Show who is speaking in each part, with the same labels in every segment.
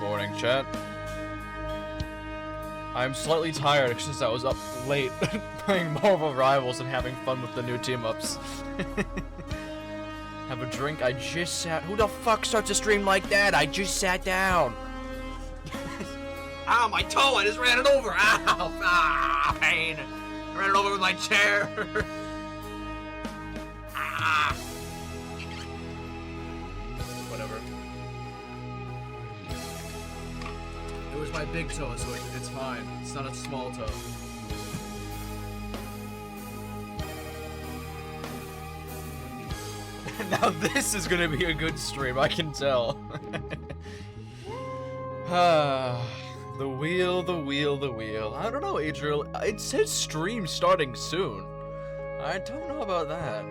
Speaker 1: morning, chat. I'm slightly tired since I was up late playing Marvel Rivals and having fun with the new team-ups. Have a drink, I just sat- Who the fuck starts a stream like that? I just sat down!
Speaker 2: Ow, my toe! I just ran it over! Ow! Ah, pain! I ran it over with my chair! Ah! Whatever. It was my big toe, so it's fine. It's not a small toe.
Speaker 1: Now this is gonna be a good stream, I can tell. The wheel, the wheel, the wheel. I don't know, Adriel. It says stream starting soon. I don't know about that.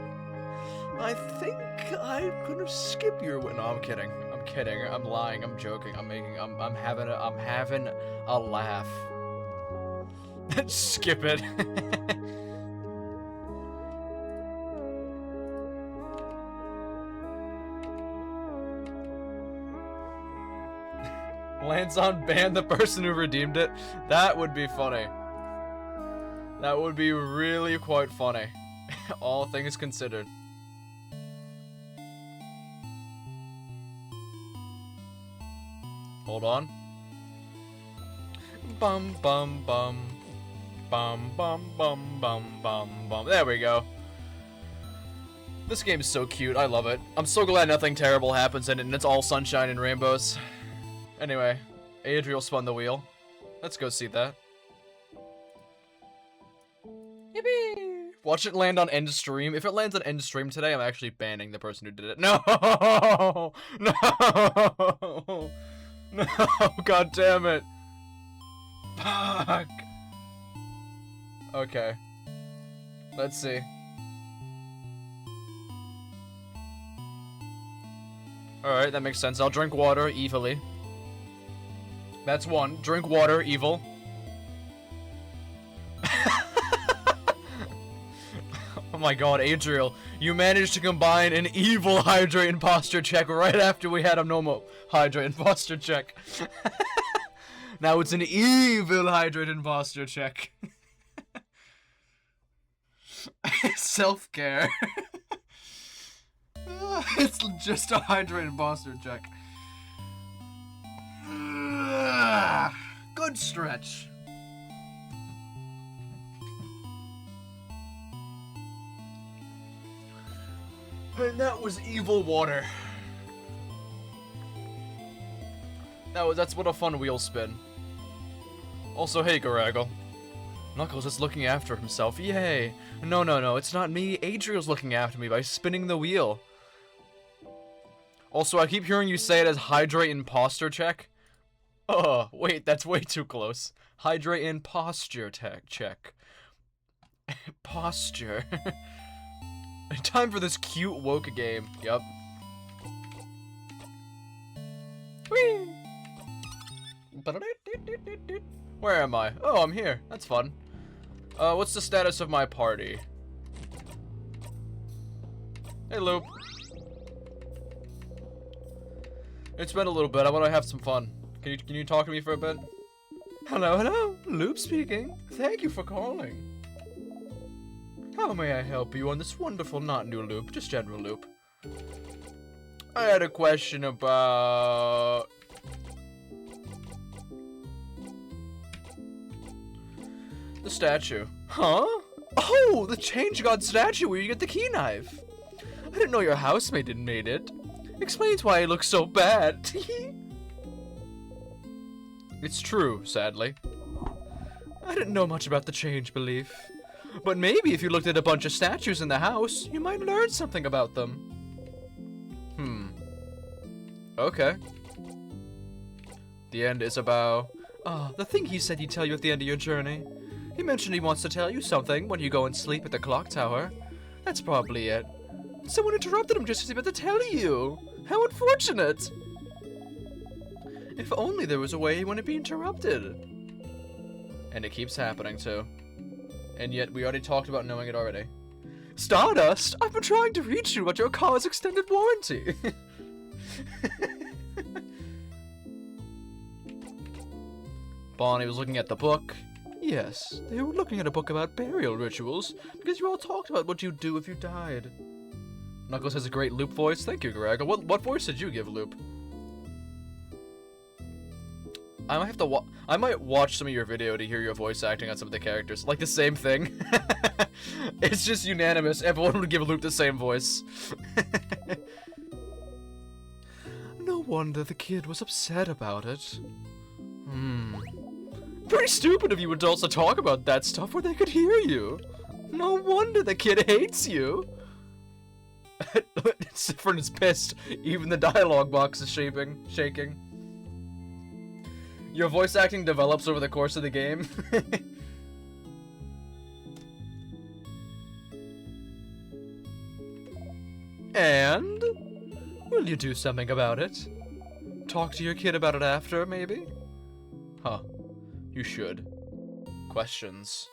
Speaker 1: I think I'm gonna skip your win. No, I'm kidding. I'm kidding. I'm lying. I'm joking. I'm having a laugh. Skip it. Lanzon banned the person who redeemed it. That would be funny. That would be really quite funny. All things considered. Hold on. Bum bum bum. Bum bum bum bum bum bum. There we go. This game is so cute. I love it. I'm so glad nothing terrible happens in it and it's all sunshine and rainbows. Anyway, Adriel spun the wheel. Let's go see that. Yippee! Watch it land on end stream. If it lands on end stream today, I'm actually banning the person who did it. No! No! No! God damn it! Fuck! Okay. Let's see. Alright, that makes sense. I'll drink water evilly. That's one. Drink water, evil. Oh my god, Adriel. You managed to combine an evil hydrate and posture check right after we had a normal hydrate and posture check. Now it's an evil hydrate and posture check. Self-care. It's just a hydrate and posture check. Good stretch. And that was evil water. That's what a fun wheel spin. Also, hey Garaggle. Knuckles is looking after himself. Yay. No, it's not me. Adriel's looking after me by spinning the wheel. Also, I keep hearing you say it as hydrate and posture check. Oh, wait, that's way too close. Hydrate and posture check. Posture. Time for this cute woke game. Yup. Whee! Where am I? Oh, I'm here. That's fun. What's the status of my party? Hey, Loop. It's been a little bit. I want to have some fun. Can you talk to me for a bit? Hello. Loop speaking. Thank you for calling. How may I help you on this wonderful, not new loop, just general loop? I had a question about... the statue. Huh? Oh, the Change God statue where you get the key knife. I didn't know your housemate made it. Explains why he looks so bad. It's true, sadly. I didn't know much about the change belief. But maybe if you looked at a bunch of statues in the house, you might learn something about them. Okay. The end is about... the thing he said he'd tell you at the end of your journey. He mentioned he wants to tell you something when you go and sleep at the clock tower. That's probably it. Someone interrupted him just as he was about to tell you. How unfortunate. If only there was a way he wouldn't be interrupted. And it keeps happening too. And yet we already talked about knowing it already. Stardust, I've been trying to reach you about your car's extended warranty. Bonnie was looking at the book. Yes, they were looking at a book about burial rituals, because you all talked about what you'd do if you died. Knuckles has a great Loop voice. Thank you, Greg. What voice did you give Loop? I might have to I might watch some of your video to hear your voice acting on some of the characters. Like the same thing. It's just unanimous. Everyone would give Luke the same voice. No wonder the kid was upset about it. Pretty stupid of you adults to talk about that stuff where they could hear you. No wonder the kid hates you. Sifrin is pissed. Even the dialogue box is shaking. Your voice acting develops over the course of the game. And? Will you do something about it? Talk to your kid about it after, maybe? Huh. You should. Questions.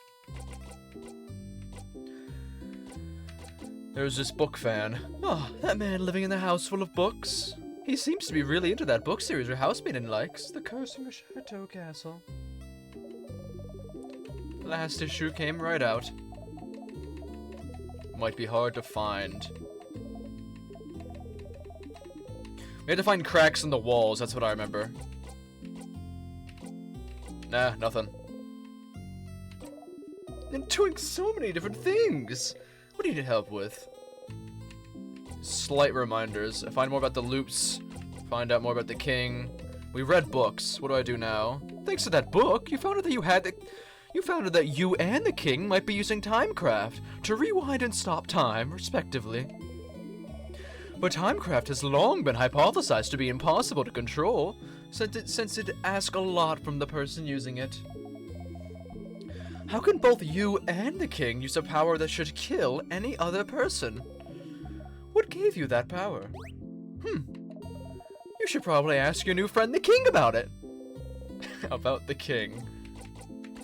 Speaker 1: There's this book fan. Oh, that man living in the house full of books. He seems to be really into that book series your housemaiden likes, The Curse from the Chateau Castle. Last issue came right out. Might be hard to find. We had to find cracks in the walls, that's what I remember. Nah, nothing. And doing so many different things! What do you need help with? Slight reminders. Find more about the loops. Find out more about the king. We read books. What do I do now? Thanks to that book, you found out that you and the king might be using Timecraft to rewind and stop time, respectively. But Timecraft has long been hypothesized to be impossible to control, since it asks a lot from the person using it. How can both you and the king use a power that should kill any other person? What gave you that power? You should probably ask your new friend the king about it. About the king.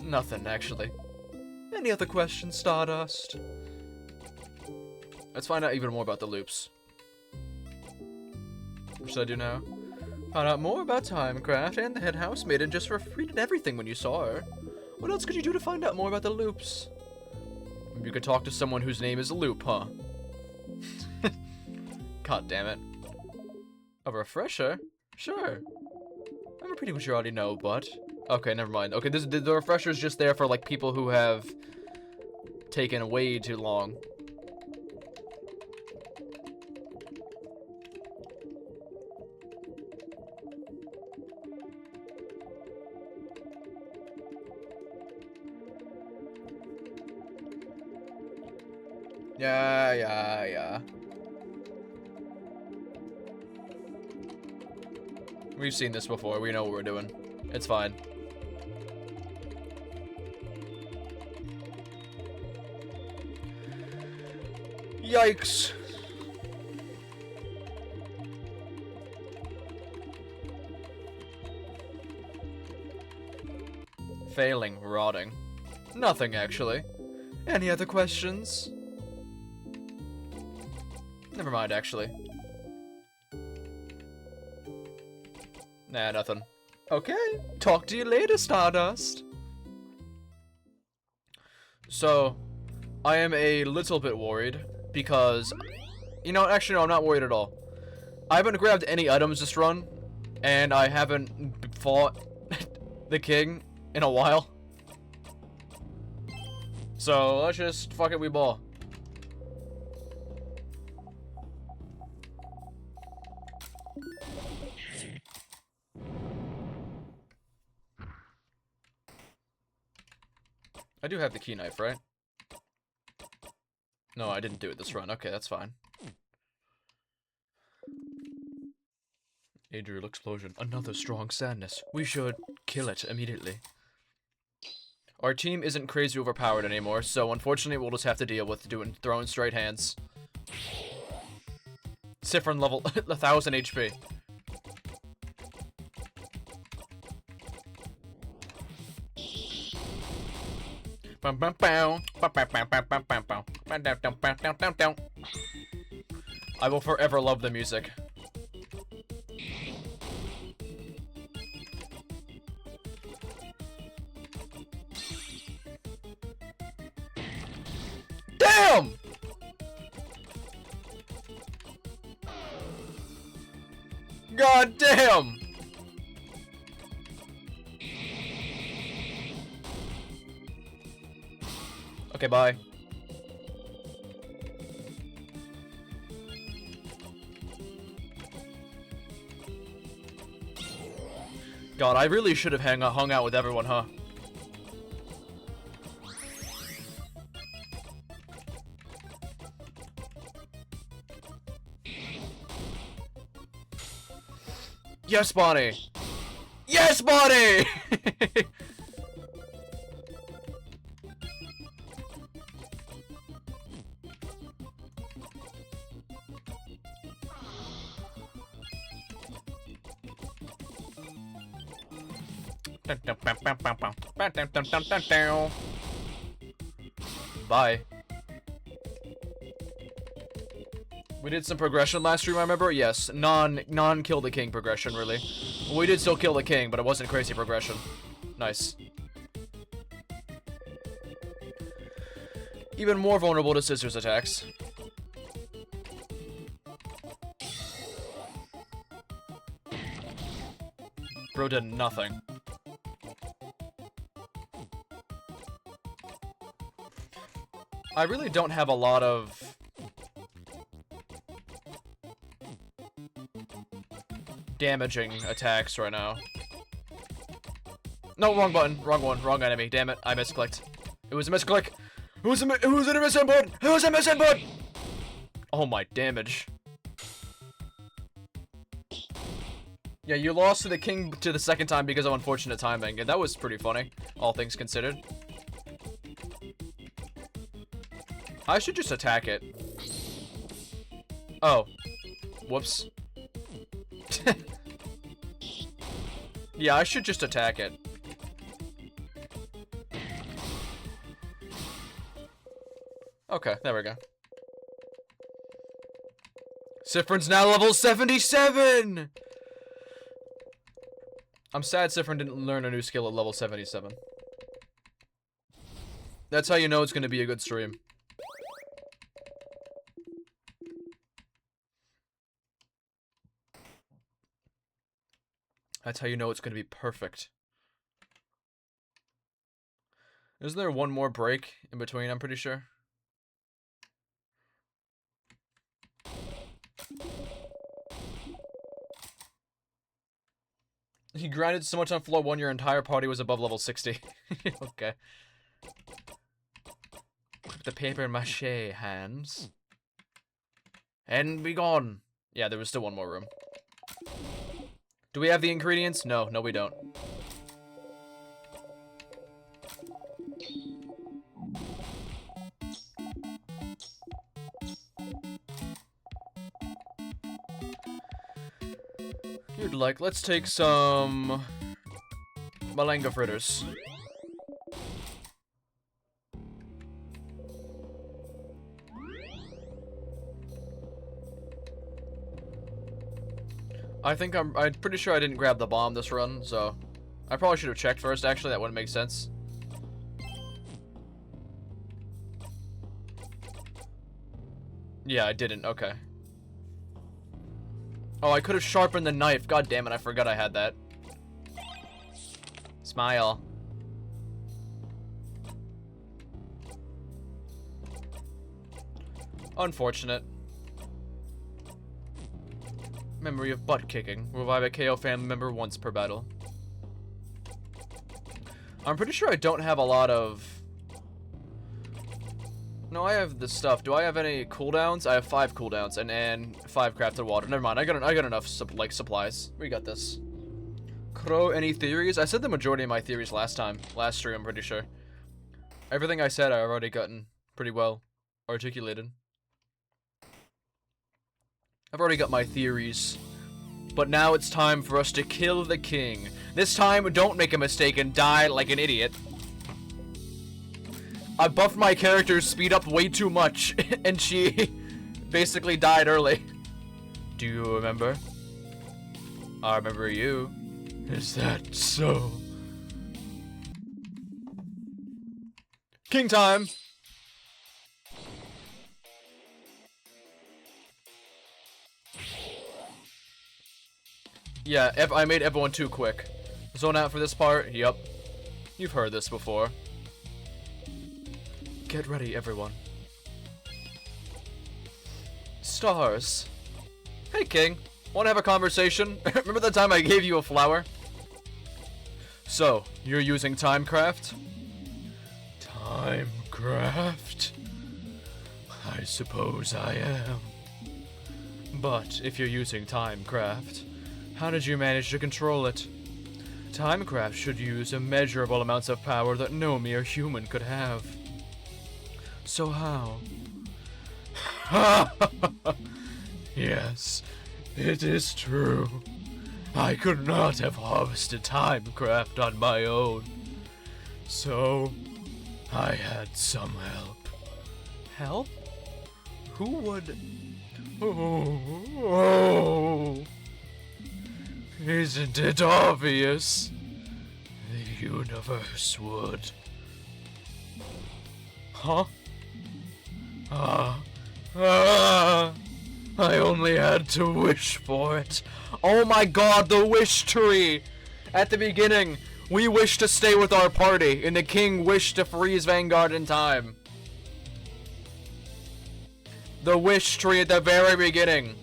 Speaker 1: Nothing, actually. Any other questions, Stardust? Let's find out even more about the loops. What should I do now? Found out more about Timecraft and the head housemaiden just repeated everything when you saw her. What else could you do to find out more about the loops? Maybe you could talk to someone whose name is Loop, huh? God damn it. A refresher? Sure. I'm repeating what you already know, but... Okay, never mind. Okay, the refresher is just there for, like, people who have taken way too long. Yeah. We've seen this before. We know what we're doing. It's fine. Yikes. Failing, rotting. Nothing, actually. Any other questions? Never mind, actually. Nah, nothing. Okay, talk to you later, Stardust. So, I am a little bit worried because, you know, actually no, I'm not worried at all. I haven't grabbed any items this run, and I haven't fought the king in a while. So, let's just fuck it, we ball. I do have the key knife, right? No, I didn't do it this run. Okay, that's fine. Adriel explosion. Another strong sadness. We should kill it immediately. Our team isn't crazy overpowered anymore, so unfortunately we'll just have to deal with throwing straight hands. Sifrin level 1000 HP. I will forever love the music. God damn! Okay, bye. God, I really should have hung out with everyone, huh? Yes, Bonnie! Yes, Bonnie! Bye. We did some progression last stream, I remember. Yes, non kill the king progression, really. We did still kill the king, but it wasn't crazy progression. Nice. Even more vulnerable to scissors attacks. Bro did nothing. I really don't have a lot of damaging attacks right now. No, wrong button. Wrong one. Wrong enemy. Damn it. I misclicked. It was a misclick. Who's in a misinput? Who's a misinput? Oh, my damage. Yeah, you lost to the king to the second time because of unfortunate timing, and that was pretty funny, all things considered. I should just attack it. Oh. Whoops. Yeah, I should just attack it. Okay, there we go. Sifrin's now level 77! I'm sad Sifrin didn't learn a new skill at level 77. That's how you know it's gonna be a good stream. That's how you know it's gonna be perfect. Isn't there one more break in between, I'm pretty sure? He grinded so much on floor 1 your entire party was above level 60. Okay. The paper mache hands. And be gone. Yeah, there was still one more room. Do we have the ingredients? No, we don't. You'd like, let's take some malanga fritters. I'm pretty sure I didn't grab the bomb this run, so I probably should have checked first, actually, that wouldn't make sense. Yeah, I didn't, okay. Oh, I could have sharpened the knife. God damn it, I forgot I had that. Smile. Unfortunate. Memory of butt kicking. Revive a KO family member once per battle. I'm pretty sure I don't have a lot of... No, I have the stuff. Do I have any cooldowns? I have 5 cooldowns and 5 crafted water. Never mind. I got enough supplies. We got this. Crow, any theories? I said the majority of my theories last stream, I'm pretty sure. Everything I said I've already gotten pretty well articulated. I've already got my theories. But now it's time for us to kill the king. This time, don't make a mistake and die like an idiot. I buffed my character's speed up way too much, and she basically died early. Do you remember? I remember you. Is that so? King time! Yeah, I made everyone too quick. Zone out for this part? Yup. You've heard this before. Get ready, everyone. Stars. Hey, King. Wanna have a conversation? Remember the time I gave you a flower? So, you're using Timecraft? Timecraft? I suppose I am. But if you're using Timecraft, how did you manage to control it? Timecraft should use immeasurable amounts of power that no mere human could have. So how? Yes, it is true. I could not have harvested Timecraft on my own. So, I had some help. Help? Who would... Oh, isn't it obvious? The universe would. Huh? I only had to wish for it. Oh my god, the wish tree! At the beginning, we wished to stay with our party, and the king wished to freeze Vanguard in time. The wish tree at the very beginning.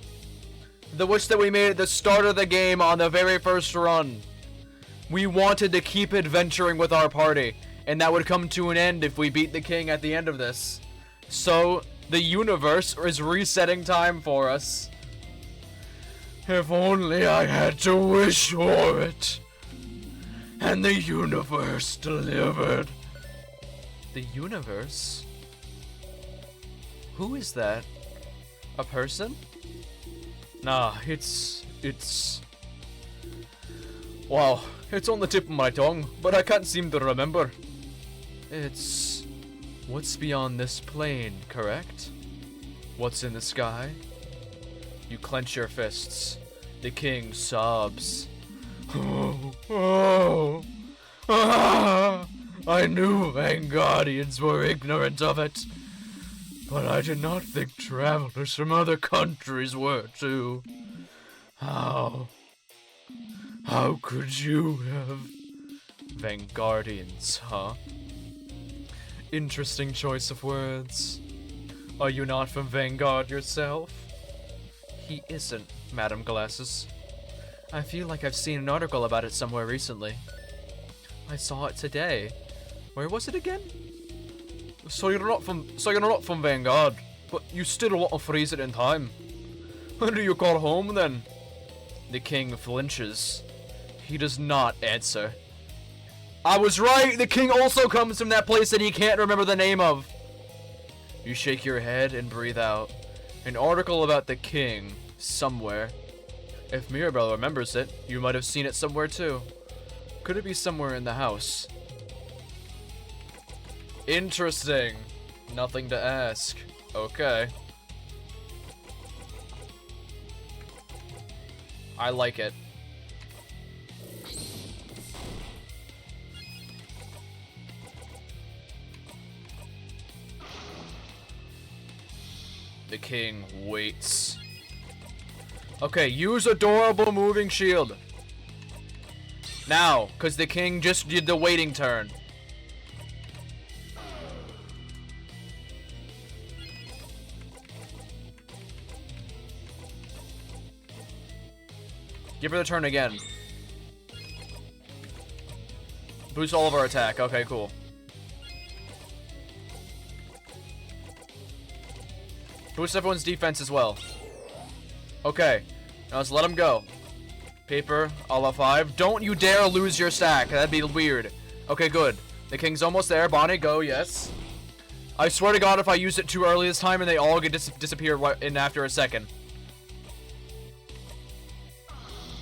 Speaker 1: The wish that we made at the start of the game on the very first run. We wanted to keep adventuring with our party, and that would come to an end if we beat the king at the end of this. So, the universe is resetting time for us. If only I had to wish for it. And the universe delivered. The universe? Who is that? A person? Nah, it's... Wow, it's on the tip of my tongue, but I can't seem to remember. It's... What's beyond this plane, correct? What's in the sky? You clench your fists. The king sobs. I knew Vanguardians were ignorant of it. But I did not think travelers from other countries were too. How could you have... Vanguardians, huh? Interesting choice of words. Are you not from Vanguard yourself? He isn't, Madam Glasses. I feel like I've seen an article about it somewhere recently. I saw it today. Where was it again? So you're not from Vanguard, but you still want to freeze it in time. Where do you call home then? The king flinches. He does not answer. I was right! The king also comes from that place that he can't remember the name of. You shake your head and breathe out. An article about the king, somewhere. If Mirabelle remembers it, you might have seen it somewhere too. Could it be somewhere in the house? Interesting. Nothing to ask. Okay. I like it. The king waits. Okay, use adorable moving shield. Now, because the king just did the waiting turn. Give her the turn again. Boost all of our attack. Okay, cool. Boost everyone's defense as well. Okay. Now let's let him go. Paper, all of 5. Don't you dare lose your stack. That'd be weird. Okay, good. The king's almost there. Bonnie, go. Yes. I swear to God, if I use it too early this time and they all get disappear in after a second.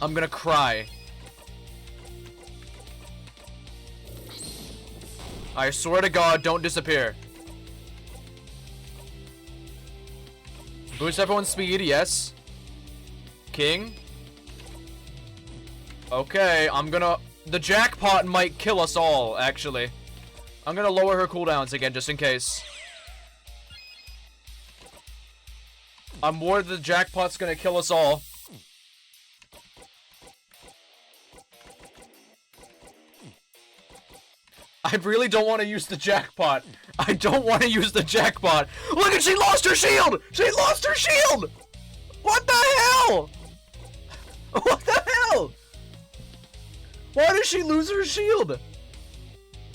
Speaker 1: I'm gonna cry. I swear to God, don't disappear. Boost everyone's speed, yes. King. Okay, I'm gonna... The jackpot might kill us all, actually. I'm gonna lower her cooldowns again, just in case. I'm worried the jackpot's gonna kill us all. I really don't want to use the jackpot. I don't want to use the jackpot. Look at, she lost her shield! She lost her shield! What the hell? What the hell? Why did she lose her shield?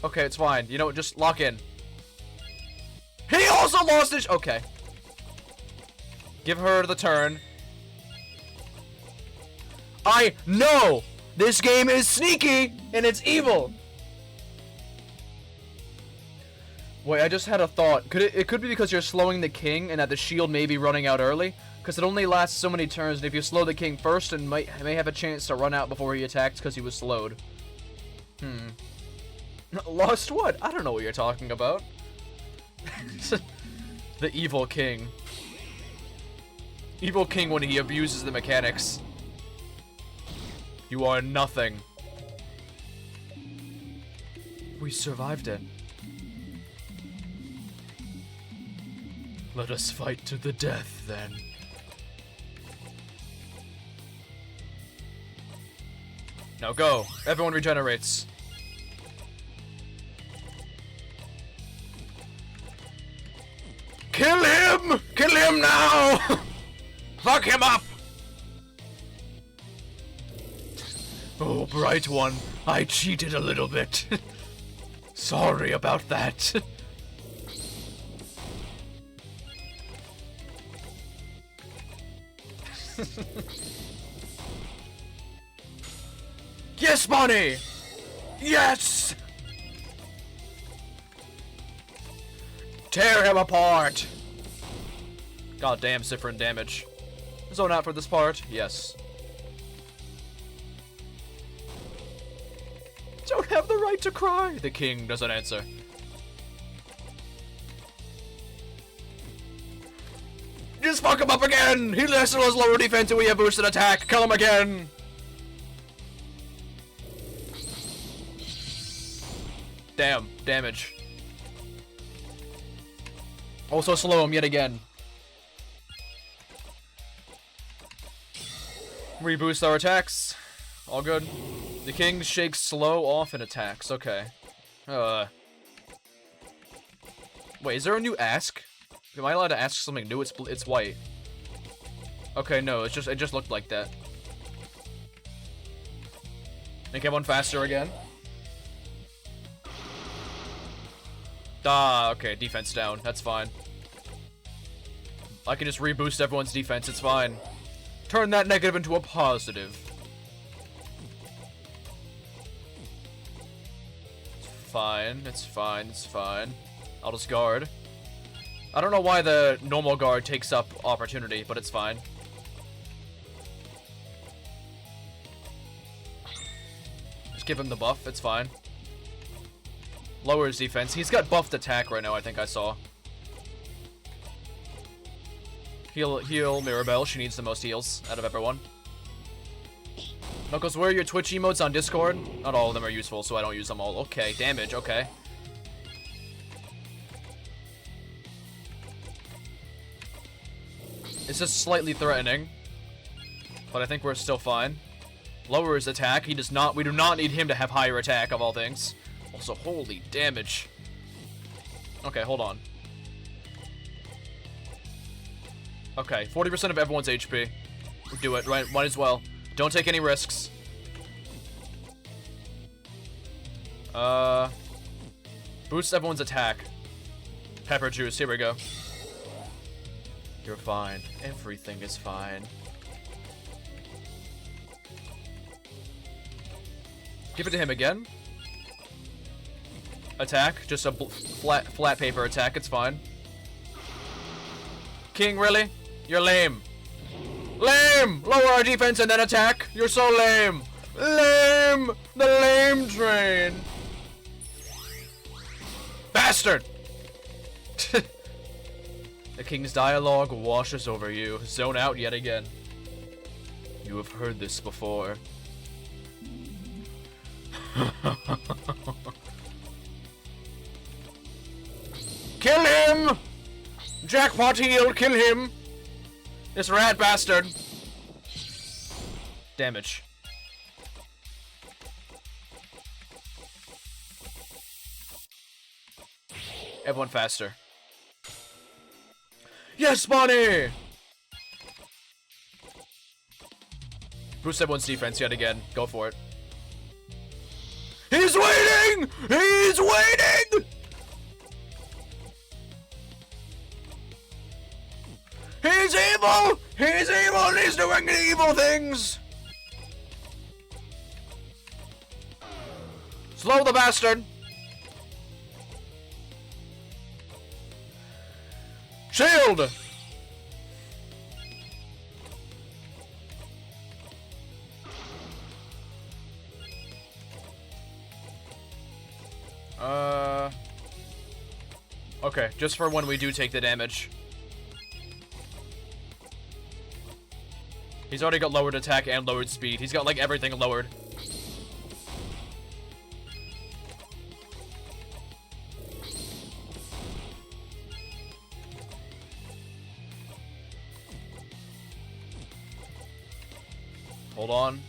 Speaker 1: Okay, it's fine. You know what? Just lock in. He also lost his... Okay. Give her the turn. I know this game is sneaky and it's evil. Wait, I just had a thought. It could be because you're slowing the king and that the shield may be running out early? Because it only lasts so many turns, and if you slow the king first, and may have a chance to run out before he attacks because he was slowed. Lost what? I don't know what you're talking about. The evil king. Evil king when he abuses the mechanics. You are nothing. We survived it. Let us fight to the death, then. Now go. Everyone regenerates. Kill him! Kill him now! Fuck him up! Oh, bright one. I cheated a little bit. Sorry about that. Yes, Bonnie! Yes! Tear him apart! God damn, different damage. Zone out for this part? Yes. Don't have the right to cry! The king doesn't answer. Just fuck him up again! He still has lower defense and we have boosted attack! Kill him again! Damn, damage. Also slow him yet again. Reboost our attacks. All good. The king shakes slow off and attacks. Okay. Wait, is there a new ask? Am I allowed to ask something new? It's white. Okay, no, it just looked like that. Make everyone faster again. Ah, okay, defense down. That's fine. I can just reboost everyone's defense, it's fine. Turn that negative into a positive. It's fine, it's fine, it's fine. I'll just guard. I don't know why the normal guard takes up opportunity, but it's fine. Just give him the buff, it's fine. Lower his defense. He's got buffed attack right now, I think I saw. Heal Mirabelle. She needs the most heals out of everyone. Knuckles, where are your Twitch emotes on Discord? Not all of them are useful, so I don't use them all. Okay, damage, okay. It's just slightly threatening. But I think we're still fine. Lower his attack. We do not need him to have higher attack, of all things. Also, holy damage. Okay, hold on. Okay, 40% of everyone's HP. Do it, right? Might as well. Don't take any risks. Boost everyone's attack. Pepper juice, here we go. You're fine. Everything is fine. Give it to him again. Attack, just a flat paper attack, it's fine. King, really? You're lame. Lame! Lower our defense and then attack. You're so lame. Lame! The lame train. Bastard! The king's dialogue washes over you. Zone out yet again. You have heard this before. Kill him! Jackpot heal, kill him! This rat bastard! Damage. Everyone faster. Yes, Bonnie! Boost everyone's defense yet again. Go for it. He's waiting! He's waiting! He's evil! He's evil and he's doing evil things! Slow the bastard! Shield! Okay, just for when we do take the damage. He's already got lowered attack and lowered speed. He's got, like, everything lowered. Hold on.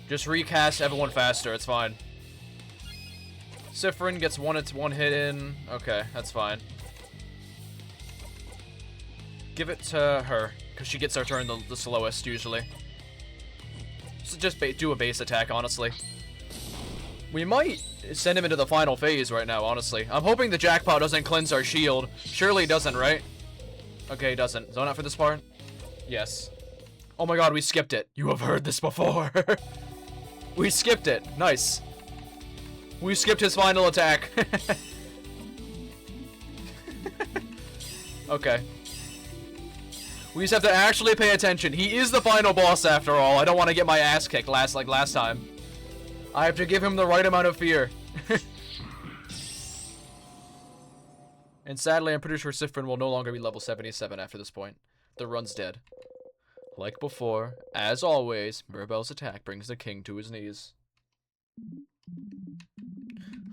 Speaker 1: Just recast everyone faster, it's fine. Sifrin gets one hit in. Okay, that's fine. Give it to her, because she gets her turn the slowest, usually. So just do a base attack, honestly. We might send him into the final phase right now, honestly. I'm hoping the jackpot doesn't cleanse our shield. Surely it doesn't, right? Okay, it doesn't. Zone out for this part? Yes. Oh my god, we skipped it. You have heard this before. We skipped it. Nice. We skipped his final attack. Okay. We just have to actually pay attention. He is the final boss after all. I don't want to get my ass kicked like last time. I have to give him the right amount of fear. And sadly, I'm pretty sure Sifrin will no longer be level 77 after this point. The run's dead. Like before, as always, Mirabelle's attack brings the king to his knees.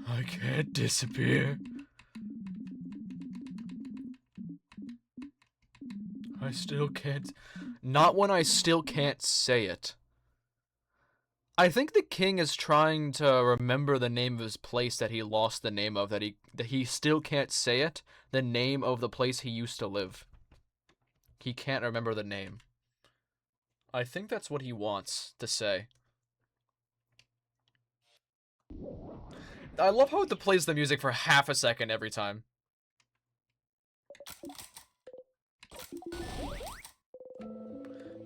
Speaker 1: I can't disappear. I still can't. Not when I still can't say it. I think the king is trying to remember the name of his place that he lost the name of, that he still can't say it. The name of the place he used to live. He can't remember the name. I think that's what he wants to say. I love how it plays the music for half a second every time.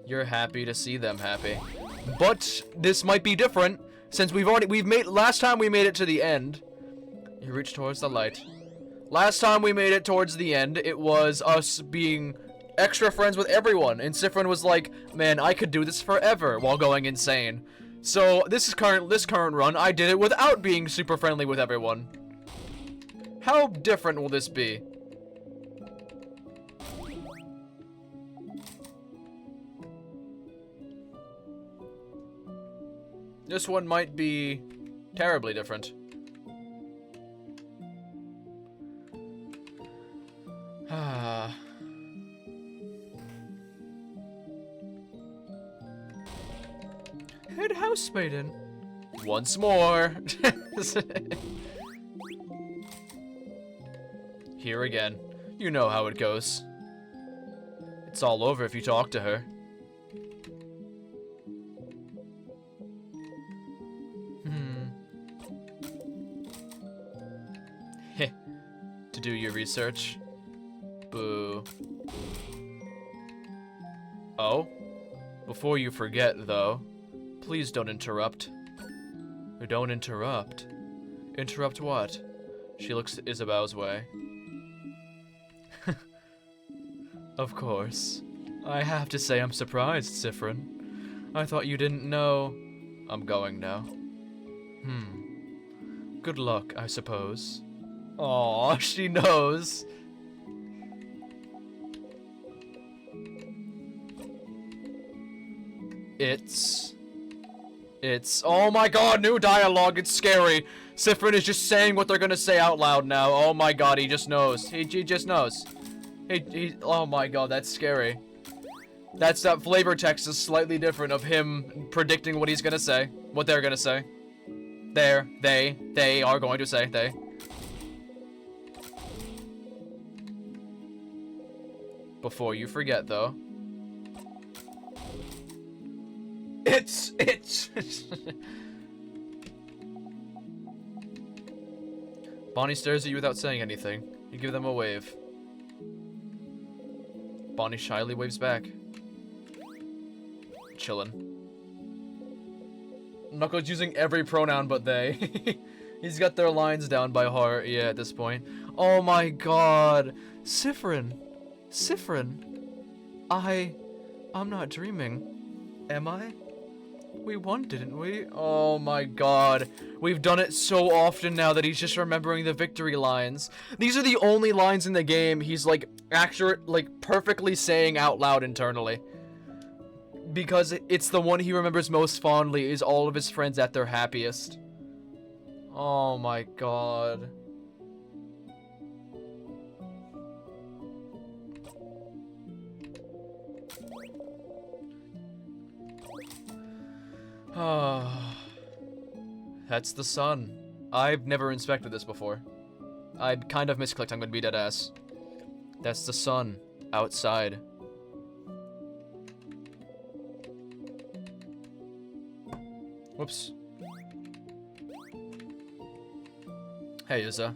Speaker 1: You're happy to see them happy. But this might be different, since last time we made it to the end. You reach towards the light. Last time we made it towards the end, it was us being extra friends with everyone, and Sifrin was like, man, I could do this forever, while going insane. So, this current run, I did it without being super friendly with everyone. How different will this be? This one might be terribly different. Ah. Head housemaiden. Once more. Here again. You know how it goes. It's all over if you talk to her. Heh. To do your research. Boo. Oh? Before you forget, though, please don't interrupt. Don't interrupt. Interrupt what? She looks Isabel's way. Of course. I have to say I'm surprised, Sifrin. I thought you didn't know. I'm going now. Good luck, I suppose. Aw, she knows. It's, oh my god, new dialogue, it's scary. Sifrin is just saying what they're gonna say out loud now. Oh my god, he just knows. He just knows. Oh my god, that's scary. That flavor text is slightly different of him predicting what he's gonna say. What they're gonna say. They are going to say, Before you forget, though. It's... Bonnie stares at you without saying anything. You give them a wave. Bonnie shyly waves back. Chillin'. Knuckles using every pronoun but they. He's got their lines down by heart, yeah, at this point. Oh my god. Siffrin. I'm not dreaming. Am I? We won, didn't we? Oh my god. We've done it so often now that he's just remembering the victory lines. These are the only lines in the game he's like accurate, like perfectly saying out loud internally. Because it's the one he remembers most fondly is all of his friends at their happiest. Oh my god. That's the sun. I've never inspected this before. I kind of misclicked, I'm gonna be dead ass. That's the sun outside. Whoops. Hey, Izza.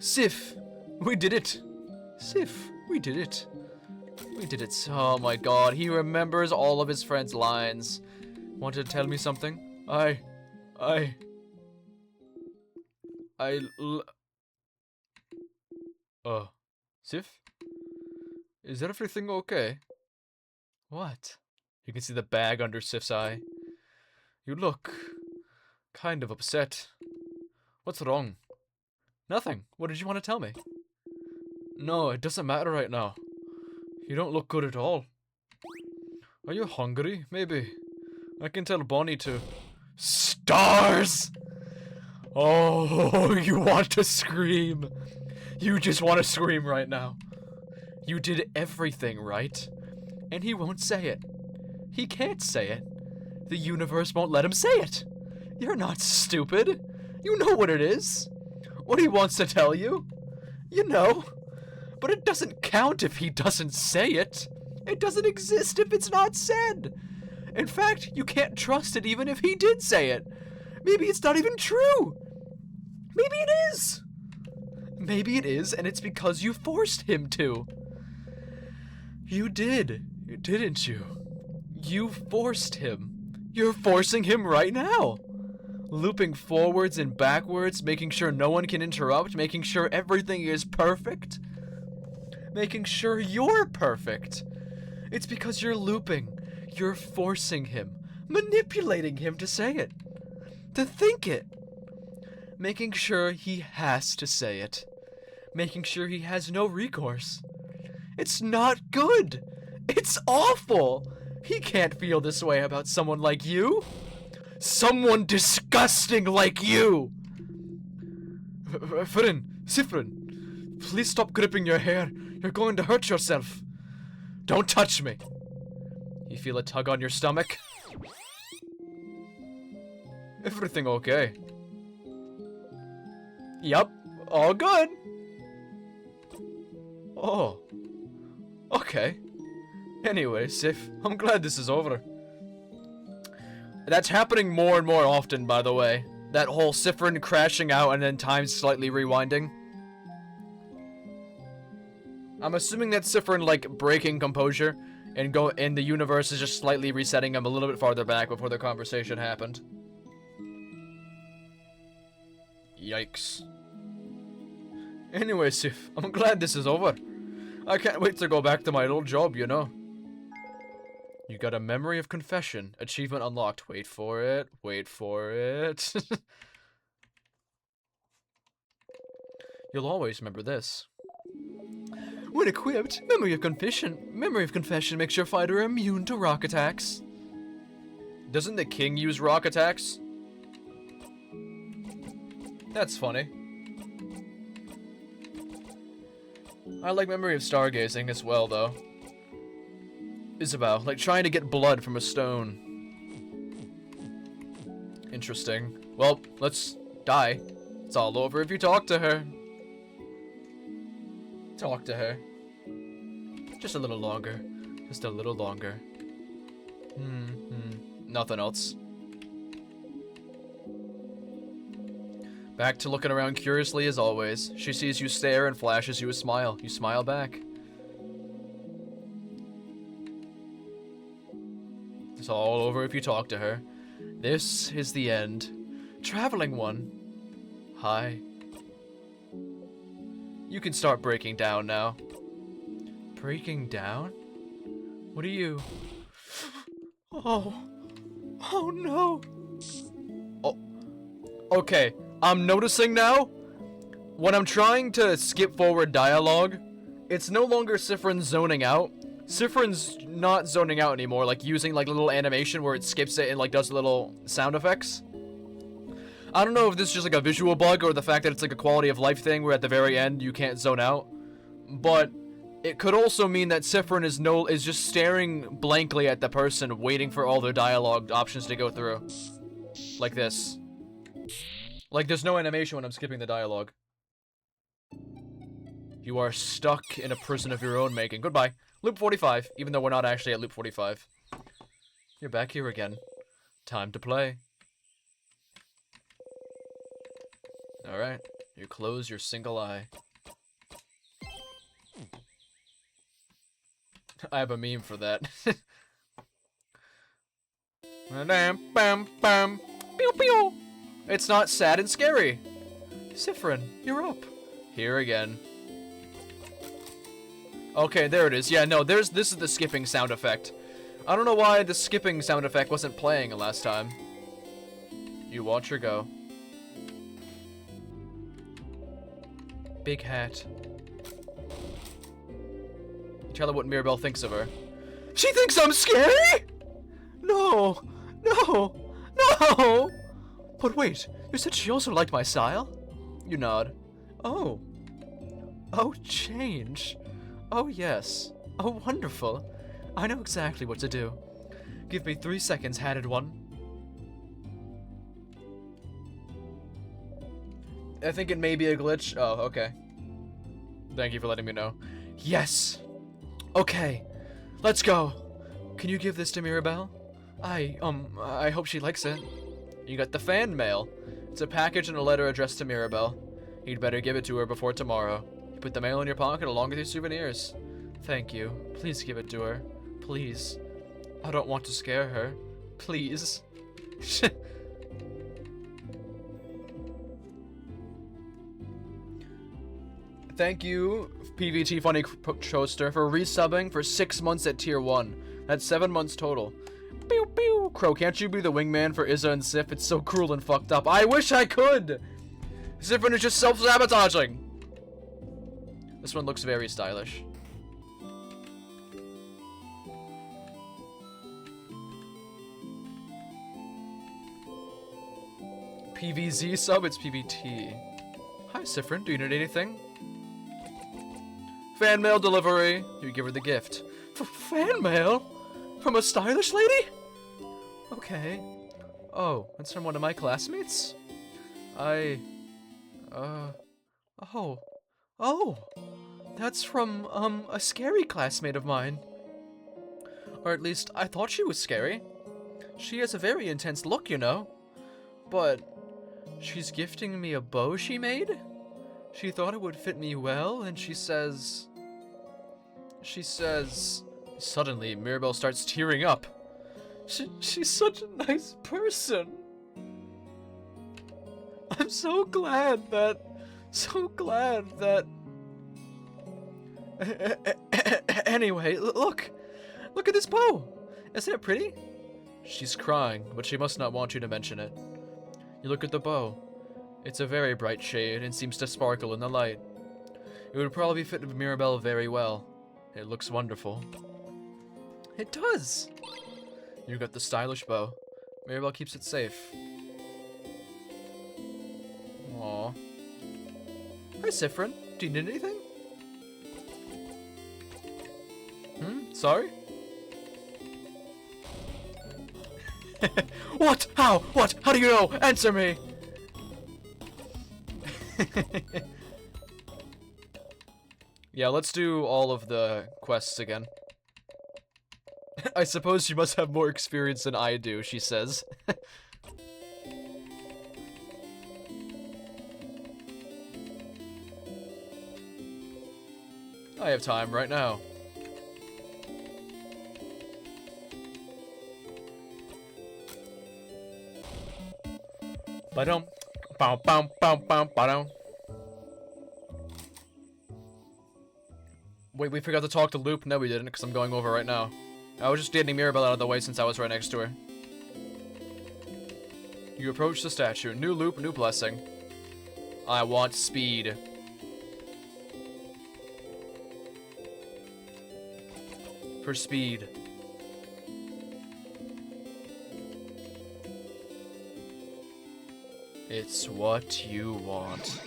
Speaker 1: Sif! We did it! Sif, we did it. We did it. Oh my god, he remembers all of his friends' lines. Wanted to tell me something? Sif? Is everything okay? What? You can see the bag under Sif's eye. You look kind of upset. What's wrong? Nothing. What did you want to tell me? No, it doesn't matter right now. You don't look good at all. Are you hungry? Maybe. I can tell Bonnie to... Stars! Oh, you want to scream. You just want to scream right now. You did everything right. And he won't say it. He can't say it. The universe won't let him say it. You're not stupid. You know what it is. What he wants to tell you. You know. But it doesn't count if he doesn't say it. It doesn't exist if it's not said. In fact, you can't trust it even if he did say it. Maybe it's not even true. Maybe it is. Maybe it is, and it's because you forced him to. You did, didn't you? You forced him. You're forcing him right now. Looping forwards and backwards, making sure no one can interrupt, making sure everything is perfect. Making sure you're perfect. It's because you're looping. You're forcing him. Manipulating him to say it. To think it. Making sure he has to say it. Making sure he has no recourse. It's not good. It's awful. He can't feel this way about someone like you. Someone disgusting like you. Sifrin, please stop gripping your hair. You're going to hurt yourself. Don't touch me. You feel a tug on your stomach? Everything okay? Yup, all good. Oh. Okay. Anyway, Sif, I'm glad this is over. That's happening more and more often, by the way. That whole Sifrin crashing out and then time slightly rewinding. I'm assuming that Sifrin, like, breaking composure and the universe is just slightly resetting him a little bit farther back before the conversation happened. Yikes. Anyway, Sif, I'm glad this is over. I can't wait to go back to my old job, you know. You got a memory of confession. Achievement unlocked. Wait for it. Wait for it. You'll always remember this. When equipped, memory of confession makes your fighter immune to rock attacks. Doesn't the king use rock attacks? That's funny. I like memory of stargazing as well, though. Isabel, like trying to get blood from a stone. Interesting. Well, let's die. It's all over if you talk to her. Talk to her. Just a little longer. Just a little longer. Nothing else. Back to looking around curiously as always. She sees you stare and flashes you a smile. You smile back. It's all over if you talk to her. This is the end. Traveling one. Hi. You can start breaking down now. Breaking down? What are you? Oh. Oh no. Oh. Okay. I'm noticing now, when I'm trying to skip forward dialogue, it's no longer Sifrin zoning out. Sifrin's not zoning out anymore, like using like little animation where it skips it and like does little sound effects. I don't know if this is just like a visual bug or the fact that it's like a quality of life thing where at the very end you can't zone out. But it could also mean that Sifrin is just staring blankly at the person, waiting for all their dialogue options to go through. Like this. Like, there's no animation when I'm skipping the dialogue. You are stuck in a prison of your own making. Goodbye. Loop 45, even though we're not actually at loop 45. You're back here again. Time to play. Alright. You close your single eye. I have a meme for that. Pew pew! It's not sad and scary. Sifrin, you're up. Here again. Okay, there it is. Yeah, no, this is the skipping sound effect. I don't know why the skipping sound effect wasn't playing last time. You watch her go. Big hat. You tell her what Mirabelle thinks of her. She thinks I'm scary? No, no, no! But wait, you said she also liked my style? You nod. Oh. Oh, change. Oh, yes. Oh, wonderful. I know exactly what to do. Give me 3 seconds, hatted one. I think it may be a glitch. Oh, okay. Thank you for letting me know. Yes! Okay, let's go. Can you give this to Mirabelle? I hope she likes it. You got the fan mail. It's a package and a letter addressed to Mirabelle. You'd better give it to her before tomorrow. You put the mail in your pocket along with your souvenirs. Thank you. Please give it to her. Please. I don't want to scare her. Please. Thank you, PVT Funny Toaster, for resubbing for 6 months at tier 1. That's 7 months total. Pew pew! Crow, can't you be the wingman for Izza and Sif? It's so cruel and fucked up. I wish I could! Sifrin is just self-sabotaging! This one looks very stylish. PVZ sub, it's PVT. Hi, Sifrin, do you need anything? Fan mail delivery. You give her the gift. Fan mail? From a stylish lady? Okay. Oh, it's from one of my classmates? Oh. That's from, a scary classmate of mine. Or at least, I thought she was scary. She has a very intense look, you know. But she's gifting me a bow she made? She thought it would fit me well, and she says... Suddenly, Mirabelle starts tearing up. She's such a nice person. I'm so glad that... Anyway, look! Look at this bow! Isn't it pretty? She's crying, but she must not want you to mention it. You look at the bow. It's a very bright shade and seems to sparkle in the light. It would probably fit Mirabelle very well. It looks wonderful. It does! You got the stylish bow. Mirabelle keeps it safe. Aww. Hi, Sifrin. Do you need anything? Sorry? What? How? What? How do you know? Answer me! Yeah, let's do all of the quests again. I suppose you must have more experience than I do, she says. I have time right now. Ba-dum. Bow, bow, bow, bow, ba-dum. Wait, we forgot to talk to Loop? No, we didn't, because I'm going over right now. I was just getting Mirabelle out of the way since I was right next to her. You approach the statue. New Loop, new blessing. I want speed. For speed. It's what you want.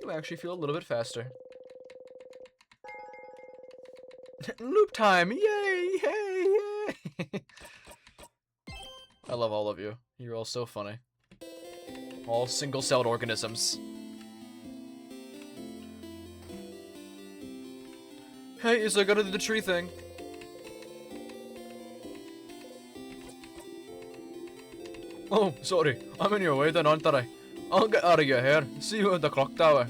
Speaker 1: You actually feel a little bit faster. Loop time! Yay! Yay! Yay! I love all of you. You're all so funny. All single-celled organisms. Hey, is I gonna do the tree thing? Oh, sorry. I'm in your way then, aren't I? I'll get out of your hair. See you at the clock tower.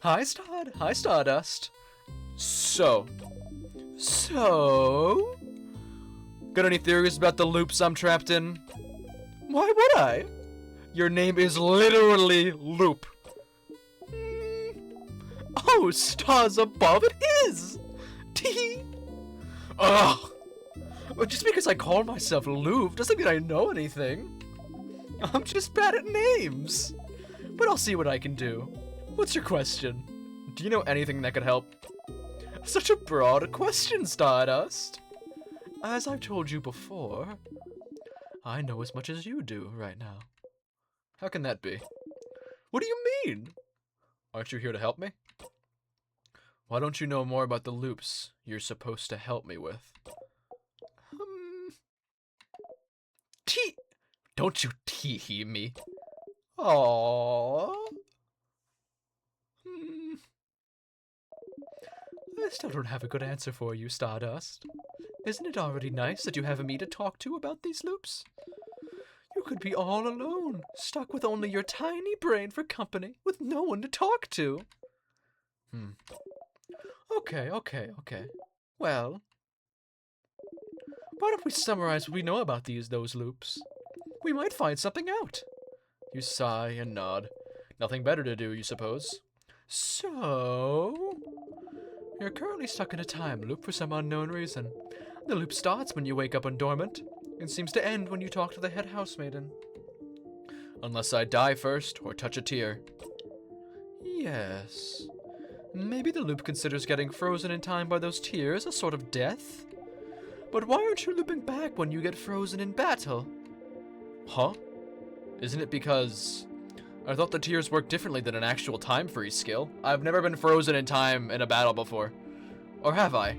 Speaker 1: Hi, Stardust. So? Got any theories about the loops I'm trapped in? Why would I? Your name is literally Loop. Oh, stars above, it is! Tee! Ugh! But just because I call myself Loop doesn't mean I know anything. I'm just bad at names. But I'll see what I can do. What's your question? Do you know anything that could help? Such a broad question, Stardust. As I've told you before, I know as much as you do right now. How can that be? What do you mean? Aren't you here to help me? Why don't you know more about the loops you're supposed to help me with? Tee! Don't you tee-hee me. Aww. I still don't have a good answer for you, Stardust. Isn't it already nice that you have me to talk to about these loops? You could be all alone, stuck with only your tiny brain for company, with no one to talk to. Okay. Well, why don't we summarize what we know about those loops? We might find something out. You sigh and nod. Nothing better to do, you suppose? So, you're currently stuck in a time loop for some unknown reason. The loop starts when you wake up on dormant, and seems to end when you talk to the head housemaiden. Unless I die first, or touch a tear. Yes. Maybe the loop considers getting frozen in time by those tears a sort of death? But why aren't you looping back when you get frozen in battle? Huh? Isn't it because... I thought the tears work differently than an actual time freeze skill. I've never been frozen in time in a battle before. Or have I?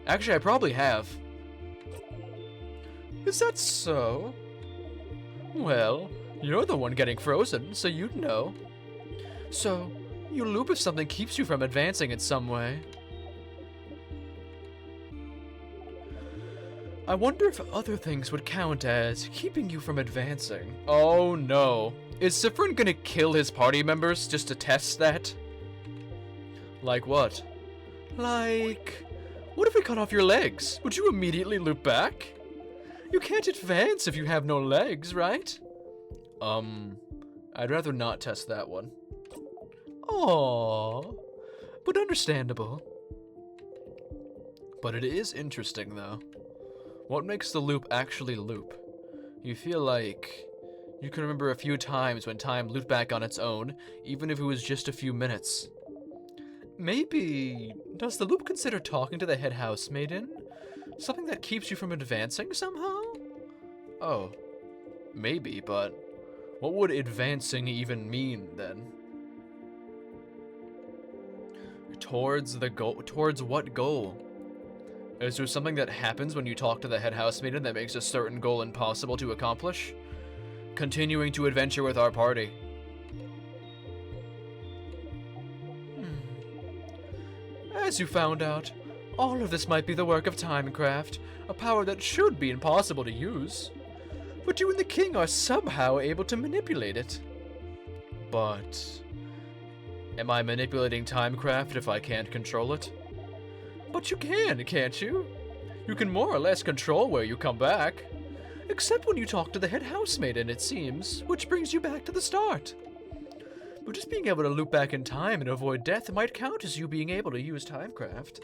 Speaker 1: Actually, I probably have. Is that so? Well, you're the one getting frozen, so you'd know. So, you loop if something keeps you from advancing in some way. I wonder if other things would count as keeping you from advancing. Oh no. Is Sifrin gonna kill his party members just to test that? Like what? Like... what if we cut off your legs? Would you immediately loop back? You can't advance if you have no legs, right? I'd rather not test that one. Aww. But understandable. But it is interesting, though. What makes the loop actually loop? You feel like you can remember a few times when time looped back on its own, even if it was just a few minutes. Maybe... does the loop consider talking to the head housemaiden? Something that keeps you from advancing somehow? Oh. Maybe, but... what would advancing even mean, then? Towards the goal? Towards what goal? Is there something that happens when you talk to the head housemaiden that makes a certain goal impossible to accomplish? continuing to adventure with our party. As you found out, all of this might be the work of Timecraft, a power that should be impossible to use. But you and the king are somehow able to manipulate it. But am I manipulating Timecraft if I can't control it? But you can, can't you? You can more or less control where you come back. Except when you talk to the head housemaiden, it seems, which brings you back to the start. But just being able to loop back in time and avoid death might count as you being able to use Timecraft.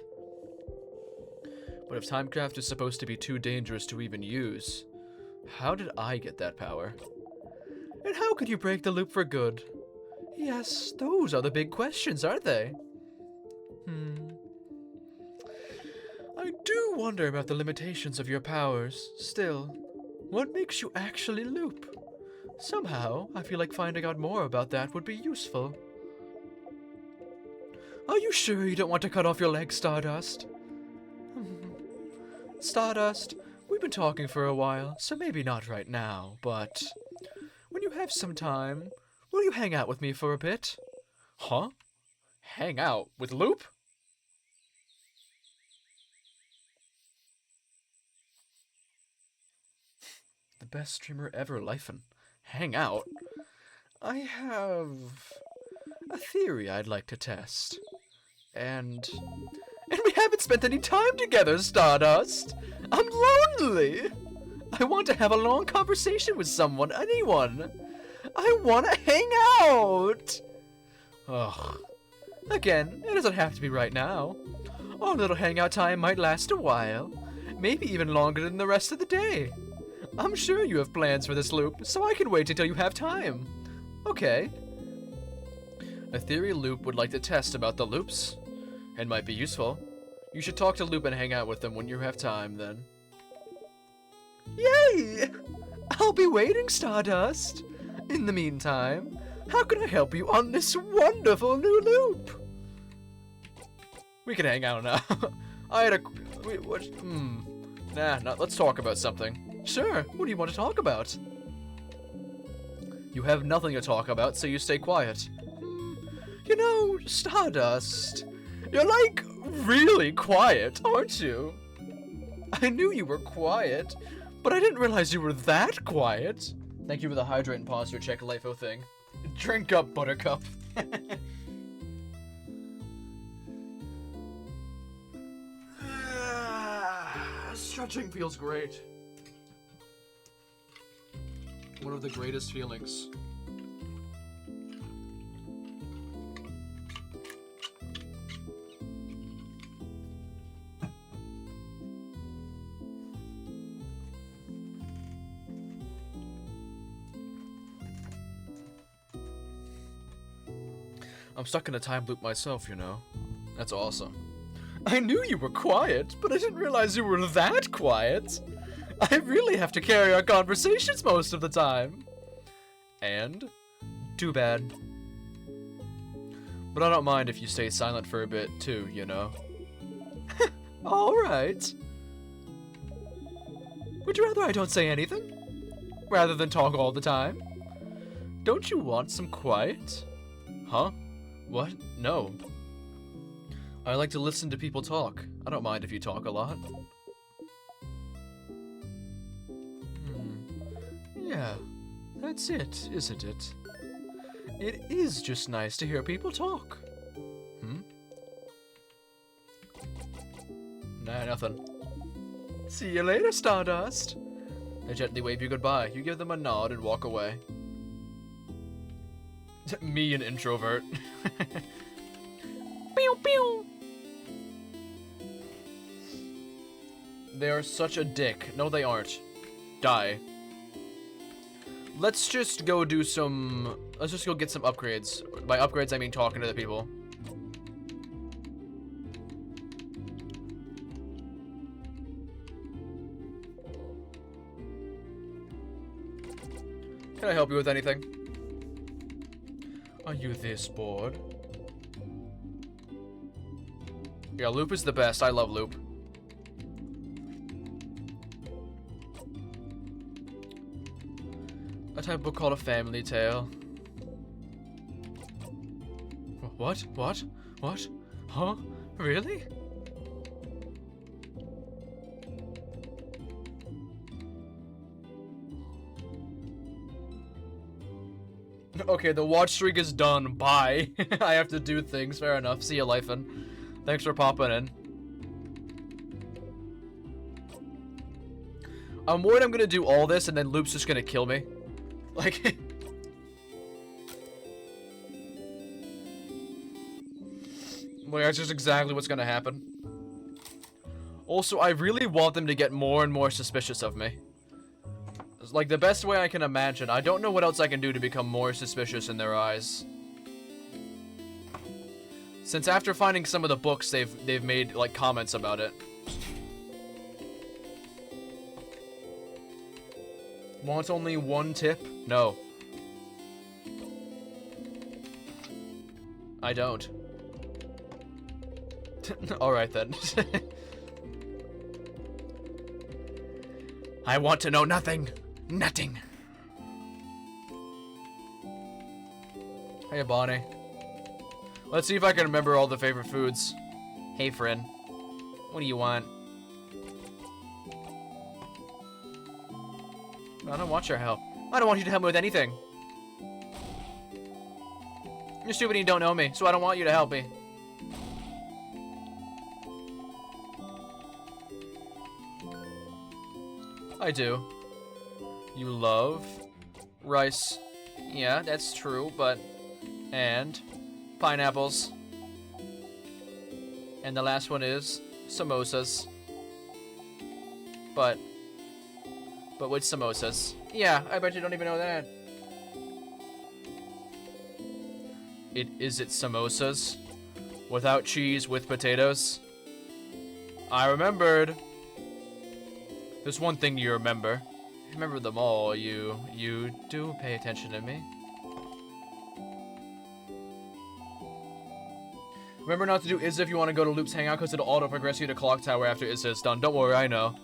Speaker 1: But if Timecraft is supposed to be too dangerous to even use, how did I get that power? And how could you break the loop for good? Yes, those are the big questions, aren't they? I do wonder about the limitations of your powers. Still, what makes you actually loop? Somehow, I feel like finding out more about that would be useful. Are you sure you don't want to cut off your leg, Stardust? Stardust, we've been talking for a while, so maybe not right now, but when you have some time, will you hang out with me for a bit? Huh? Hang out with Loop? The best streamer ever, Lifen. Hang out? I have a theory I'd like to test. And we haven't spent any time together, Stardust. I'm lonely. I want to have a long conversation with someone, anyone. I want to hang out. Ugh. Again, it doesn't have to be right now. Our little hangout time might last a while. Maybe even longer than the rest of the day. I'm sure you have plans for this loop, so I can wait until you have time. Okay. A theory Loop would like to test about the loops. It might be useful. You should talk to Loop and hang out with them when you have time, then. Yay! I'll be waiting, Stardust. In the meantime, how can I help you on this wonderful new loop? We can hang out now. Let's talk about something. Sure, what do you want to talk about? You have nothing to talk about, so you stay quiet. You know, Stardust, you're like really quiet, aren't you? I knew you were quiet, but I didn't realize you were that quiet. Thank you for the hydrate and posture check LIFO thing. Drink up, Buttercup. Stretching feels great. One of the greatest feelings. I'm stuck in a time loop myself, you know. That's awesome. I knew you were quiet, but I didn't realize you were that quiet. I really have to carry our conversations most of the time. And? Too bad. But I don't mind if you stay silent for a bit, too, you know? Alright. Would you rather I don't say anything? Rather than talk all the time? Don't you want some quiet? Huh? What? No. I like to listen to people talk. I don't mind if you talk a lot. Yeah, that's it, isn't it? It is just nice to hear people talk. Nah, nothing. See you later, Stardust. They gently wave you goodbye. You give them a nod and walk away. Me, an introvert. Pew pew. They are such a dick. No, they aren't. Die. Let's just go do some... Let's just go get some upgrades. By upgrades, I mean talking to the people. Can I help you with anything? Are you this bored? Yeah, Loop is the best. I love Loop. A type of book called A Family Tale. What? What? What? Huh? Really? Okay, the watch streak is done. Bye. I have to do things. Fair enough. See you, Lyphin. Thanks for popping in. I'm worried I'm gonna do all this and then Loop's just gonna kill me. Like... Like, that's just exactly what's gonna happen. Also, I really want them to get more and more suspicious of me. It's like the best way I can imagine. I don't know what else I can do to become more suspicious in their eyes. Since after finding some of the books, they've made like comments about it. Want only one tip? No. I don't. Alright then. I want to know nothing. Nothing. Hey, Bonnie. Let's see if I can remember all the favorite foods. Hey, friend. What do you want? I don't want your help. I don't want you to help me with anything. You're stupid and you don't know me, so I don't want you to help me. I do. You love rice. Yeah, that's true, but... And... pineapples. And the last one is... samosas. But which samosas? Yeah, I bet you don't even know that. Is it samosas? Without cheese, with potatoes? I remembered. There's one thing you remember. Remember them all. You do pay attention to me. Remember not to do ISA if you want to go to Loop's Hangout, because it'll auto-progress you to Clock Tower after ISA is done. Don't worry, I know.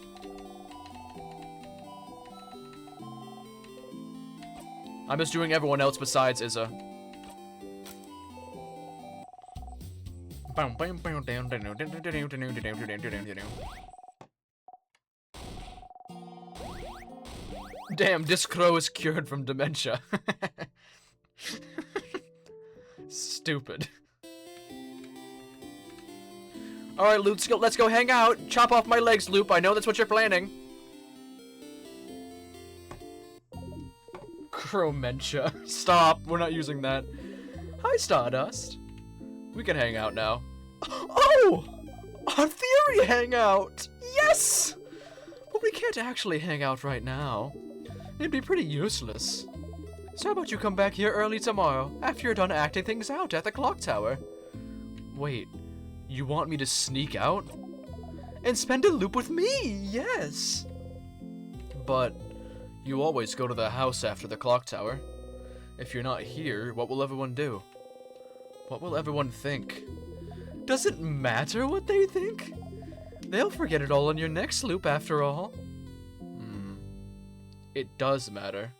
Speaker 1: I'm just doing everyone else besides ISA. Damn, this crow is cured from dementia. Stupid. Alright, Loop, let's go hang out. Chop off my legs, Loop. I know that's what you're planning. Cromentia. Stop. We're not using that. Hi, Stardust. We can hang out now. Oh! Our theory hangout! Yes! But we can't actually hang out right now. It'd be pretty useless. So how about you come back here early tomorrow, after you're done acting things out at the clock tower? Wait, you want me to sneak out? And spend a loop with me, yes! But you always go to the house after the clock tower. If you're not here, what will everyone do? What will everyone think? Does it matter what they think? They'll forget it all on your next loop after all. It does matter.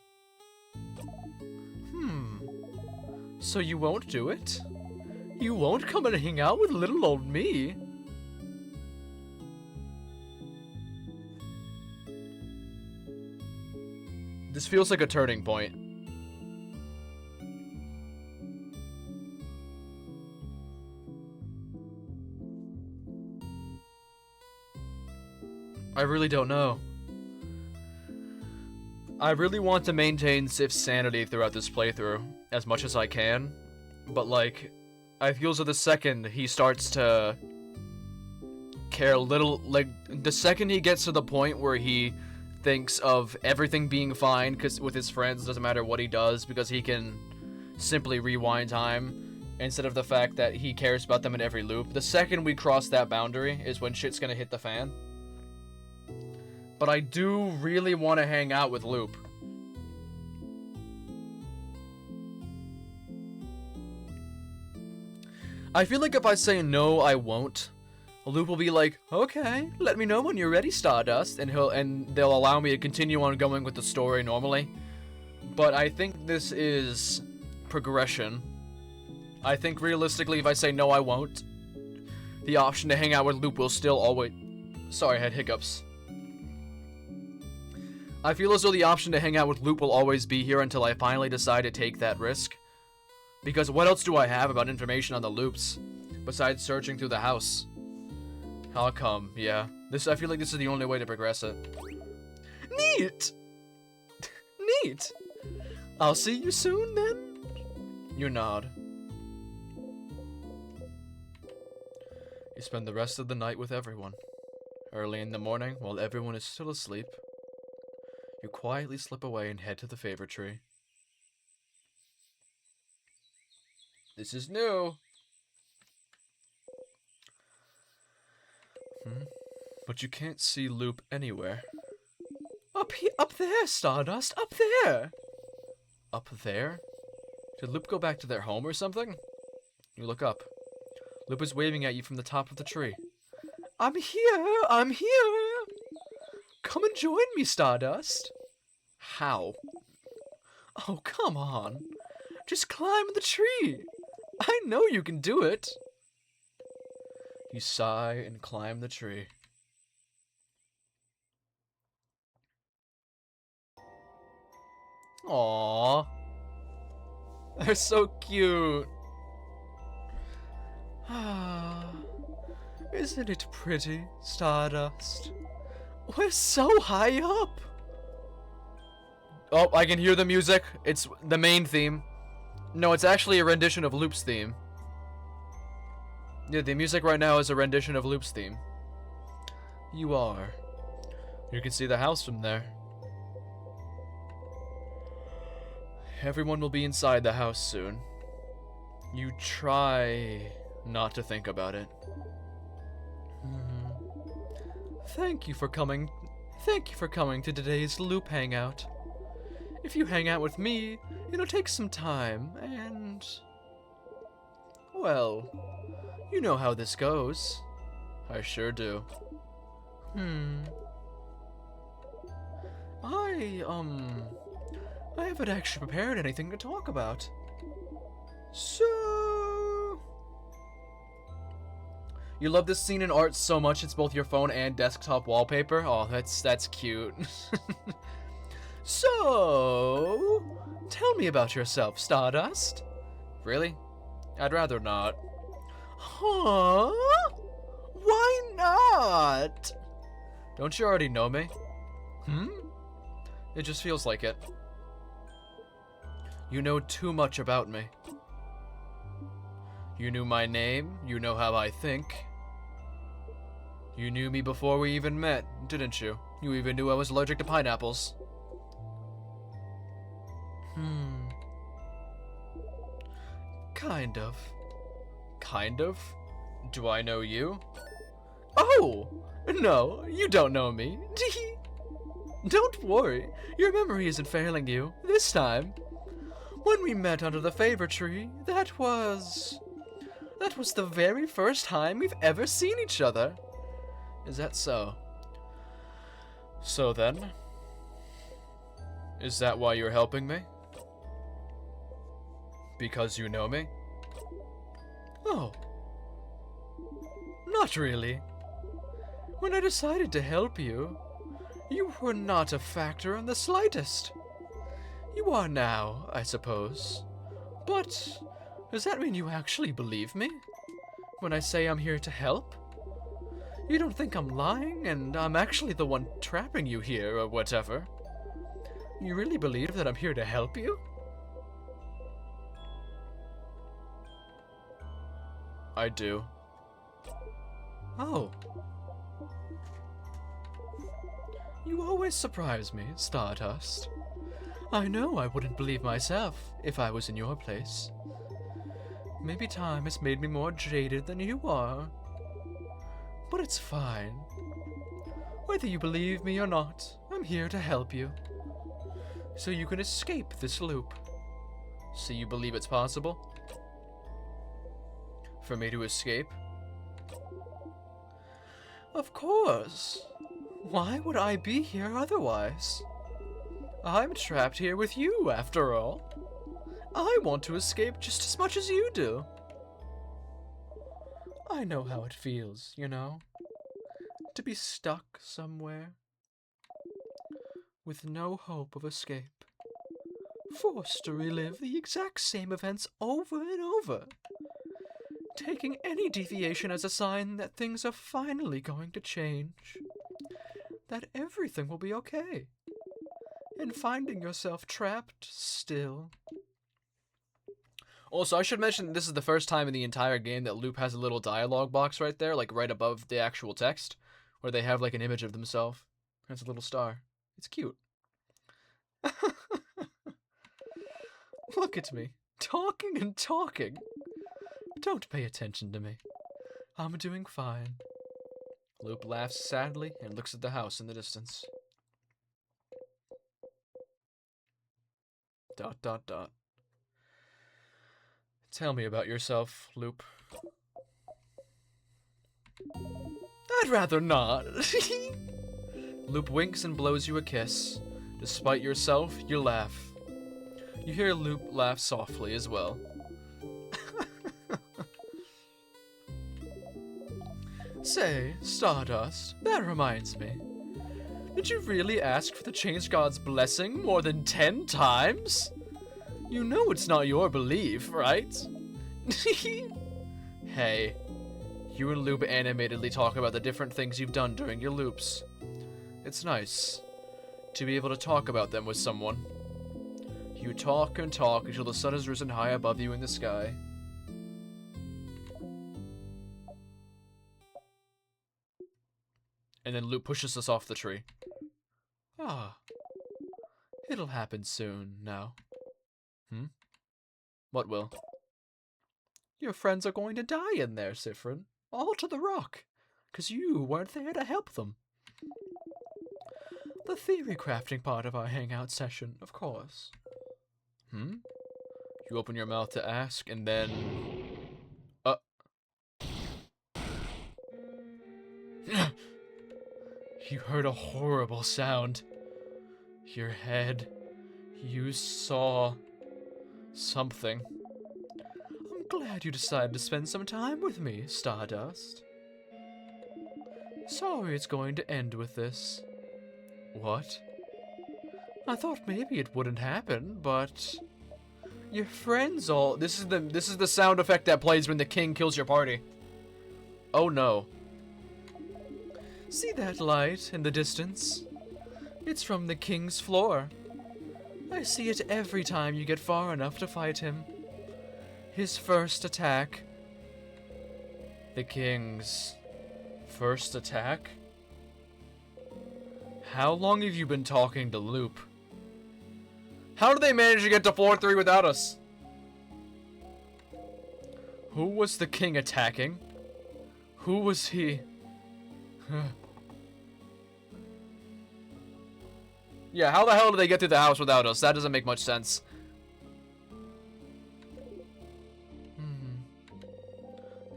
Speaker 1: So you won't do it? You won't come and hang out with little old me? This feels like a turning point. I really don't know. I really want to maintain Sif's sanity throughout this playthrough as much as I can, but like, I feel as though the second he starts to care a little, like, the second he gets to the point where he thinks of everything being fine because with his friends, doesn't matter what he does because he can simply rewind time instead of the fact that he cares about them in every loop. The second we cross that boundary is when shit's gonna hit the fan. But I do really want to hang out with Loop. I feel like if I say no, I won't, Loop will be like, okay, let me know when you're ready, Stardust, and they'll allow me to continue on going with the story normally. But I think this is progression. I think realistically, if I say no, I won't, the option to hang out with Loop will still always... Sorry, I had hiccups. I feel as though the option to hang out with Loop will always be here until I finally decide to take that risk. Because what else do I have about information on the Loops, besides searching through the house? How come? Yeah. I feel like this is the only way to progress it. Neat! Neat! I'll see you soon, then? You nod. You spend the rest of the night with everyone. Early in the morning, while everyone is still asleep, you quietly slip away and head to the favor tree. This is new. But you can't see Loop anywhere. Up there, Stardust, up there! Up there? Did Loop go back to their home or something? You look up. Loop is waving at you from the top of the tree. I'm here! I'm here! Come and join me, Stardust. How? Oh, come on. Just climb the tree. I know you can do it. You sigh and climb the tree. Aww. They're so cute. Isn't it pretty, Stardust? We're so high up. Oh, I can hear the music. It's the main theme. No, it's actually a rendition of Loop's theme. Yeah, the music right now is a rendition of Loop's theme. You are. You can see the house from there. Everyone will be inside the house soon. You try not to think about it. Thank you for coming. Thank you for coming to today's Loop hangout. If you hang out with me, it'll take some time, and... well, you know how this goes. I sure do. I haven't actually prepared anything to talk about. So... You love this scene in art so much it's both your phone and desktop wallpaper? Oh, that's cute. So... tell me about yourself, Stardust. Really? I'd rather not. Huh? Why not? Don't you already know me? It just feels like it. You know too much about me. You knew my name, you know how I think. You knew me before we even met, didn't you? You even knew I was allergic to pineapples. Kind of. Kind of? Do I know you? Oh! No, you don't know me. Don't worry, your memory isn't failing you, this time. When we met under the favor tree, that was the very first time we've ever seen each other. Is that so? So then, is that why you're helping me? Because you know me? Oh. Not really. When I decided to help you, you were not a factor in the slightest. You are now, I suppose. But does that mean you actually believe me? When I say I'm here to help? You don't think I'm lying and I'm actually the one trapping you here or whatever? You really believe that I'm here to help you? I do. Oh. You always surprise me, Stardust. I know I wouldn't believe myself if I was in your place. Maybe time has made me more jaded than you are. But it's fine. Whether you believe me or not, I'm here to help you. So you can escape this loop. So you believe it's possible? For me to escape? Of course. Why would I be here otherwise? I'm trapped here with you, after all. I want to escape just as much as you do. I know how it feels, you know, to be stuck somewhere with no hope of escape, forced to relive the exact same events over and over, taking any deviation as a sign that things are finally going to change, that everything will be okay, and finding yourself trapped still. Also, I should mention this is the first time in the entire game that Loop has a little dialogue box right there, like right above the actual text, where they have like an image of themselves. There's a little star. It's cute. Look at me, talking and talking. Don't pay attention to me. I'm doing fine. Loop laughs sadly and looks at the house in the distance. ... Tell me about yourself, Loop. I'd rather not. Loop winks and blows you a kiss. Despite yourself, you laugh. You hear Loop laugh softly as well. Say, Stardust, that reminds me. Did you really ask for the Change God's blessing more than 10 times? You know it's not your belief, right? Hey, you and Loop animatedly talk about the different things you've done during your loops. It's nice to be able to talk about them with someone. You talk and talk until the sun has risen high above you in the sky. And then Loop pushes us off the tree. Ah, it'll happen soon now. What will? Your friends are going to die in there, Siffrin. All to the rock. 'Cause you weren't there to help them. The theory crafting part of our hangout session, of course. You open your mouth to ask, and then... You heard a horrible sound. Your head. You saw... something. I'm glad you decided to spend some time with me, Stardust. Sorry it's going to end with this. What? I thought maybe it wouldn't happen, but... Your friends all... This is the sound effect that plays when the king kills your party. Oh no. See that light in the distance? It's from the king's floor. I see it every time you get far enough to fight him. His first attack. The king's first attack? How long have you been talking to Loop? How did they manage to get to floor 3 without us? Who was the king attacking? Who was he? Yeah, how the hell did they get through the house without us? That doesn't make much sense.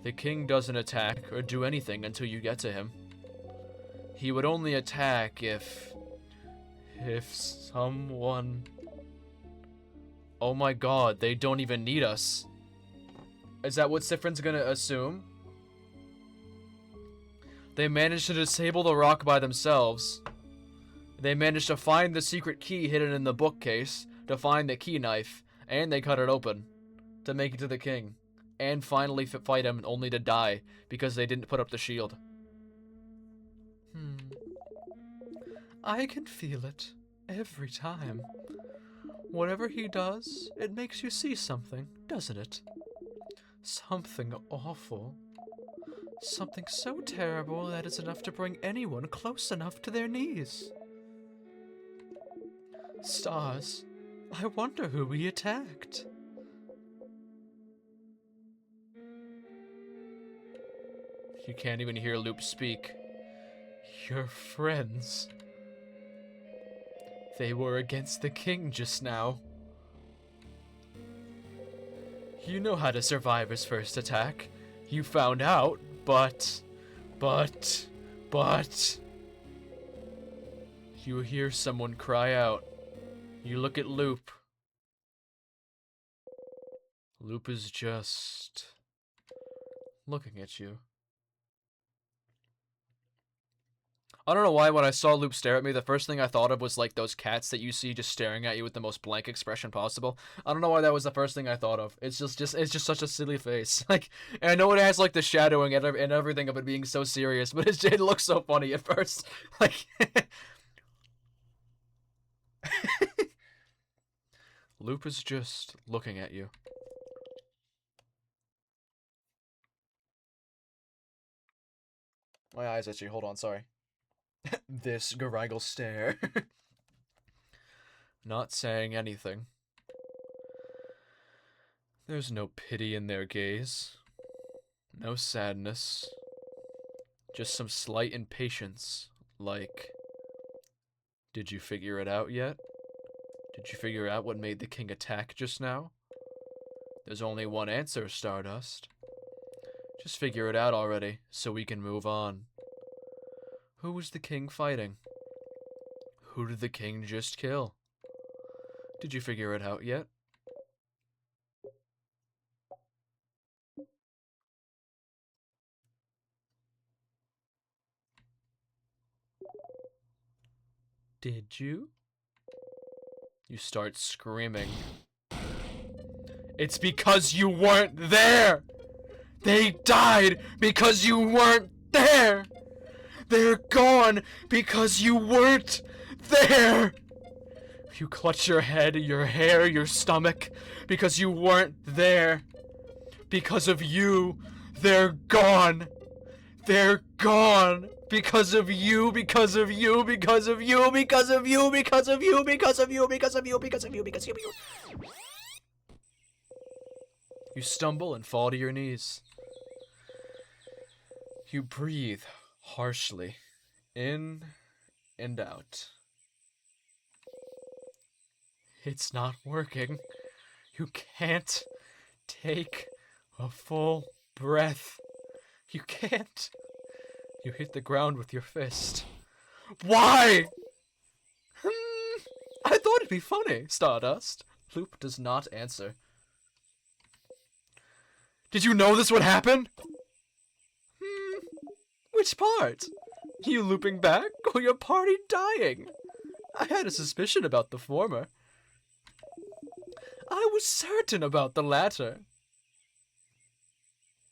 Speaker 1: The king doesn't attack or do anything until you get to him. He would only attack if someone... Oh my god, they don't even need us. Is that what Siffrin's gonna assume? They managed to disable the rock by themselves. They managed to find the secret key hidden in the bookcase, to find the key knife, and they cut it open to make it to the king. And finally fight him only to die because they didn't put up the shield. I can feel it every time. Whatever he does, it makes you see something, doesn't it? Something awful. Something so terrible that it's enough to bring anyone close enough to their knees. Stars, I wonder who we attacked. You can't even hear Loop speak. Your friends. They were against the king just now. You know how to survive his first attack. You found out, but... You hear someone cry out. You look at Loop. Loop is just looking at you. I don't know why when I saw Loop stare at me, the first thing I thought of was like those cats that you see just staring at you with the most blank expression possible. I don't know why that was the first thing I thought of. It's just such a silly face. Like, and I know it has like the shadowing and everything of it being so serious, but it looks so funny at first. Like, Loop is just looking at you. My eyes itchy. Hold on, sorry. This Garaggle stare. Not saying anything. There's no pity in their gaze. No sadness. Just some slight impatience. Like, did you figure it out yet? Did you figure out what made the king attack just now? There's only one answer, Stardust. Just figure it out already, so we can move on. Who was the king fighting? Who did the king just kill? Did you figure it out yet? Did you? You start screaming. It's because you weren't there! They died because you weren't there! They're gone because you weren't there! You clutch your head, your hair, your stomach, because you weren't there. Because of you, they're gone. They're gone. Because of you, because of you, because of you, because of you, because of you, because of you, because of you, because of you, because of you. You stumble and fall to your knees. You breathe harshly, in and out. It's not working. You can't take a full breath. You can't. You hit the ground with your fist. Why? I thought it'd be funny, Stardust. Loop does not answer. Did you know this would happen? Which part? You looping back, or your party dying? I had a suspicion about the former. I was certain about the latter.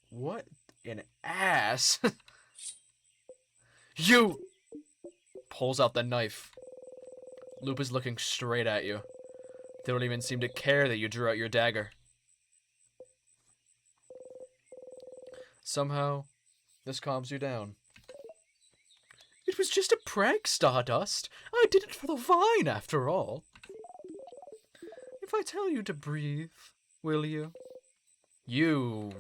Speaker 1: What an ass. You! Pulls out the knife. Loop is looking straight at you. They don't even seem to care that you drew out your dagger. Somehow, this calms you down. It was just a prank, Stardust. I did it for the vine, after all. If I tell you to breathe, will you? You...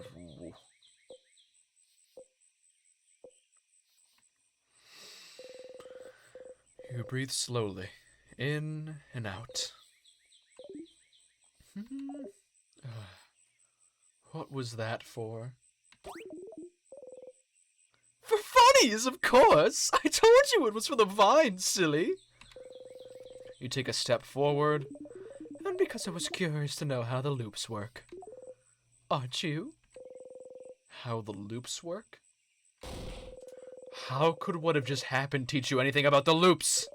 Speaker 1: You breathe slowly, in and out. What was that for? For funnies, of course! I told you it was for the vine, silly! You take a step forward, and because I was curious to know how the loops work. Aren't you? How the loops work? How could what have just happened teach you anything about the loops?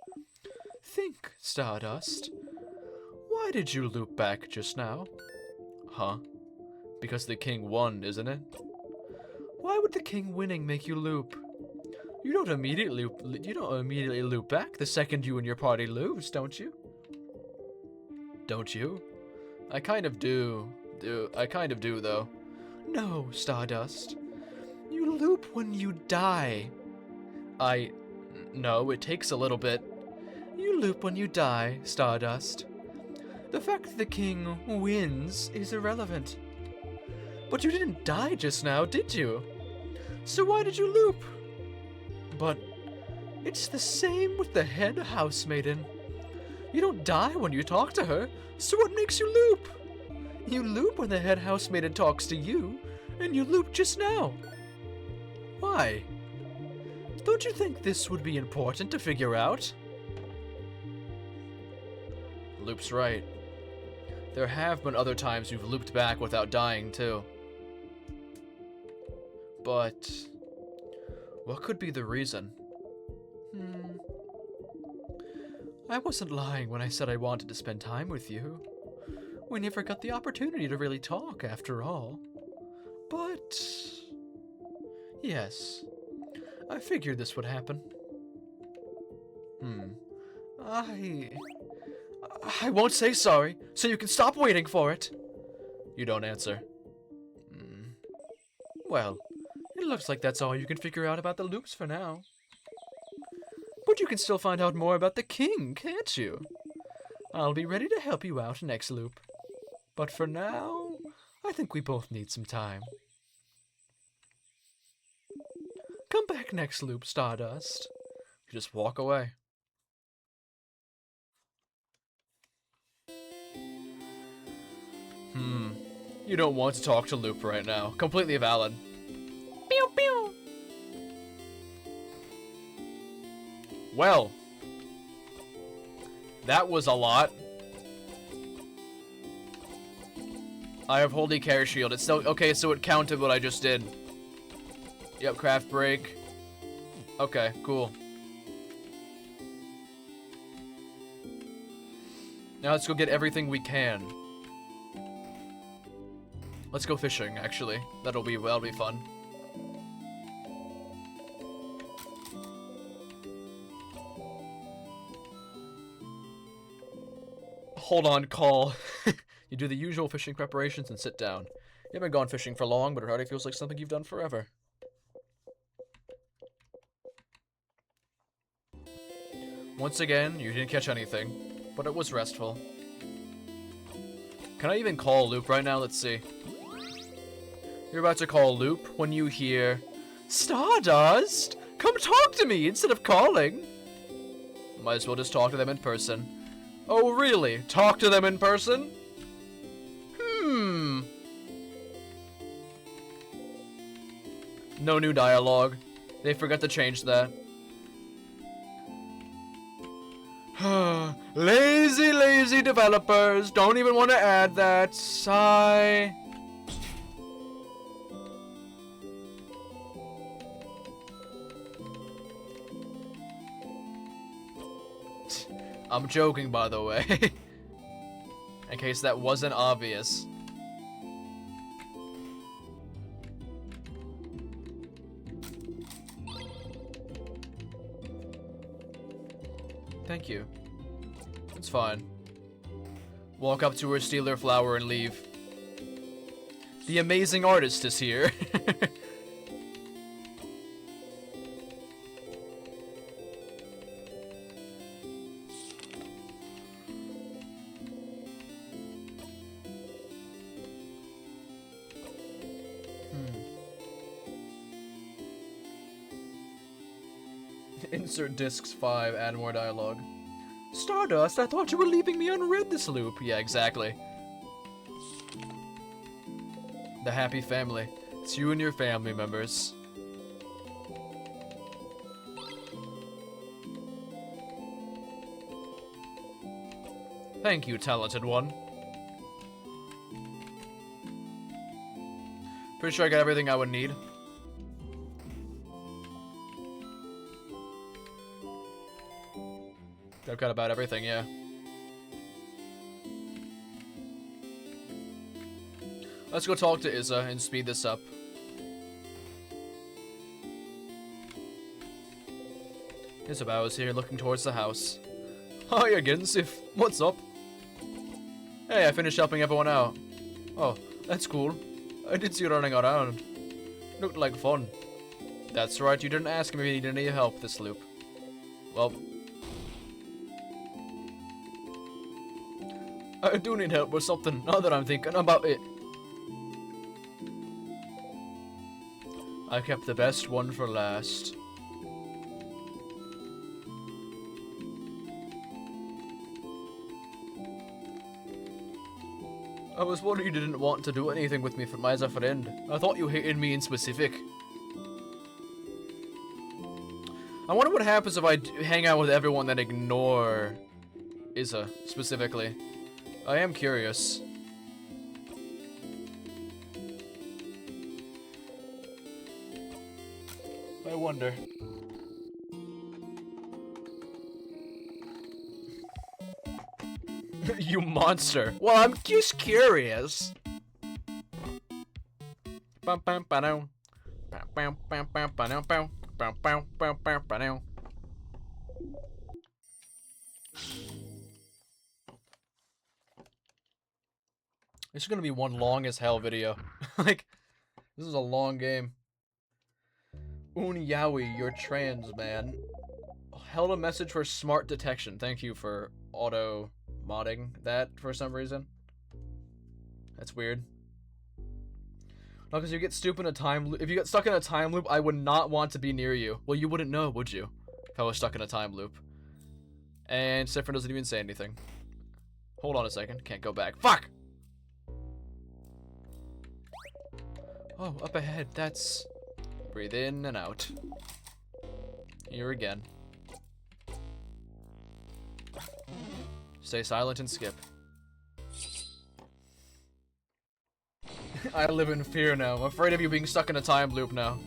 Speaker 1: Think, Stardust. Why did you loop back just now? Huh? Because the king won, isn't it? Why would the king winning make you loop? You don't immediately loop back the second you and your party lose, don't you? Don't you? I kind of do. I kind of do, though. No, Stardust. You loop when you die. No, it takes a little bit. You loop when you die, Stardust. The fact that the king wins is irrelevant. But you didn't die just now, did you? So why did you loop? But it's the same with the head housemaiden. You don't die when you talk to her, so what makes you loop? You loop when the head housemaiden talks to you, and you loop just now. Why? Don't you think this would be important to figure out? Loop's right. There have been other times you've looped back without dying, too. But what could be the reason? I wasn't lying when I said I wanted to spend time with you. We never got the opportunity to really talk, after all. But yes, I figured this would happen. I won't say sorry, so you can stop waiting for it. You don't answer. Well, it looks like that's all you can figure out about the loops for now. But you can still find out more about the king, can't you? I'll be ready to help you out next loop. But for now, I think we both need some time. Come back next loop, Stardust. You just walk away. You don't want to talk to Loop right now. Completely valid. Pew pew. Well, that was a lot. I have Holy Care Shield. It's still okay, so it counted what I just did. Yep, craft break. Okay, cool. Now let's go get everything we can. Let's go fishing, actually. That'll be fun. Hold on, call. You do the usual fishing preparations and sit down. You haven't gone fishing for long, but it already feels like something you've done forever. Once again, you didn't catch anything, but it was restful. Can I even call Loop right now? Let's see. You're about to call Loop when you hear, Stardust! Come talk to me instead of calling! Might as well just talk to them in person. Oh, really? Talk to them in person? No new dialogue. They forgot to change that. Lazy, lazy developers. Don't even want to add that. Sigh. I'm joking, by the way. In case that wasn't obvious. Thank you. It's fine. Walk up to her, steal her flower, and leave. The amazing artist is here. Insert discs 5, add more dialogue. Stardust, I thought you were leaving me unread this loop. Yeah, exactly. The happy family. It's you and your family members. Thank you, talented one. Pretty sure I got everything I would need. I've got about everything, yeah. Let's go talk to Izza and speed this up. Isabel is here looking towards the house. Hi again, Sif. What's up? Hey, I finished helping everyone out. Oh, that's cool. I did see you running around. Looked like fun. That's right, you didn't ask me if you needed any help this loop. Well, I do need help with something, now that I'm thinking about it. I kept the best one for last. I was worried you didn't want to do anything with me as a friend. I thought you hated me in specific. I wonder what happens if I hang out with everyone then ignore Isa, specifically. I am curious. I wonder. You monster. Well, I'm just curious. Bum, bum, ba-dum. Bum, bum, bum, bum, ba-dum, bum. Bum, bum, bum, bum, ba-dum. This is gonna be one long as hell video. Like, this is a long game. Unyawi, you're trans, man. Held a message for smart detection. Thank you for auto modding that for some reason. That's weird. No, because you get stupid in a time loop. If you get stuck in a time loop, I would not want to be near you. Well, you wouldn't know, would you? If I was stuck in a time loop. And Sifrin doesn't even say anything. Hold on a second. Can't go back. Fuck! Oh, up ahead. That's... Breathe in and out. Here again. Stay silent and skip. I live in fear now. I'm afraid of you being stuck in a time loop now.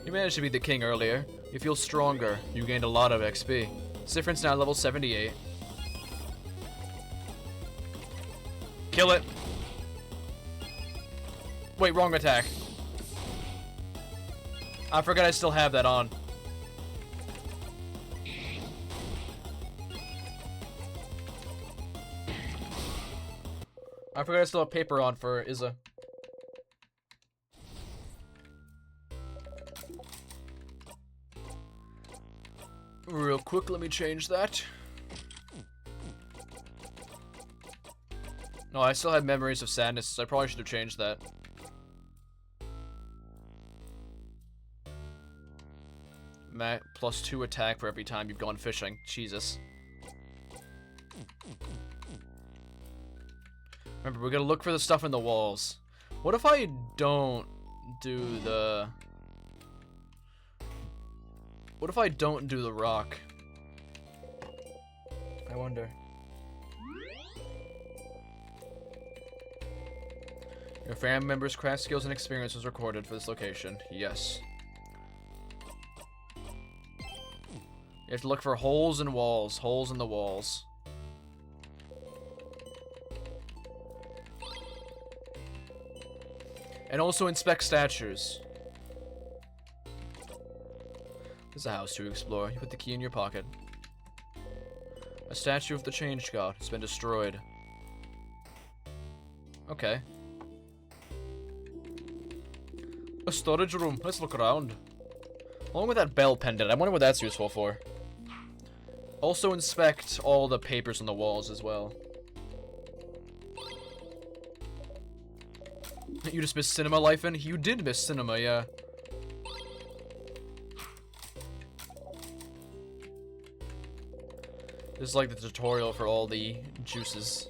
Speaker 1: You managed to be the king earlier. You feel stronger. You gained a lot of XP. Sifrin's now level 78. Kill it. Wait, wrong attack. I forgot I still have that on. I forgot I still have paper on for Isa. Real quick, let me change that. No, I still have memories of sadness, so I probably should have changed that. +2 attack for every time you've gone fishing. Jesus. Remember, we're gonna look for the stuff in the walls. What if I don't do the... What if I don't do the rock? I wonder. Your family members' craft skills and experience was recorded for this location. Yes. You have to look for holes in walls. Holes in the walls. And also inspect statues. There's a house to explore. You put the key in your pocket. A statue of the Change God has been destroyed. Okay. A storage room. Let's look around. Along with that bell pendant. I wonder what that's useful for. Also inspect all the papers on the walls as well. You just missed cinema, Lifen? You did miss cinema, yeah. This is like the tutorial for all the juices.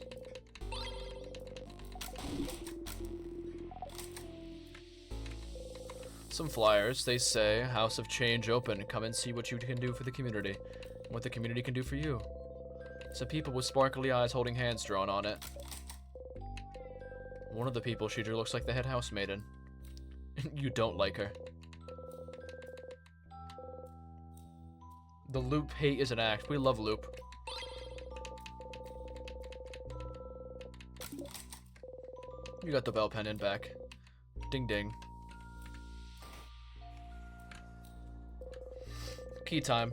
Speaker 1: Some flyers. They say, House of Change open. Come and see what you can do for the community. And what the community can do for you. Some people with sparkly eyes holding hands drawn on it. One of the people she drew looks like the head housemaiden. You don't like her. The loop hate is an act. We love loop. You got the bell pendant back. Ding ding. Key time.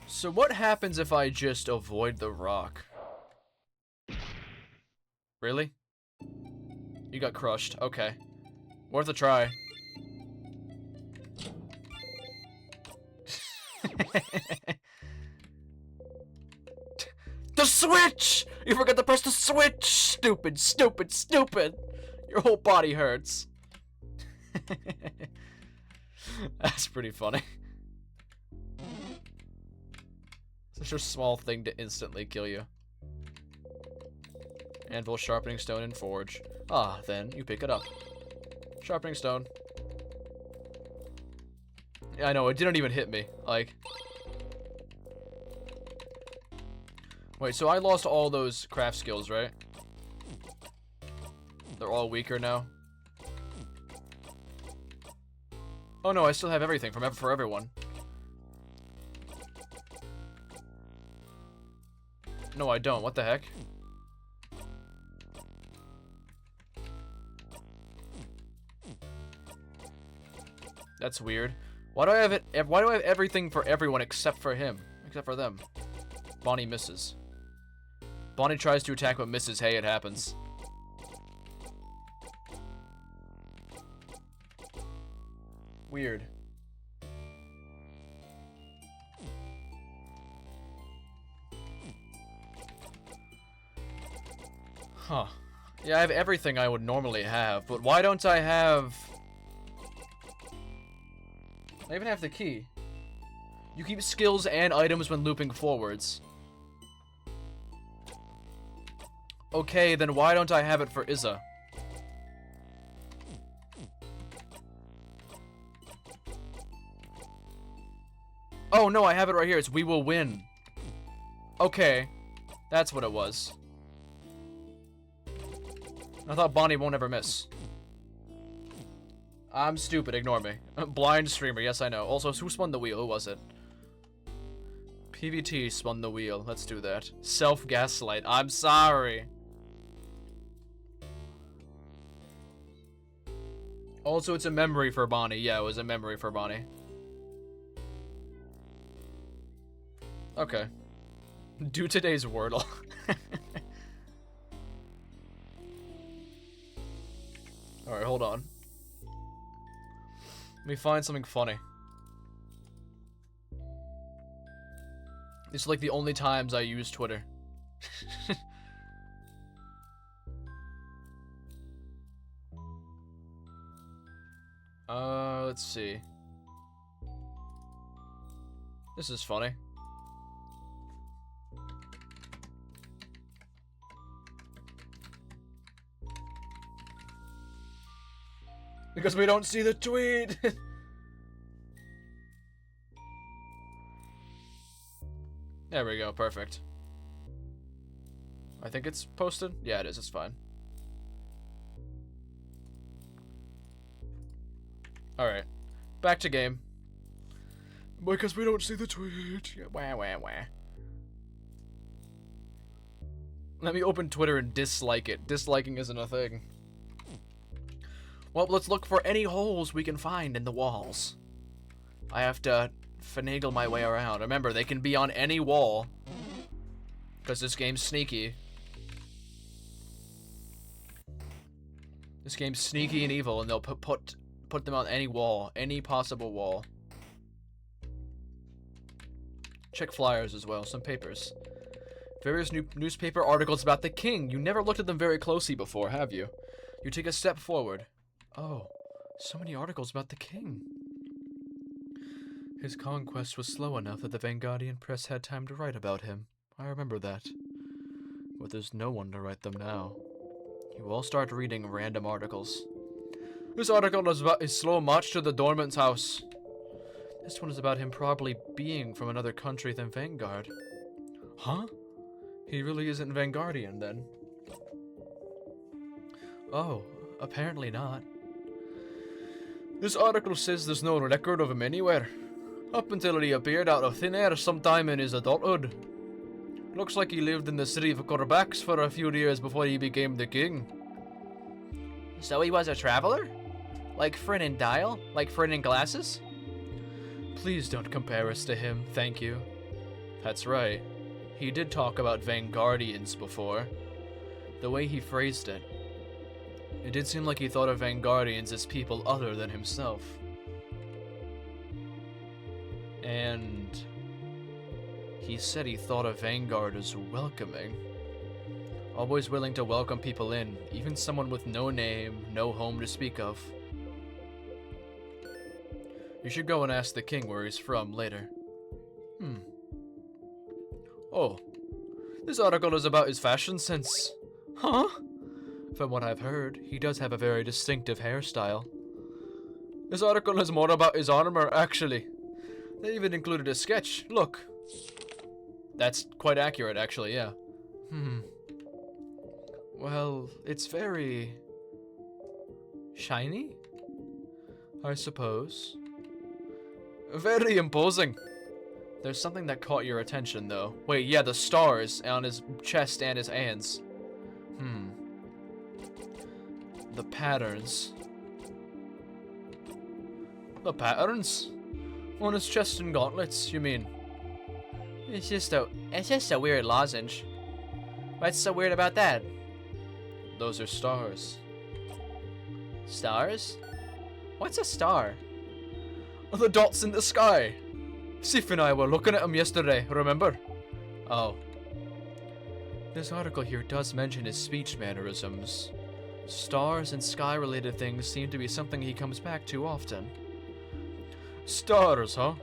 Speaker 1: So what happens if I just avoid the rock? Really? You got crushed. Okay. Worth a try. The switch! You forgot to press the switch! Stupid, stupid, stupid! Your whole body hurts. That's pretty funny. Such a small thing to instantly kill you. Anvil, sharpening stone, and forge. Ah, then you pick it up. Sharpening stone. I know, it didn't even hit me. Like... Wait, so I lost all those craft skills, right? They're all weaker now. Oh no, I still have everything for everyone. No, I don't. What the heck? That's weird. Why do I have it? Why do I have everything for everyone except for him? Except for them. Bonnie misses. Bonnie tries to attack but misses. Hey, it happens. Weird. Huh. Yeah, I have everything I would normally have, but why don't I have... I even have the key. You keep skills and items when looping forwards. Okay, then why don't I have it for Isa? Oh, no, I have it right here. It's We Will Win. Okay. That's what it was. I thought Bonnie won't ever miss. I'm stupid. Ignore me. Blind streamer. Yes, I know. Also, who spun the wheel? Who was it? PVT spun the wheel. Let's do that. Self-gaslight. I'm sorry. Also, it's a memory for Bonnie. Yeah, it was a memory for Bonnie. Okay. Do today's Wordle. Alright, hold on. Let me find something funny. This is like the only times I use Twitter. Let's see. This is funny. Because we don't see the tweet! There we go, perfect. I think it's posted? Yeah, it is, it's fine. Alright. Back to game. Because we don't see the tweet. Wah, wah, wah. Let me open Twitter and dislike it. Disliking isn't a thing. Well, let's look for any holes we can find in the walls. I have to finagle my way around. Remember, they can be on any wall. Because this game's sneaky. This game's sneaky and evil, and they'll put them on any wall. Any possible wall. Check flyers as well. Some papers. Various newspaper articles about the king. You never looked at them very closely before, have you? You take a step forward. Oh, so many articles about the king. His conquest was slow enough that the Vanguardian press had time to write about him. I remember that. But there's no one to write them now. You all start reading random articles. This article is about his slow march to the Dormant's house. This one is about him probably being from another country than Vanguard. Huh? He really isn't Vanguardian, then? Oh, apparently not. This article says there's no record of him anywhere. Up until he appeared out of thin air sometime in his adulthood. Looks like he lived in the city of Corbax for a few years before he became the king. So he was a traveler? Like Fryn and Dial? Like Fryn and Glasses? Please don't compare us to him, thank you. That's right. He did talk about Vanguardians before. The way he phrased it. It did seem like he thought of Vanguardians as people other than himself. And he said he thought of Vanguard as welcoming. Always willing to welcome people in, even someone with no name, no home to speak of. You should go and ask the king where he's from later. Oh, this article is about his fashion sense. Huh? From what I've heard, he does have a very distinctive hairstyle. This article is more about his armor, actually. They even included a sketch. Look. That's quite accurate, actually, yeah. Well, it's very... shiny? I suppose. Very imposing. There's something that caught your attention, though. Wait, yeah, the stars on his chest and his hands. The patterns. The patterns? On his chest and gauntlets, you mean? It's just a weird lozenge. What's so weird about that? Those are stars. Stars? What's a star? The dots in the sky. Sif and I were looking at them yesterday, remember? Oh. This article here does mention his speech mannerisms. Stars and sky-related things seem to be something he comes back to often. Stars, huh?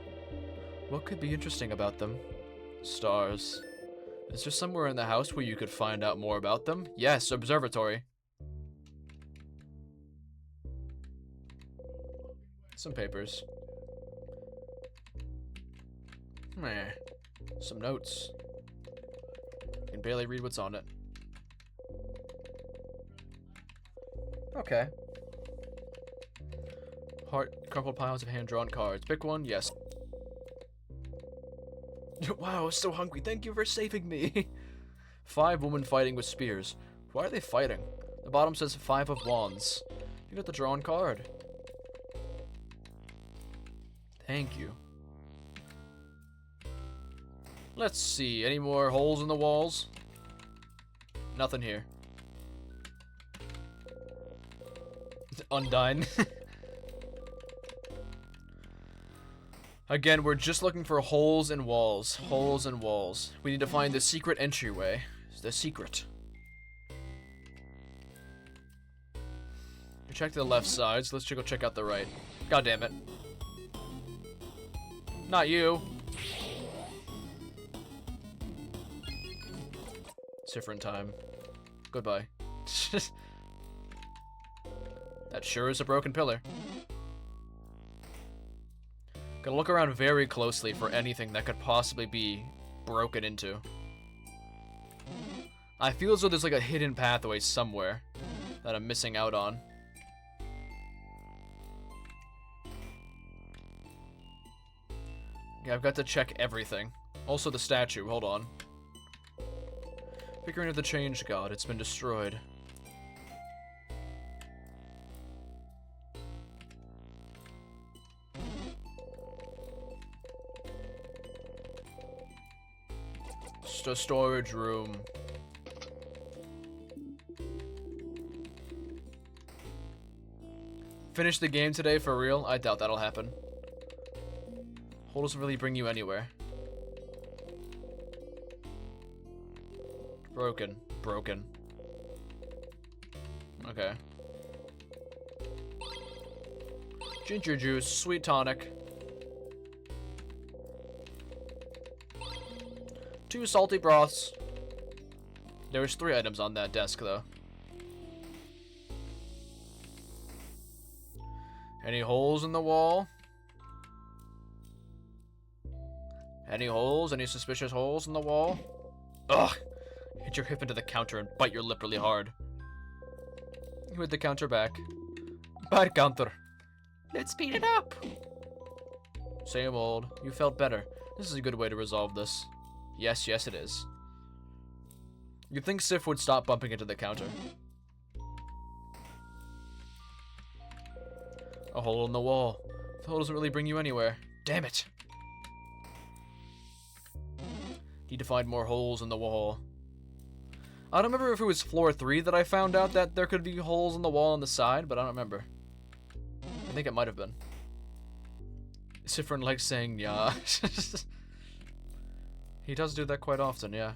Speaker 1: What could be interesting about them? Stars. Is there somewhere in the house where you could find out more about them? Yes, observatory. Some papers. Meh. Some notes. You can barely read what's on it. Okay. Heart, crumpled piles of hand-drawn cards. Pick one, yes. Wow, I was so hungry. Thank you for saving me. 5 women fighting with spears. Why are they fighting? The bottom says 5 of wands. You got the drawn card. Thank you. Let's see. Any more holes in the walls? Nothing here. Undone. Again, we're just looking for holes in walls. Holes in walls. We need to find the secret entryway. The secret. We checked the left side, so let's go check out the right. God damn it. Not you. It's different time. Goodbye. That sure is a broken pillar. Gotta look around very closely for anything that could possibly be broken into. I feel as though there's like a hidden pathway somewhere that I'm missing out on. Yeah, I've got to check everything. Also the statue, hold on. Figurine of the Change God, it's been destroyed. Just a storage room. Finish the game today for real? I doubt that'll happen. Hole doesn't really bring you anywhere. Broken. Broken. Okay. Ginger juice, sweet tonic. 2 salty broths. There was 3 items on that desk, though. Any holes in the wall? Any holes? Any suspicious holes in the wall? Ugh! Hit your hip into the counter and bite your lip really hard. You hit the counter back. Bad counter. Let's speed it up! Same old. You felt better. This is a good way to resolve this. Yes, yes it is. You'd think Sif would stop bumping into the counter. A hole in the wall. The hole doesn't really bring you anywhere. Damn it! Need to find more holes in the wall. I don't remember if it was floor 3 that I found out that there could be holes in the wall on the side, but I don't remember. I think it might have been. Sifrin likes saying yeah. He does do that quite often, yeah.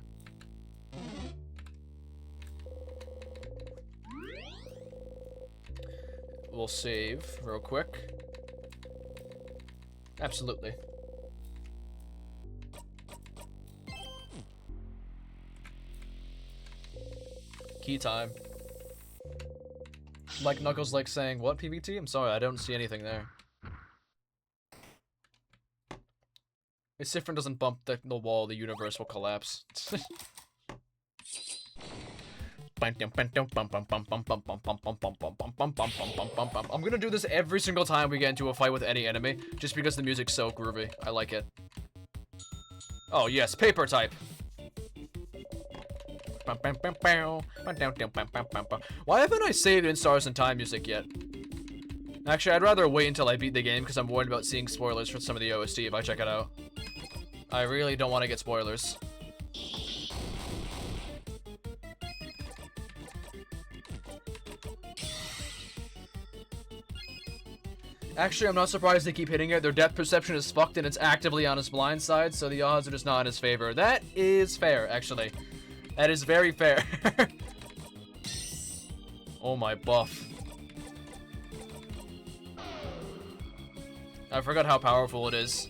Speaker 1: We'll save real quick. Absolutely. Key time. Like Knuckles like saying, what PvT? I'm sorry, I don't see anything there. If Sifrin doesn't bump the wall, the universe will collapse. I'm gonna do this every single time we get into a fight with any enemy, just because the music's so groovy. I like it. Oh yes, paper type. Why haven't I saved in Stars and Time music yet? Actually, I'd rather wait until I beat the game because I'm worried about seeing spoilers for some of the OST if I check it out. I really don't want to get spoilers. Actually, I'm not surprised they keep hitting it. Their depth perception is fucked and it's actively on his blind side, so the odds are just not in his favor. That is fair, actually. That is very fair. Oh my buff. I forgot how powerful it is.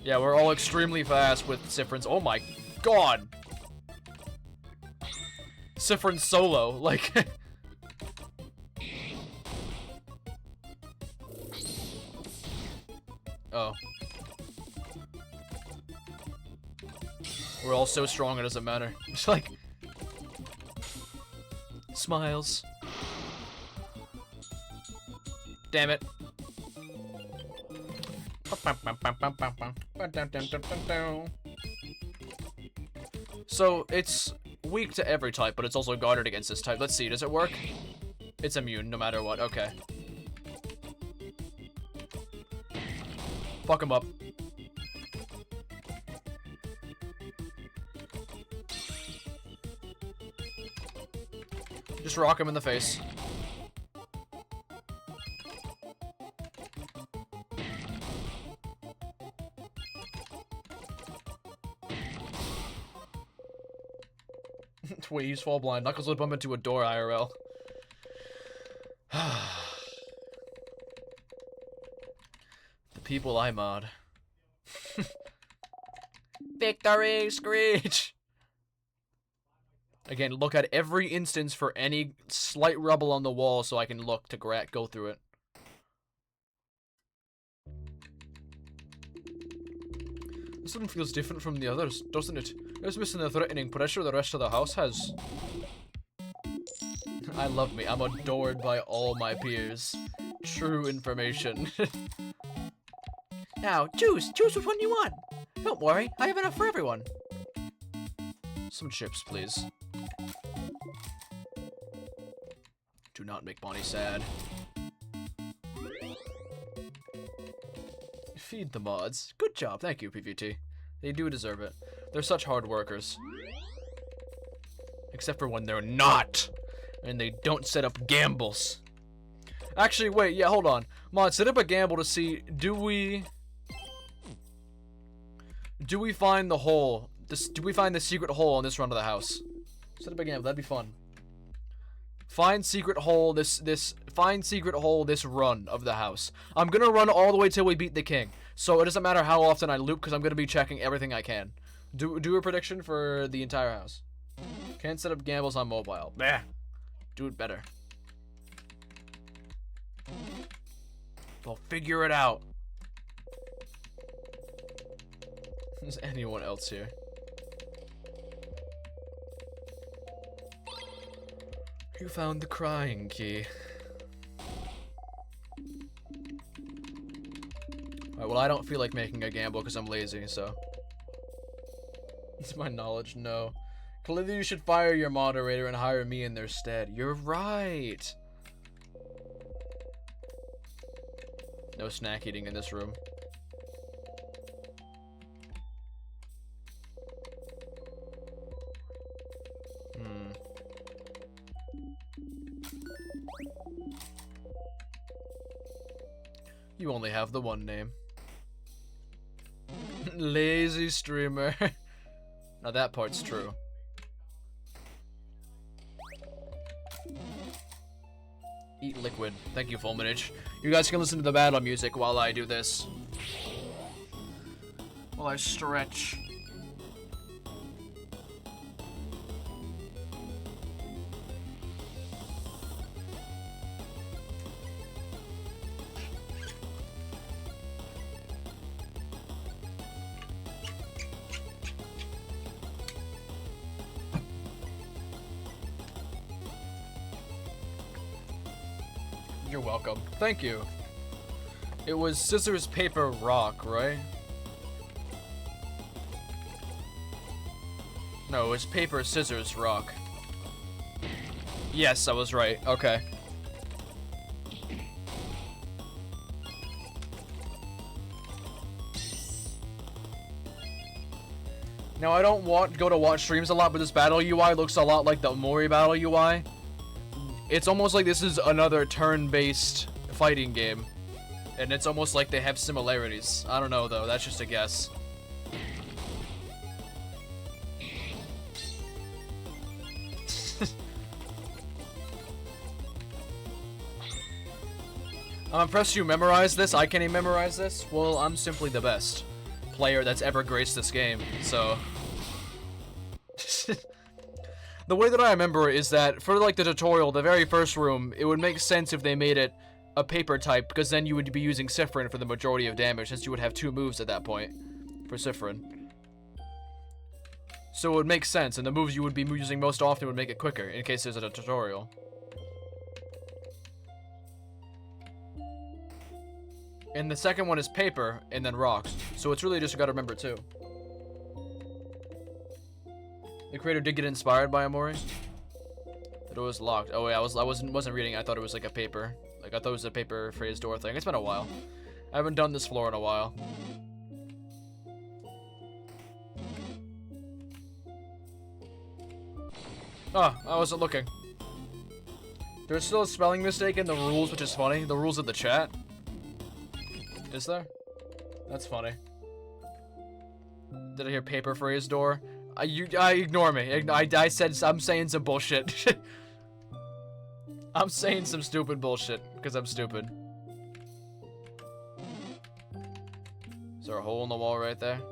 Speaker 1: Yeah, we're all extremely fast with Sifrin's. Oh my god! Sifrin's solo, like... Oh. We're all so strong it doesn't matter. It's like... Smiles. Damn it. So, it's weak to every type, but it's also guarded against this type. Let's see, does it work? It's immune, no matter what. Okay. Fuck him up. Just rock him in the face. Wait, he's fall blind. Knuckles would bump into a door IRL. The people I mod. Victory, Screech! Again, look at every instance for any slight rubble on the wall so I can look to go through it. This one feels different from the others, doesn't it? It's missing the threatening pressure the rest of the house has. I love me. I'm adored by all my peers. True information. Now, choose which one you want. Don't worry, I have enough for everyone. Some chips, please. Do not make Bonnie sad. Feed the mods. Good job, thank you, PVT. They do deserve it. They're such hard workers. Except for when they're not. And they don't set up gambles. Actually, wait, yeah, hold on. Mod, set up a gamble to see, do we find the hole? Do we find the secret hole in this run of the house? Set up a gamble, that'd be fun. Find secret hole this run of the house. I'm gonna run all the way till we beat the king. So it doesn't matter how often I loop because I'm gonna be checking everything I can. Do a prediction for the entire house. Can't set up gambles on mobile. Bah. Do it better. They'll figure it out. Is anyone else here? You found the crying key. Alright, well, I don't feel like making a gamble because I'm lazy, so. To my knowledge, no. Clearly you should fire your moderator and hire me in their stead. You're right. No snack eating in this room. You only have the one name. Lazy streamer. Now that part's true. Eat liquid. Thank you, Fulminage. You guys can listen to the battle music while I do this. While I stretch. You're welcome. Thank you. It was scissors, paper, rock, right? No, it was paper, scissors, rock. Yes, I was right. Okay. Now, I don't go to watch streams a lot, but this battle UI looks a lot like the Mori battle UI. It's almost like this is another turn-based fighting game. And it's almost like they have similarities. I don't know, though. That's just a guess. I'm impressed you memorized this. I can't even memorize this. Well, I'm simply the best player that's ever graced this game, so... The way that I remember it is that, for like the tutorial, the very first room, it would make sense if they made it a paper type, because then you would be using Sifrin for the majority of damage, since you would have 2 moves at that point for Sifrin. So it would make sense, and the moves you would be using most often would make it quicker, in case there's a tutorial. And the second one is paper, and then rocks. So it's really just you gotta remember two. The creator did get inspired by Amori. But it was locked. Oh yeah, I wasn't reading. I thought it was like a paper. Like I thought it was a paper phrase door thing. It's been a while. I haven't done this floor in a while. Ah, I wasn't looking. There's still a spelling mistake in the rules, which is funny. The rules of the chat. Is there? That's funny. Did I hear paper phrase door? I ignore me. I said I'm saying some bullshit. I'm saying some stupid bullshit because I'm stupid. Is there a hole in the wall right there?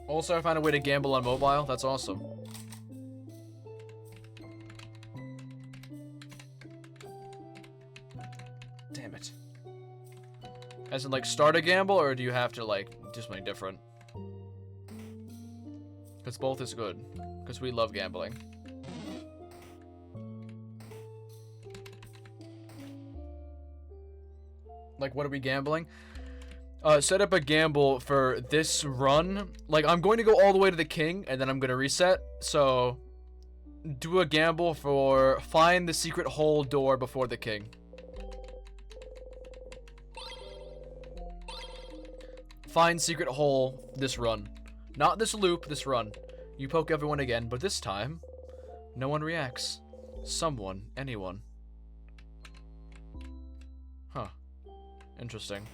Speaker 1: Also, I found a way to gamble on mobile. That's awesome. Damn it. As in, like, start a gamble, or do you have to, like, do something different? Because both is good. Because we love gambling. Like, what are we gambling? Set up a gamble for this run. Like, I'm going to go all the way to the king, and then I'm going to reset. So, do a gamble for find the secret hole door before the king. Find secret hole this run. Not this loop, this run. You poke everyone again, but this time, no one reacts. Someone, anyone. Huh. Interesting.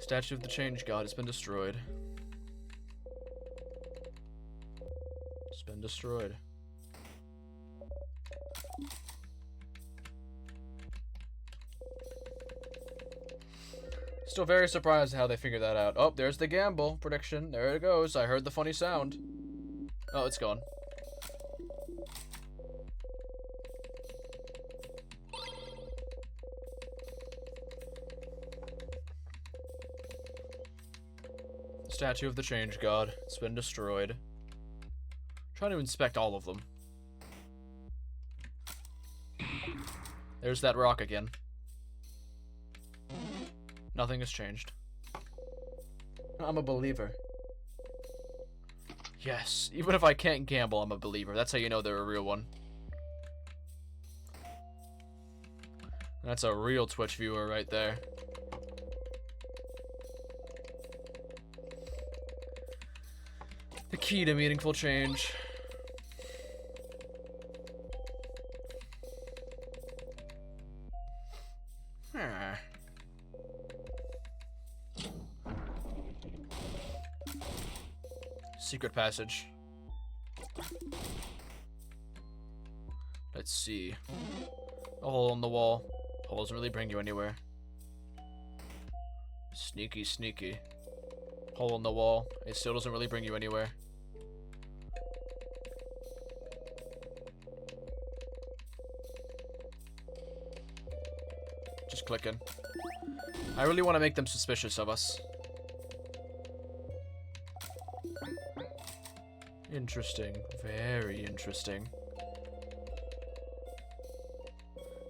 Speaker 1: Statue of the Change God has been destroyed. It's been destroyed. Still very surprised how they figured that out. Oh, there's the gamble prediction. There it goes. I heard the funny sound. Oh, it's gone. Statue of the Change God. It's been destroyed. Trying to inspect all of them. There's that rock again. Nothing has changed. I'm a believer. Yes, even if I can't gamble, I'm a believer. That's how you know they're a real one. That's a real Twitch viewer right there. The key to meaningful change. Secret passage. Let's see. A hole in the wall. Hole doesn't really bring you anywhere. Sneaky, sneaky. Hole in the wall. It still doesn't really bring you anywhere. just clicking. I really want to make them suspicious of us. Interesting. Very interesting.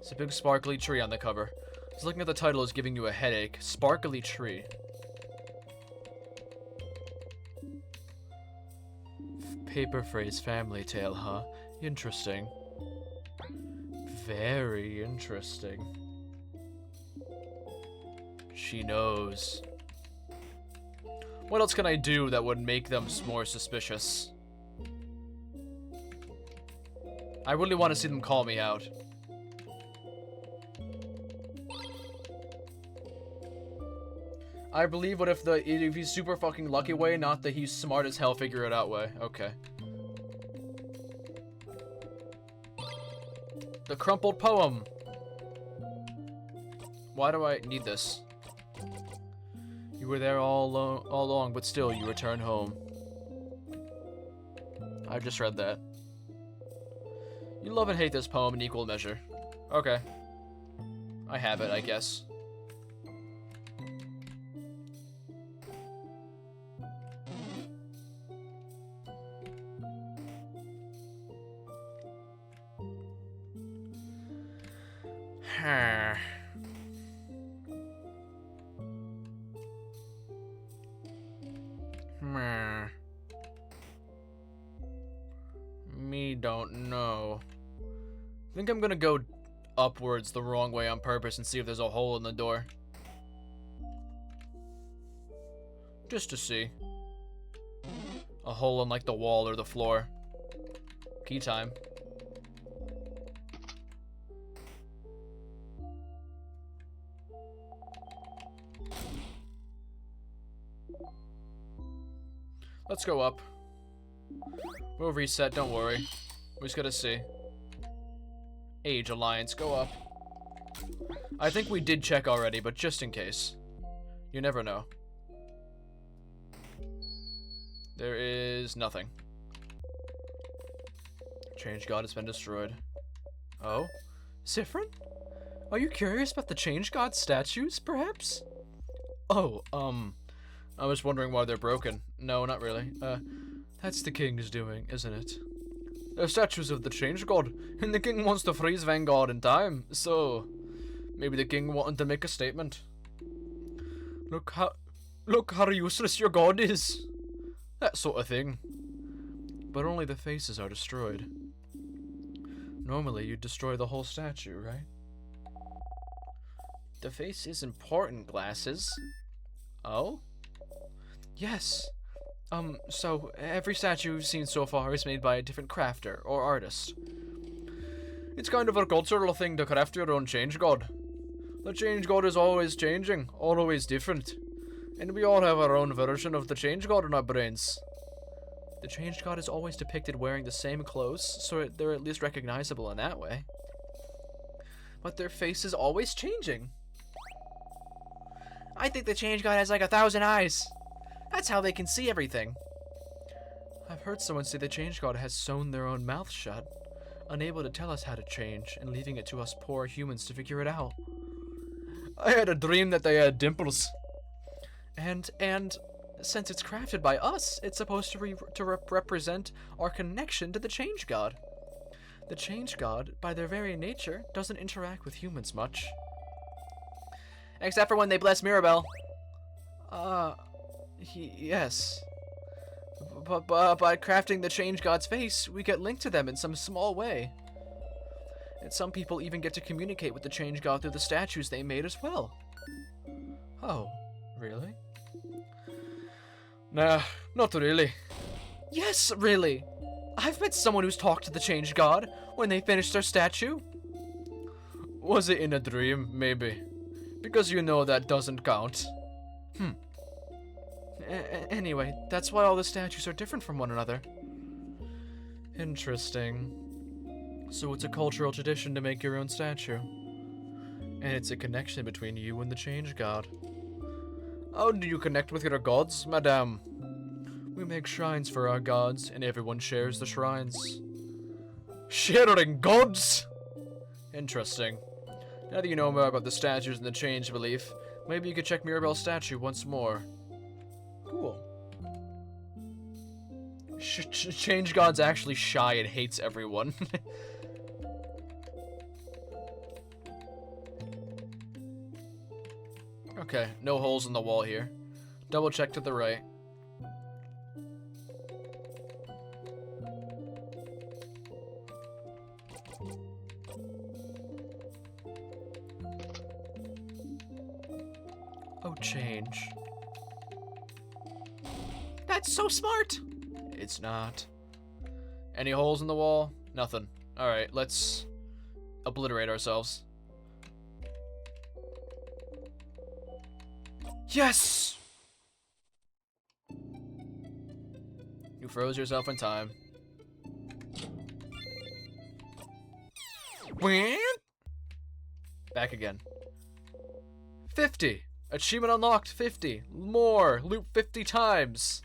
Speaker 1: It's a big sparkly tree on the cover. Just looking at the title is giving you a headache. Sparkly tree. Paper phrase family tale, huh? Interesting. Very interesting. She knows. What else can I do that would make them more suspicious? I really want to see them call me out. I believe, what if he's super fucking lucky way, not the he's smart as hell figure it out way. Okay. The crumpled poem. Why do I need this? You were there all along, but still you return home. I just read that. You love and hate this poem in equal measure. Okay. I have it, I guess. Me don't know. I think I'm gonna go upwards the wrong way on purpose and see if there's a hole in the door. Just to see. A hole in like the wall or the floor. Key time. Let's go up. We'll reset, don't worry. We just gotta see. Age Alliance, go up. I think we did check already, but just in case. You never know. There is nothing. Change God has been destroyed. Oh? Siffrin? Are you curious about the Change God statues, perhaps? Oh, I was wondering why they're broken. No, not really. That's the king's doing, isn't it? They're statues of the Change God, and the king wants to freeze Vanguard in time, so maybe the king wanted to make a statement. Look how useless your god is. That sort of thing. But only the faces are destroyed. Normally, you'd destroy the whole statue, right? The face is important, Glasses. Oh? Yes. So every statue we've seen so far is made by a different crafter or artist. It's kind of a cultural thing to craft your own Change God. The Change God is always changing, always different. And we all have our own version of the Change God in our brains. The Change God is always depicted wearing the same clothes, so they're at least recognizable in that way. But their face is always changing. I think the Change God has like 1,000 eyes. That's how they can see everything. I've heard someone say the Change God has sewn their own mouth shut, unable to tell us how to change, and leaving it to us poor humans to figure it out. I had a dream that they had dimples. And since it's crafted by us, it's supposed to represent our connection to the Change God. The Change God, by their very nature, doesn't interact with humans much. Except for when they bless Mirabelle. Yes. But by crafting the Change God's face, we get linked to them in some small way. And some people even get to communicate with the Change God through the statues they made as well. Oh, really? Nah, not really. Yes, really. I've met someone who's talked to the Change God when they finished their statue. Was it in a dream? Maybe. Because you know that doesn't count. Anyway, that's why all the statues are different from one another. Interesting. So it's a cultural tradition to make your own statue. And it's a connection between you and the Change God. How do you connect with your gods, madame? We make shrines for our gods, and everyone shares the shrines. Sharing gods? Interesting. Now that you know more about the statues and the change belief, maybe you could check Mirabelle's statue once more. Cool. Change God's actually shy and hates everyone. Okay, no holes in the wall here. Double check to the right. Oh, change. That's so smart! It's not. Any holes in the wall? Nothing. Alright, let's obliterate ourselves. Yes! You froze yourself in time. Back again. 50! Achievement unlocked, 50. More! Loop 50 times.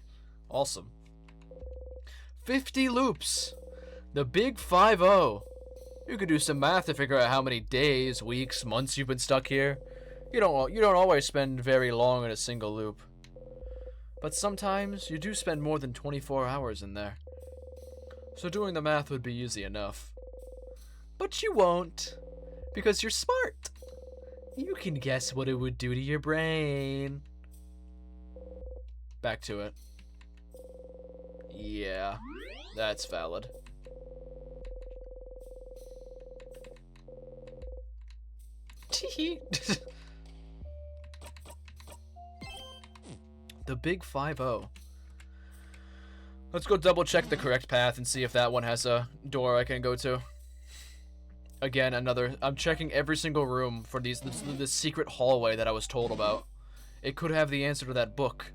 Speaker 1: Awesome. 50 loops. The big 5-0. You could do some math to figure out how many days, weeks, months you've been stuck here. You don't always spend very long in a single loop. But sometimes you do spend more than 24 hours in there. So doing the math would be easy enough. But you won't, because you're smart. You can guess what it would do to your brain. Back to it. Yeah, that's valid. Teehee. The big 5-0. Let's go double check the correct path and see if that one has a door I can go to. Again, I'm checking every single room for this secret hallway that I was told about. It could have the answer to that book.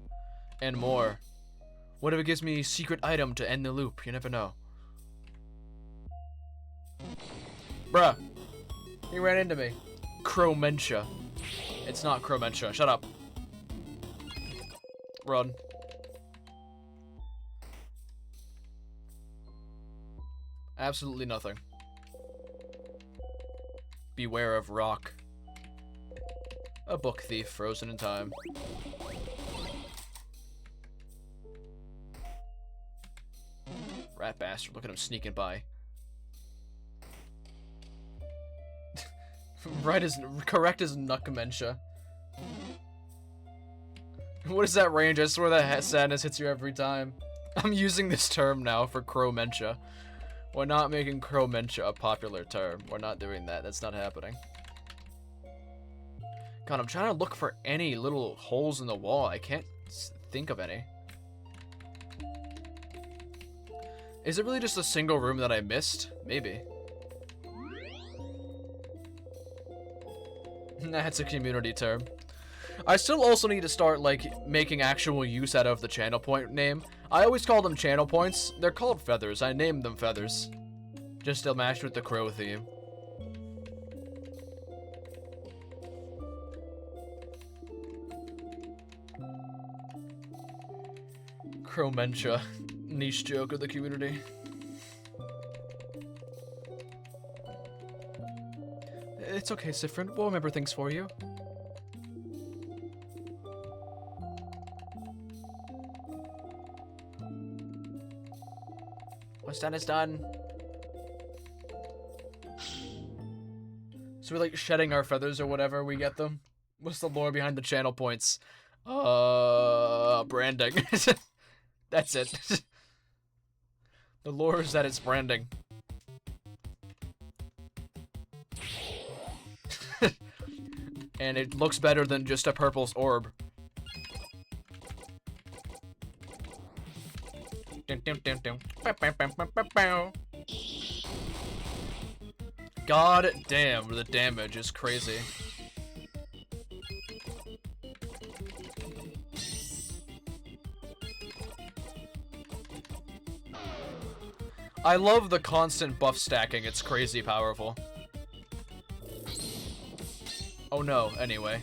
Speaker 1: And more. What if it gives me a secret item to end the loop? You never know. Bruh. He ran into me. Cromentia. It's not Cromentia. Shut up. Run. Absolutely nothing. Beware of rock. A book thief frozen in time. Rat bastard, look at him sneaking by. Correct as Nuckamentia. What is that range? I swear that sadness hits you every time. I'm using this term now for Cromentia. We're not making Cromentia a popular term. We're not doing that. That's not happening. God, I'm trying to look for any little holes in the wall. I can't think of any. Is it really just a single room that I missed? Maybe. That's a community term. I still also need to start, like, making actual use out of the channel point name. I always call them channel points. They're called feathers. I named them feathers. Just to match with the crow theme. Cromentia. Niche joke of the community. It's okay, Sifrin. We'll remember things for you. What's done is done. So we're like shedding our feathers or whatever, we get them. What's the lore behind the channel points? Branding. That's it. The lore is that it's branding. And it looks better than just a purple orb. God damn, the damage is crazy. I love the constant buff stacking, it's crazy powerful. Oh no, anyway.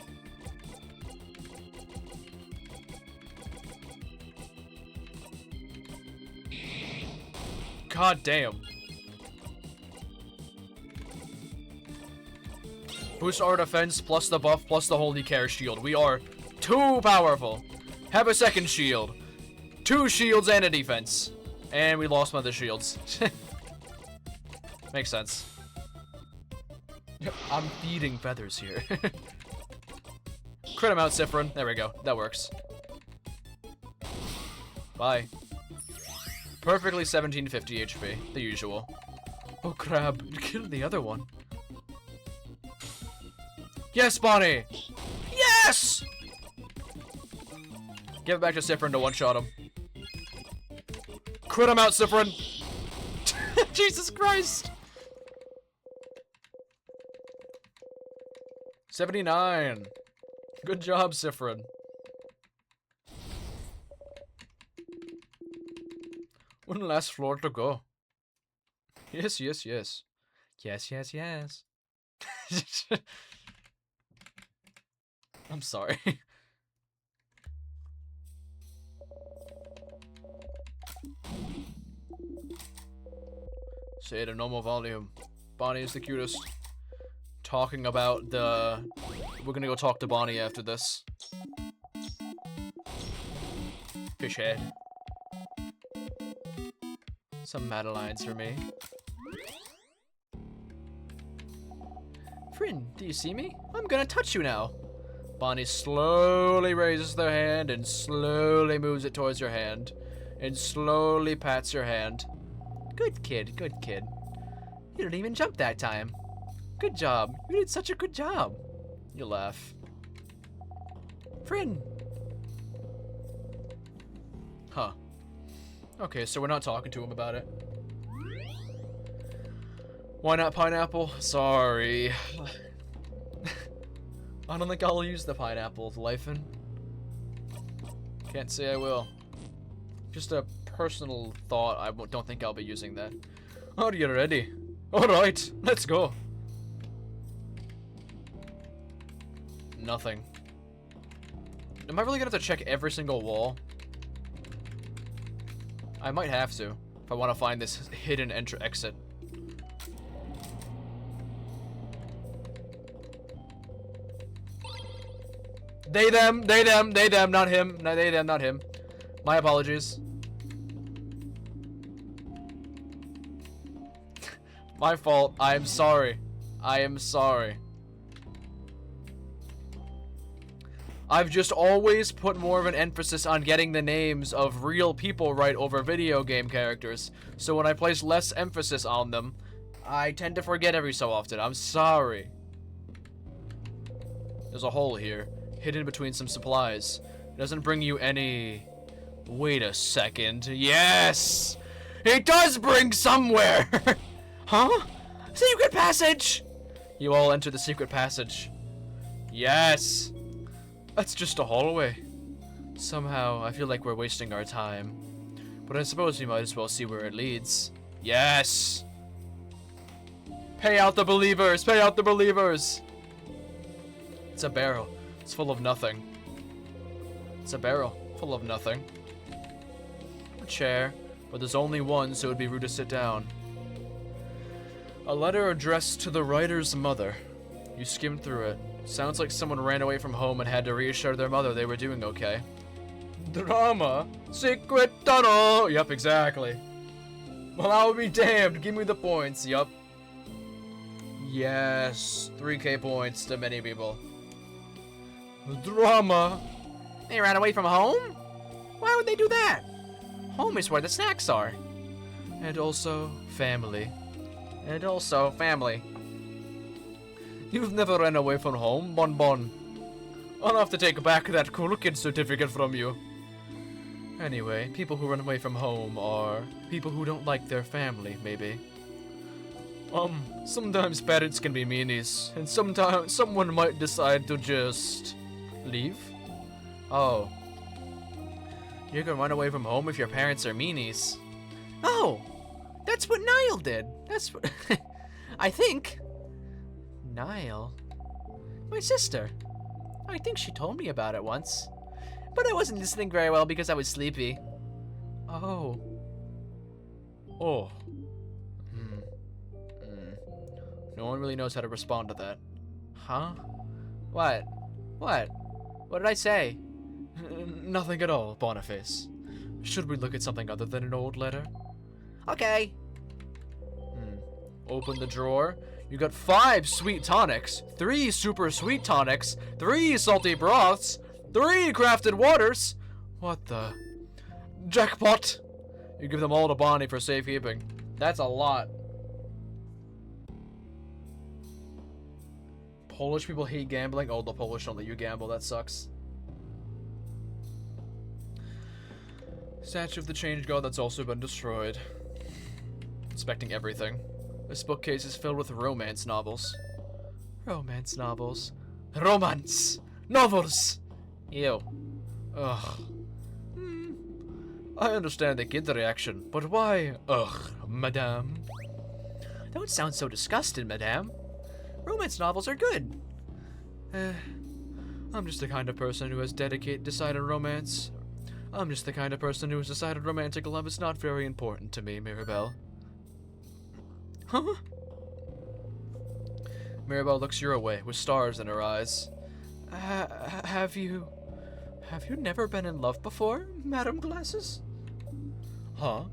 Speaker 1: God damn. Boost our defense plus the buff plus the holy care shield. We are too powerful. Have a second shield. 2 shields and a defense. And we lost one of the shields. Makes sense. I'm feeding feathers here. Crit him out, Sifrin. There we go. That works. Bye. Perfectly 1750 HP. The usual. Oh, crap. You killed the other one. Yes, Bonnie! Yes! Give it back to Sifrin to one-shot him. Crit him out, Sifrin! Jesus Christ! 79. Good job, Sifrin. One last floor to go. Yes, yes, yes. Yes, yes, yes. I'm sorry. Say it at normal volume. Bonnie is the cutest. Talking about the... We're gonna go talk to Bonnie after this. Fish head. Some Madelines for me. Friend, do you see me? I'm gonna touch you now. Bonnie slowly raises their hand and slowly moves it towards your hand. And slowly pats your hand. Good kid, good kid. You didn't even jump that time. Good job. You did such a good job. You laugh. Friend. Huh. Okay, so we're not talking to him about it. Why not pineapple? Sorry. I don't think I'll use the pineapple, Lyphin. Can't say I will. Just a personal thought, I don't think I'll be using that. Are you ready? Alright, let's go. Nothing. Am I really gonna have to check every single wall? I might have to, if I want to find this hidden exit. They, them, not him. No, they, them, not him. My apologies. My fault. I am sorry. I am sorry. I've just always put more of an emphasis on getting the names of real people right over video game characters. So when I place less emphasis on them, I tend to forget every so often. I'm sorry. There's a hole here, hidden between some supplies. It doesn't bring you any... Wait a second. Yes! It does bring somewhere! Huh? Secret passage! You all enter the secret passage. Yes! That's just a hallway. Somehow, I feel like we're wasting our time. But I suppose we might as well see where it leads. Yes! Pay out the believers! Pay out the believers! It's a barrel. It's full of nothing. It's a barrel full of nothing. A chair, but there's only one, so it'd be rude to sit down. A letter addressed to the writer's mother. You skimmed through it. Sounds like someone ran away from home and had to reassure their mother they were doing okay. Drama? Secret tunnel! Yup, exactly. Well, I'll be damned. Give me the points. Yup. Yes. 3k points to many people. Drama? They ran away from home? Why would they do that? Home is where the snacks are. And also, family. And also, family. You've never ran away from home, Bon Bon. I'll have to take back that cool kid certificate from you. Anyway, people who run away from home are people who don't like their family, maybe. Sometimes parents can be meanies, and sometimes someone might decide to just leave. Oh. You can run away from home if your parents are meanies. Oh! That's what Niall did. That's what... I think... Niall? My sister. I think she told me about it once. But I wasn't listening very well because I was sleepy. Oh. Oh. No one really knows how to respond to that. Huh? What? What? What did I say? Nothing at all, Boniface. Should we look at something other than an old letter?
Speaker 2: Okay.
Speaker 1: Open the drawer. You got 5 sweet tonics, 3 super sweet tonics, 3 salty broths, 3 crafted waters. What the? Jackpot! You give them all to Bonnie for safekeeping. That's a lot. Polish people hate gambling. Oh, the Polish don't let you gamble. That sucks. Statue of the Change God that's also been destroyed. Inspecting everything. This bookcase is filled with romance novels. Romance novels. Romance! Novels! Ew. Ugh. I understand the kid reaction, but why? Ugh, madame.
Speaker 2: Don't sound so disgusted, madame. Romance novels are good.
Speaker 1: I'm just the kind of person who has decided romance. I'm just the kind of person who has decided romantic love is not very important to me, Mirabelle. Huh? Mirabelle looks your way with stars in her eyes. Have you never been in love before, Madame Glasses? Huh?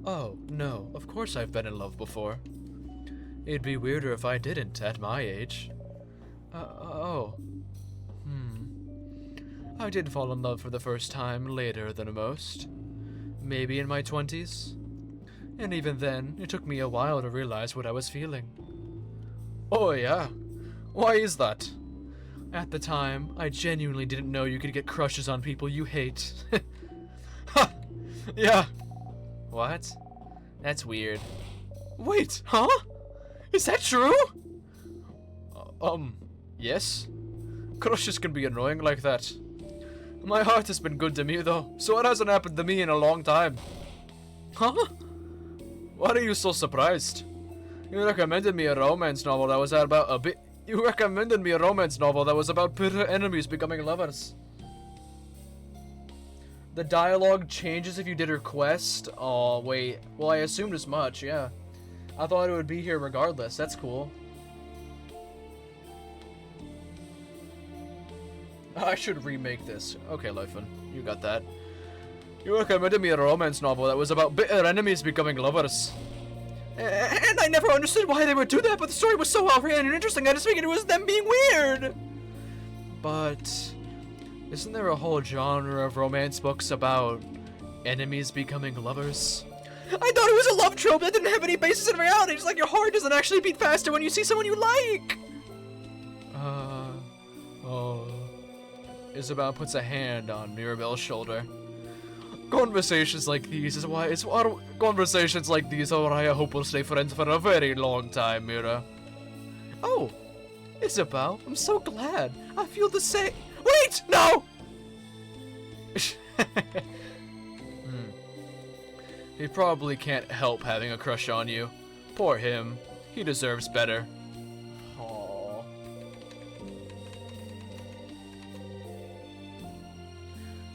Speaker 1: Oh, no, of course I've been in love before. It'd be weirder if I didn't at my age. I did fall in love for the first time later than most. Maybe in my 20s. And even then, it took me a while to realize what I was feeling. Oh yeah? Why is that? At the time, I genuinely didn't know you could get crushes on people you hate. Ha! Yeah. What? That's weird. Wait, huh? Is that true? Yes? Crushes can be annoying like that. My heart has been good to me though, so it hasn't happened to me in a long time. Huh? Why are you so surprised? You recommended me a romance novel that was about You recommended me a romance novel that was about bitter enemies becoming lovers. The dialogue changes if you did her quest. Oh, wait. Well, I assumed as much, yeah. I thought it would be here regardless. That's cool. I should remake this. Okay, Leifin. You got that. You recommended me a romance novel that was about bitter enemies becoming lovers. And I never understood why they would do that, but the story was so well-written and interesting, I just figured it was them being weird! But isn't there a whole genre of romance books about enemies becoming lovers? I thought it was a love trope that didn't have any basis in reality, just like your heart doesn't actually beat faster when you see someone you like! Isabel puts a hand on Mirabelle's shoulder. Conversations like these are why I hope we'll stay friends for a very long time, Mira. Oh, Isabel, I'm so glad. I feel the same. Wait, no! He probably can't help having a crush on you. Poor him. He deserves better. Aww.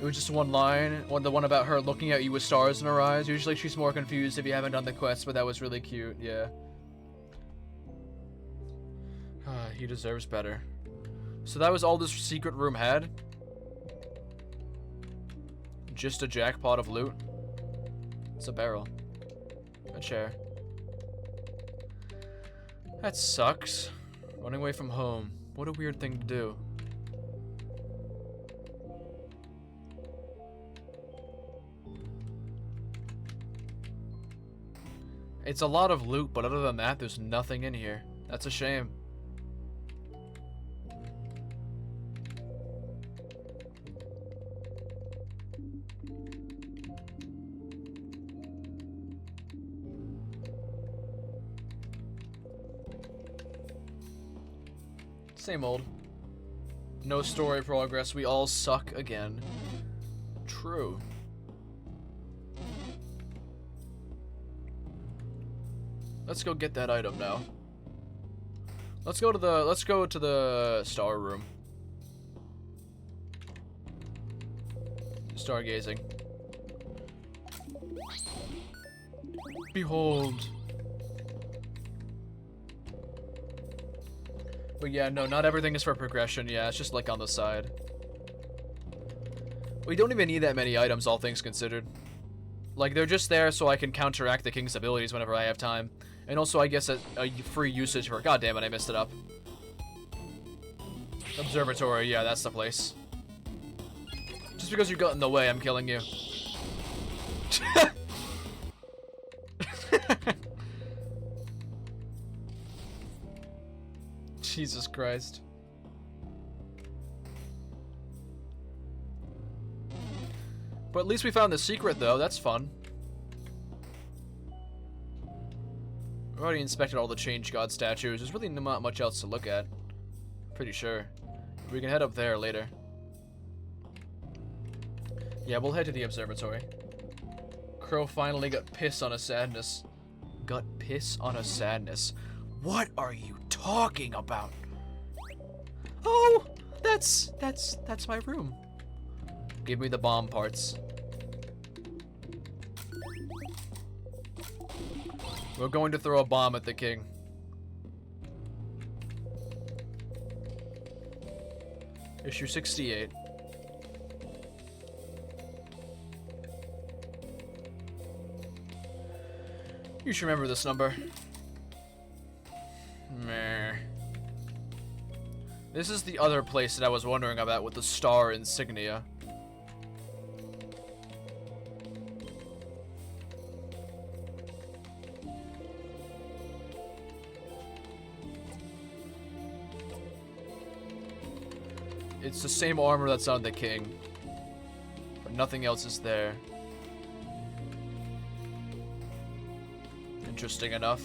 Speaker 1: It was just one line, the one about her looking at you with stars in her eyes. Usually she's more confused if you haven't done the quest, but that was really cute, yeah. He deserves better. So that was all this secret room had? Just a jackpot of loot? It's a barrel. A chair. That sucks. Running away from home. What a weird thing to do. It's a lot of loot, but other than that, there's nothing in here. That's a shame. Same old. No story progress, we all suck again. True. Let's go get that item now. Let's go to the star room. Stargazing. Behold. But yeah, no, not everything is for progression. Yeah, it's just like on the side. We don't even need that many items, all things considered. Like, they're just there so I can counteract the king's abilities whenever I have time. And also, I guess, a free usage for... God damn it, I messed it up. Observatory, yeah, that's the place. Just because you got in the way, I'm killing you. Jesus Christ. But at least we found the secret, though. That's fun. I've already inspected all the Change God statues. There's really not much else to look at. Pretty sure. We can head up there later. Yeah, we'll head to the observatory. Crow finally got piss on a sadness. Got piss on a sadness? What are you talking about? Oh, that's my room. Give me the bomb parts. We're going to throw a bomb at the king. Issue 68. You should remember this number. Meh. This is the other place that I was wondering about with the star insignia. It's the same armor that's on the king, but nothing else is there. Interesting enough.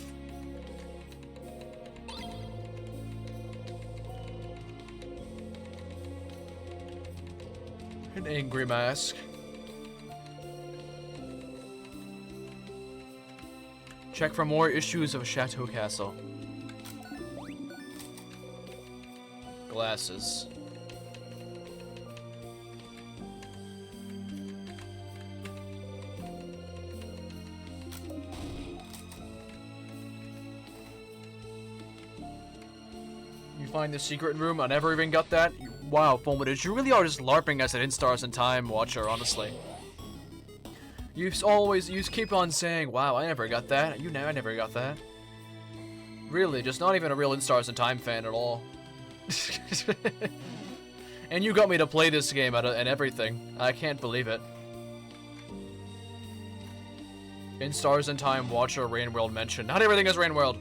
Speaker 1: An angry mask. Check for more issues of Chateau Castle. Glasses. Find the secret room. I never even got that. Wow, Fulminage, you really are just LARPing as an In Stars in Time watcher, honestly. You keep on saying, wow, I never got that. I never got that. Really, just not even a real In Stars in Time fan at all. And you got me to play this game and everything. I can't believe it. In Stars in Time watcher Rain World mentioned. Not everything is Rain World.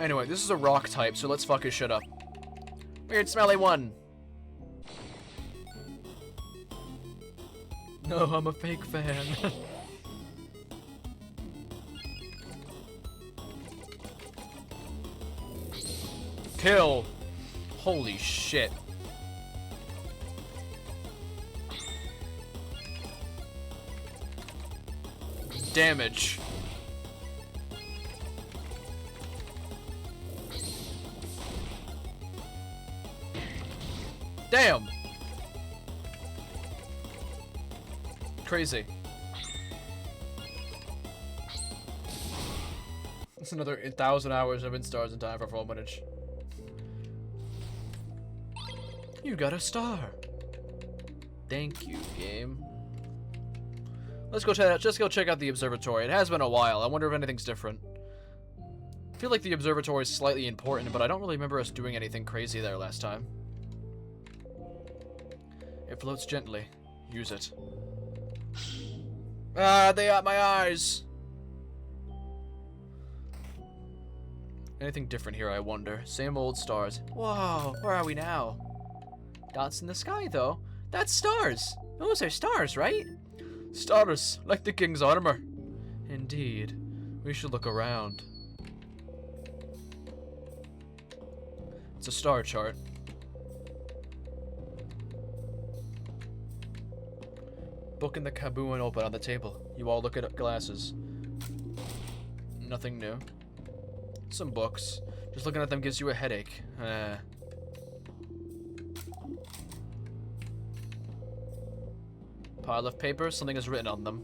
Speaker 1: Anyway, this is a rock type, so let's fuck his shit up. Weird smelly one. No, I'm a fake fan. Kill. Holy shit. Damage. Damn! Crazy. It's another 1,000 hours of In Stars in Time for Fulminage. You got a star. Thank you, game. Let's go check out the observatory. It has been a while. I wonder if anything's different. I feel like the observatory is slightly important, but I don't really remember us doing anything crazy there last time. It floats gently. Use it. Ah, they got my eyes! Anything different here, I wonder. Same old stars. Whoa, where are we now? Dots in the sky, though. That's stars! Those are stars, right? Stars, like the king's armor. Indeed. We should look around. It's a star chart. Book in the Kabu and open on the table. You all look at glasses. Nothing new. Some books. Just looking at them gives you a headache. Pile of papers, something is written on them.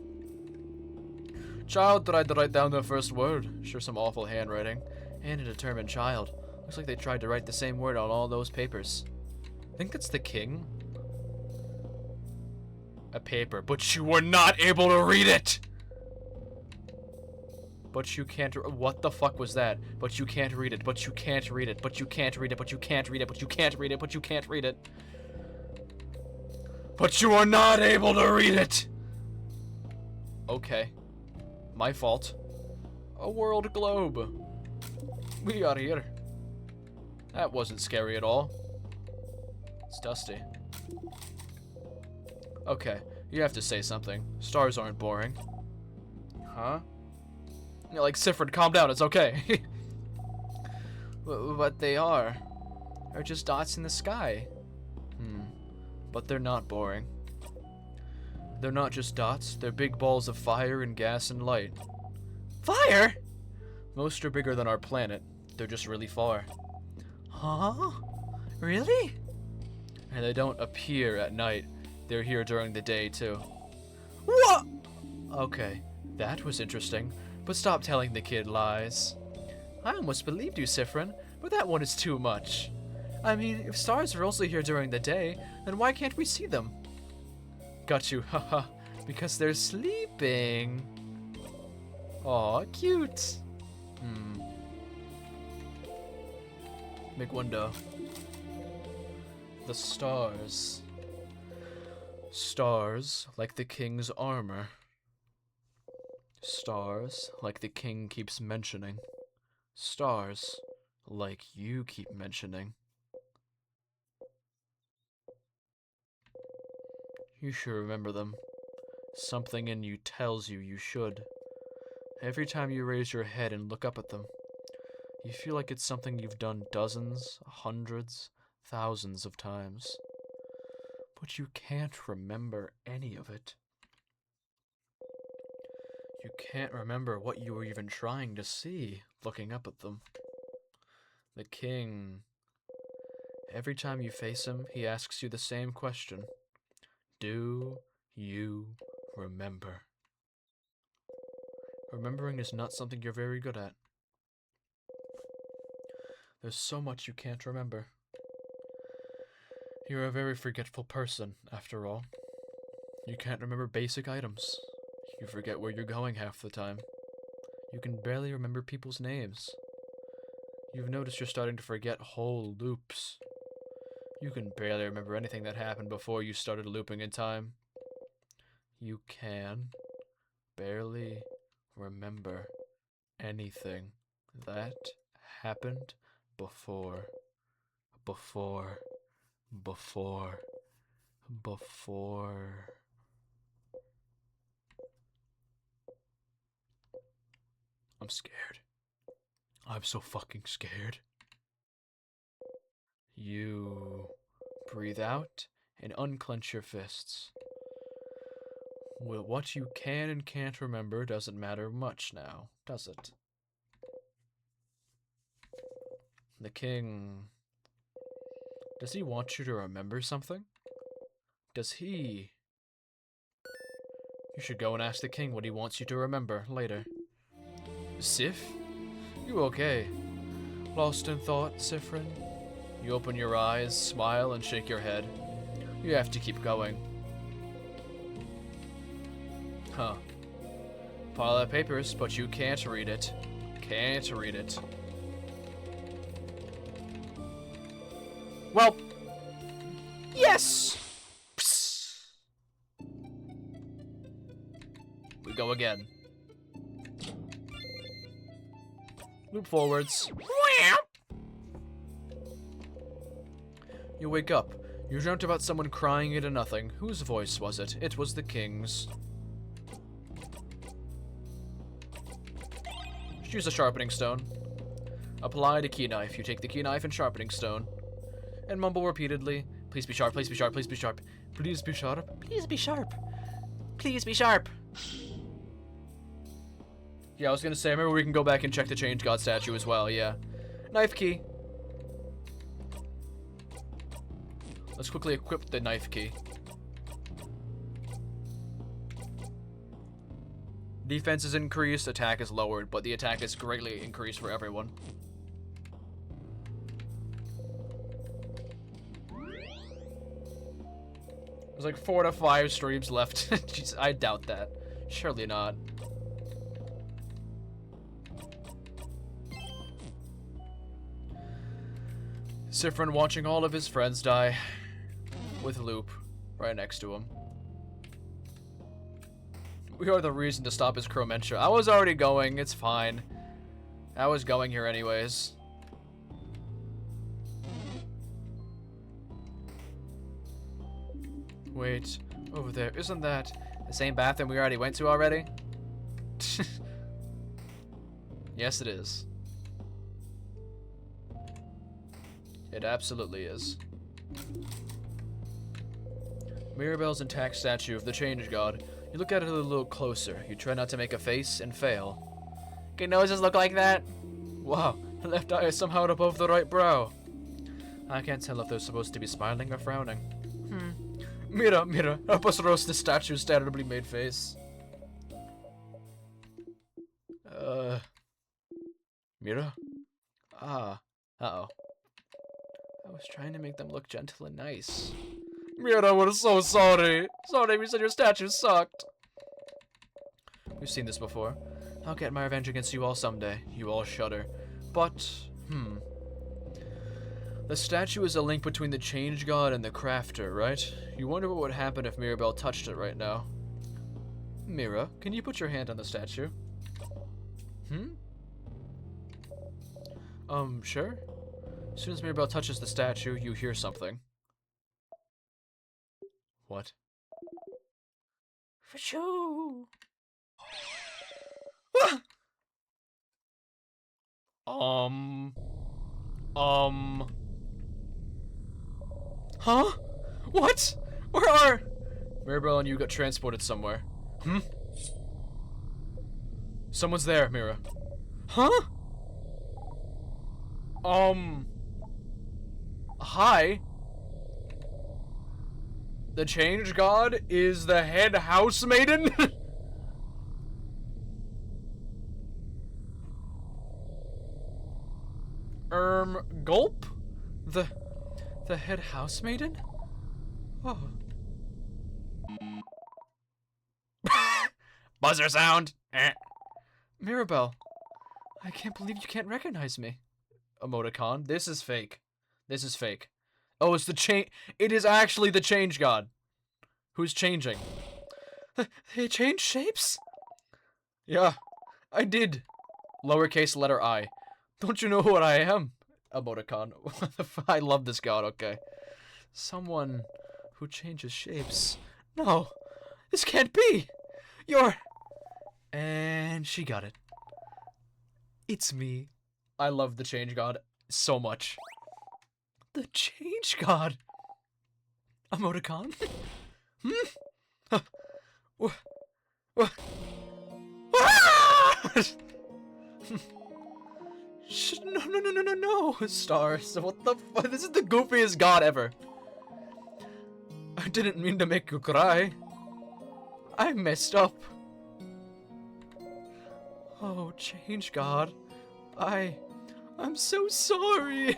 Speaker 1: Child tried to write down the first word. Sure, some awful handwriting. And a determined child. Looks like they tried to write the same word on all those papers. Think it's the king? A paper, but you were not able to read it! But you can't. What the fuck was that? But you can't read it. But you can't read it. But you can't read it. But you can't read it. But you can't read it. But you can't read it. But you are not able to read it! Okay. My fault. A world globe. We are here. That wasn't scary at all. It's dusty. Okay, you have to say something. Stars aren't boring. Huh? You're like, Sifrid, calm down, it's okay. But they are. They're just dots in the sky. But they're not boring. They're not just dots, they're big balls of fire and gas and light. Fire?! Most are bigger than our planet. They're just really far. Huh? Really? And they don't appear at night. They're here during the day, too. What? Okay, that was interesting. But stop telling the kid lies. I almost believed you, Sifrin, but that one is too much. I mean, if stars are also here during the day, then why can't we see them? Got you, haha. Because they're sleeping. Aw, cute. Big window. The stars. Stars like the king's armor. Stars like the king keeps mentioning. Stars like you keep mentioning. You should remember them. Something in you tells you you should. Every time you raise your head and look up at them, you feel like it's something you've done dozens, hundreds, thousands of times. But you can't remember any of it. You can't remember what you were even trying to see looking up at them. The king. Every time you face him, he asks you the same question. Do you remember? Remembering is not something you're very good at. There's so much you can't remember. You're a very forgetful person, after all. You can't remember basic items. You forget where you're going half the time. You can barely remember people's names. You've noticed you're starting to forget whole loops. You can barely remember anything that happened before you started looping in time. You can barely remember anything that happened before. I'm scared. I'm so fucking scared. You breathe out and unclench your fists. Well, what you can and can't remember doesn't matter much now, does it? The king... Does he want you to remember something? Does he... You should go and ask the king what he wants you to remember later. Sif? You okay? Lost in thought, Sifrin? You open your eyes, smile, and shake your head. You have to keep going. Huh. Pile of papers, but you can't read it. Can't read it. Well, yes! Psst. We go again. Loop forwards. You wake up. You dreamt about someone crying into nothing. Whose voice was it? It was the king's. Choose a sharpening stone. Apply to key knife. You take the key knife and sharpening stone. And mumble repeatedly. Please be sharp, please be sharp, please be sharp. Please be sharp. Please be sharp. Please be sharp. Yeah, I was gonna say, remember we can go back and check the Change God statue as well, yeah. Knife key. Let's quickly equip the knife key. Defense is increased, attack is lowered, but the attack is greatly increased for everyone. There's like 4 to 5 streams left. Jeez, I doubt that. Surely not. Sifrin watching all of his friends die. With Loop right next to him. We are the reason to stop his Chromentia. I was already going, it's fine. I was going here anyways. Wait, over there, isn't that the same bathroom we already went to already? Yes, it is. It absolutely is. Mirabelle's intact statue of the Change God. You look at it a little closer. You try not to make a face and fail. Can noses look like that? Wow, the left eye is somehow above the right brow. I can't tell if they're supposed to be smiling or frowning. Mira, help us roast the statue's standardly made face. Mira? Ah, uh-oh. I was trying to make them look gentle and nice. Mira, we're so sorry. Sorry, we said your statue sucked. We've seen this before. I'll get my revenge against you all someday. You all shudder. But, the statue is a link between the Change God and the Crafter, right? You wonder what would happen if Mirabelle touched it right now. Mira, can you put your hand on the statue? Sure. As soon as Mirabelle touches the statue, you hear something. What? Achoo! Huh? What? Where are... Mirabelle and you got transported somewhere. Someone's there, Mira. Huh? Hi? The Change God is the head housemaiden? Gulp? The head housemaiden? Oh. Buzzer sound! Mirabelle, I can't believe you can't recognize me. Emoticon, this is fake. This is fake. Oh, it's the change. It is actually the Change God. Who's changing? They changed shapes? Yeah, I did. Lowercase letter I. Don't you know what I am? Emoticon. I love this god, okay. Someone who changes shapes. No, this can't be. You're... And she got it. It's me. I love the Change God so much. The Change God? Emoticon? No, stars. What the fuck? This is the goofiest god ever. I didn't mean to make you cry. I messed up. Oh, Change God. I'm so sorry.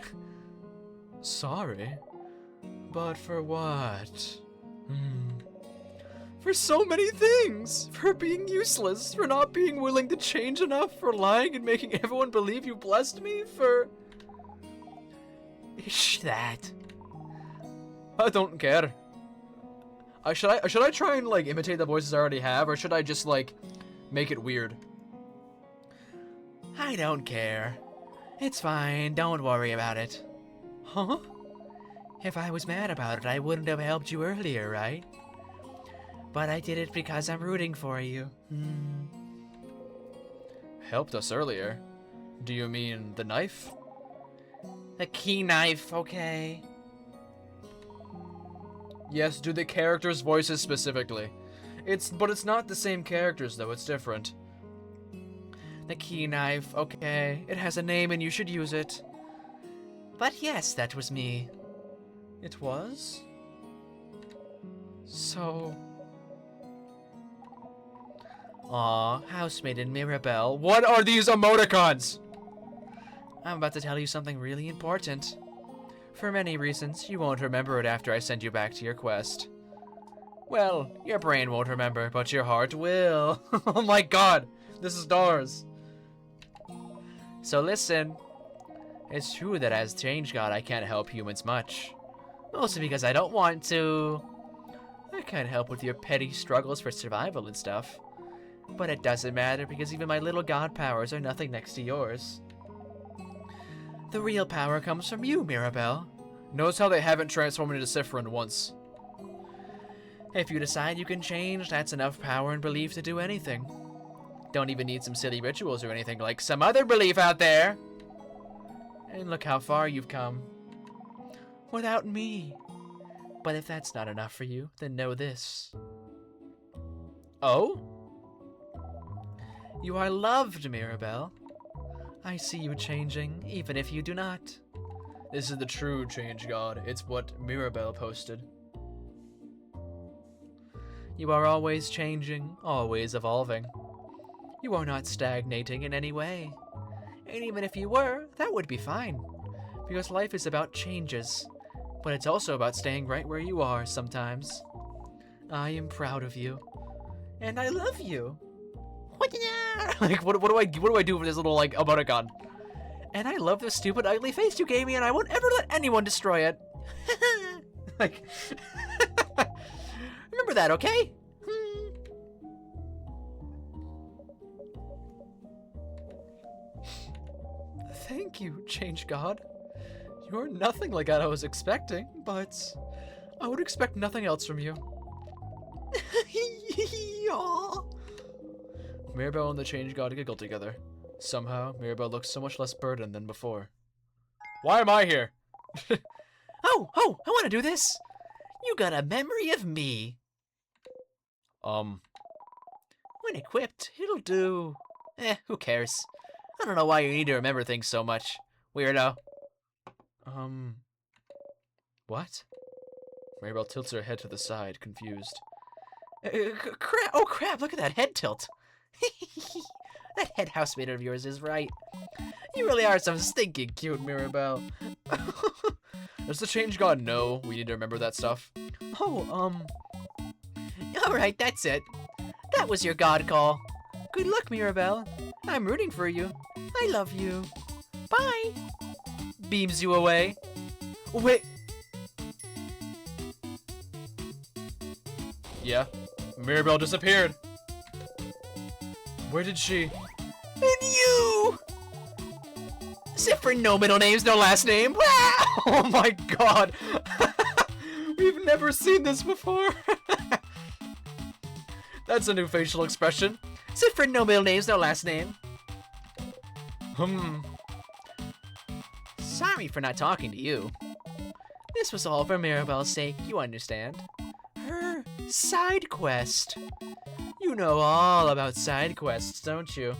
Speaker 1: Sorry? But for what? For so many things! For being useless, for not being willing to change enough, for lying and making everyone believe you blessed me, for... Ish that. I don't care. Should I try and, like, imitate the voices I already have, or should I just, like, make it weird? I don't care. It's fine, don't worry about it. Huh? If I was mad about it, I wouldn't have helped you earlier, right? But I did it because I'm rooting for you. Helped us earlier? Do you mean the knife? The key knife, okay. Yes, do the characters' voices specifically. But it's not the same characters though, it's different. The key knife, okay. It has a name and you should use it. But yes, that was me. It was? So... Aw, housemaiden Mirabelle. What are these emoticons? I'm about to tell you something really important. For many reasons, you won't remember it after I send you back to your quest. Well, your brain won't remember, but your heart will. Oh my god, this is Doors. So listen, it's true that as Change God, I can't help humans much. Mostly because I don't want to. I can't help with your petty struggles for survival and stuff. But it doesn't matter because even my little god powers are nothing next to yours. The real power comes from you, Mirabelle. Notice how they haven't transformed into Sifrin once. If you decide you can change, that's enough power and belief to do anything. Don't even need some silly rituals or anything like some other belief out there. And look how far you've come. Without me. But if that's not enough for you, then know this. Oh? You are loved, Mirabelle. I see you changing, even if you do not. This is the true Change God. It's what Mirabelle posted. You are always changing, always evolving. You are not stagnating in any way. And even if you were, that would be fine. Because life is about changes. But it's also about staying right where you are sometimes. I am proud of you. And I love you. Like, what do I do with this little, like, emoticon? And I love the stupid ugly face you gave me, and I won't ever let anyone destroy it. Like, remember that, okay? Thank you, Change God. You're nothing like I was expecting, but I would expect nothing else from you. Mirabelle and the Change God giggle together. Somehow, Mirabelle looks so much less burdened than before. Why am I here? Oh, I want to do this. You got a memory of me. When equipped, it'll do. Who cares? I don't know why you need to remember things so much. Weirdo. What? Mirabelle tilts her head to the side, confused. Crap! Oh crap, look at that head tilt. That head housemate of yours is right. You really are some stinking cute, Mirabelle. Does the Change God know we need to remember that stuff? Alright, that's it. That was your God call. Good luck, Mirabelle. I'm rooting for you. I love you. Bye. Beams you away. Wait. Yeah, Mirabelle disappeared. Where did she? And you! Sifrin, no middle names, no last name. Oh my god. We've never seen this before. That's a new facial expression. Sifrin, no middle names, no last name. Sorry for not talking to you. This was all for Mirabelle's sake, you understand. Her side quest. You know all about side quests, don't you?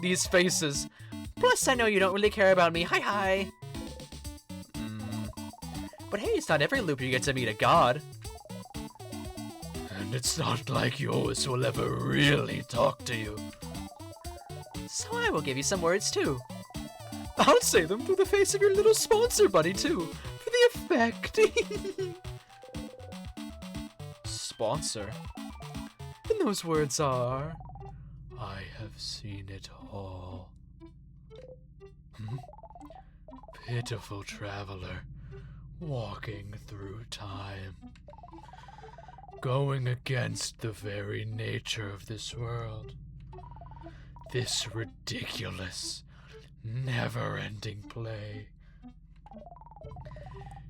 Speaker 1: These faces. Plus, I know you don't really care about me. Hi. But hey, it's not every loop you get to meet a god. And it's not like yours will ever really talk to you. So I will give you some words, too. I'll say them through the face of your little sponsor buddy, too. For the effect. Sponsor? And those words are... I have seen it all. Pitiful traveler, walking through time. Going against the very nature of this world. This ridiculous, never-ending play.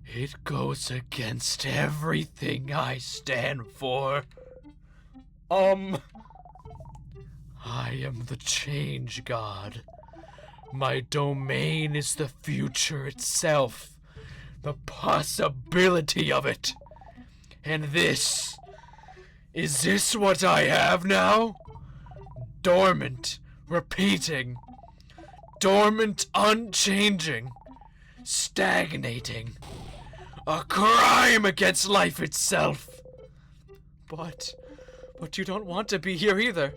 Speaker 1: It goes against everything I stand for. I am the Change God. My domain is the future itself. The possibility of it. And this... Is this what I have now? Dormant, repeating. Dormant, unchanging. Stagnating. A crime against life itself. But you don't want to be here either.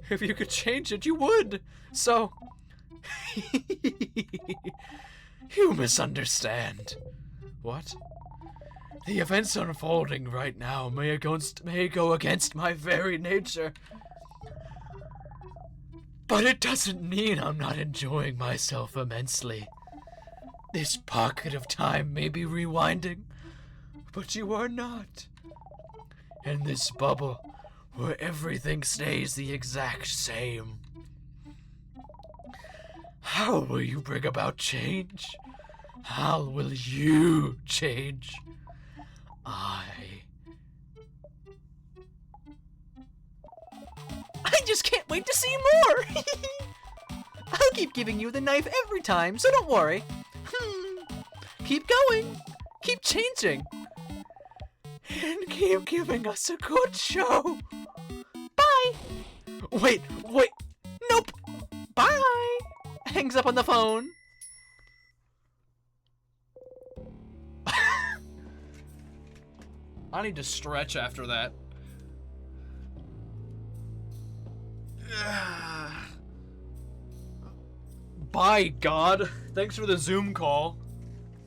Speaker 1: If you could change it, you would. So... You misunderstand. What? The events unfolding right now may go against my very nature. But it doesn't mean I'm not enjoying myself immensely. This pocket of time may be rewinding, but you are not. In this bubble, where everything stays the exact same. How will you bring about change? How will you change? I just can't wait to see more! I'll keep giving you the knife every time, so don't worry. Keep going, keep changing, and keep giving us a good show. Bye! Wait, nope! Bye! Hangs up on the phone. I need to stretch after that. By God! Thanks for the Zoom call.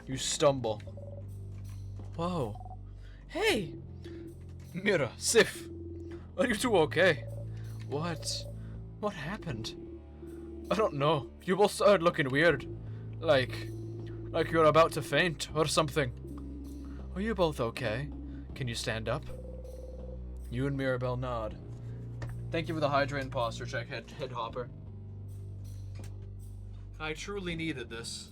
Speaker 1: You stumble. Whoa. Hey! Mira, Sif. Are you two okay? What happened? I don't know. You both started looking weird. Like you're about to faint or something. Are you both okay? Can you stand up? You and Mirabelle nod. Thank you for the hydrant posture check, head hopper. I truly needed this.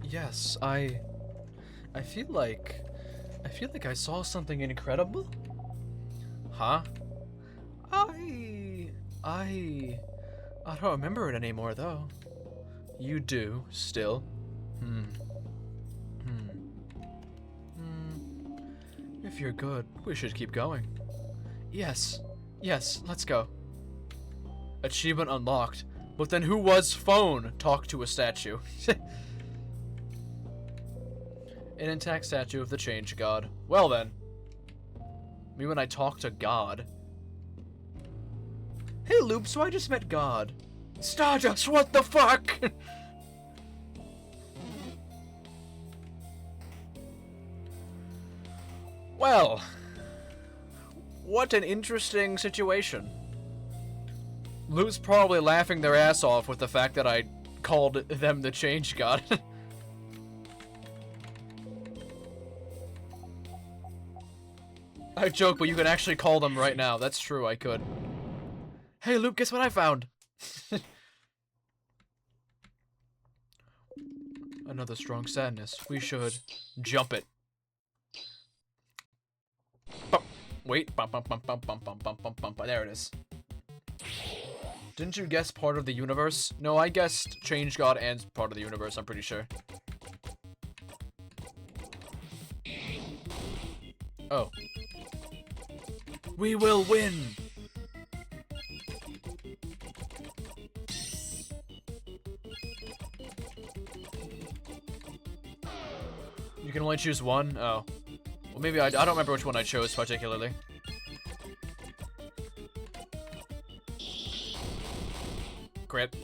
Speaker 1: Yes, I feel like I saw something incredible. Huh? I don't remember it anymore though. You do still. If you're good, we should keep going. Yes, let's go. Achievement unlocked. But then who was phone? Talk to a statue. An intact statue of the change god. Well then. Me when I talk to God. Hey Loop, so I just met God. Stardust, what the fuck? Well, what an interesting situation. Loop's probably laughing their ass off with the fact that I called them the change god. I joke, but you can actually call them right now. That's true, I could. Hey, Luke, guess what I found? Another strong sadness. We should jump it. Wait. There it is. Didn't you guess part of the universe? No, I guessed Change God and part of the universe, I'm pretty sure. Oh. We will win! You can only choose one? Oh. Well, maybe I don't remember which one I chose particularly. Crit.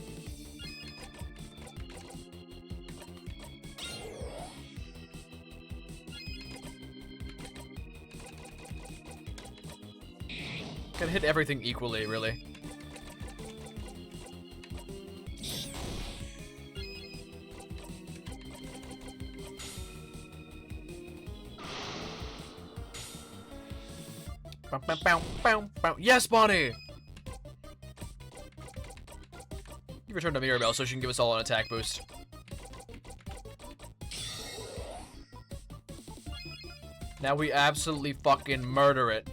Speaker 1: Gotta hit everything equally, really. Yes, Bonnie! You returned to Mirabelle so she can give us all an attack boost. Now we absolutely fucking murder it.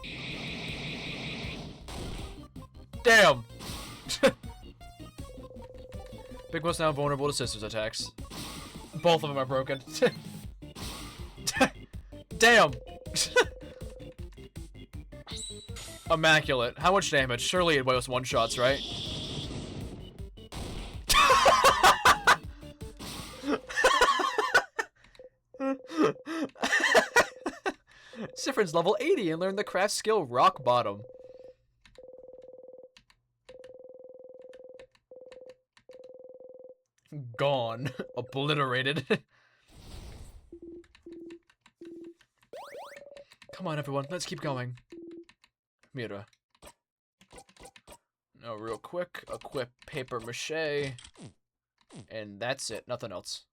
Speaker 1: Damn! Big Bo's now vulnerable to Sister's attacks. Both of them are broken. Damn! Immaculate. How much damage? Surely it was one-shots, right? Sifrin's level 80 and learned the craft skill Rock Bottom. Gone. Obliterated. Come on, everyone. Let's keep going. Mira. No, real quick. Equip paper mache. And that's it. Nothing else.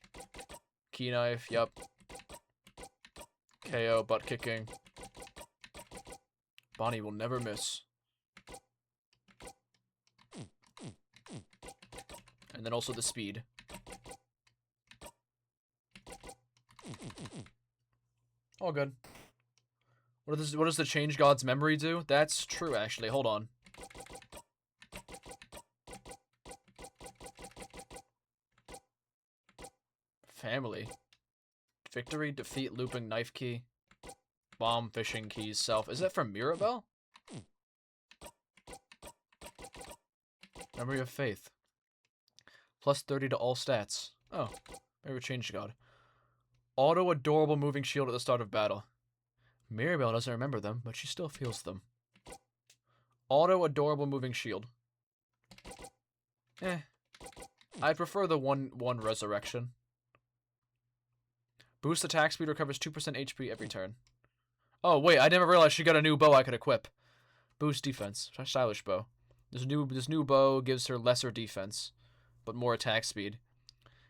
Speaker 1: Key knife. Yup. KO. Butt kicking. Bonnie will never miss. And then also the speed. All good. What does the Change God's memory do? That's true, actually. Hold on. Family. Victory, defeat, looping, knife key. Bomb, fishing keys, self. Is that from Mirabelle? Memory of faith. Plus 30 to all stats. Oh, maybe Change God. Auto adorable moving shield at the start of battle. Mirabelle doesn't remember them, but she still feels them. Auto adorable moving shield. I prefer the one resurrection. Boost attack speed, recovers 2% HP every turn. Oh wait, I never realized she got a new bow I could equip. Boost defense. Stylish bow. This new bow gives her lesser defense, but more attack speed.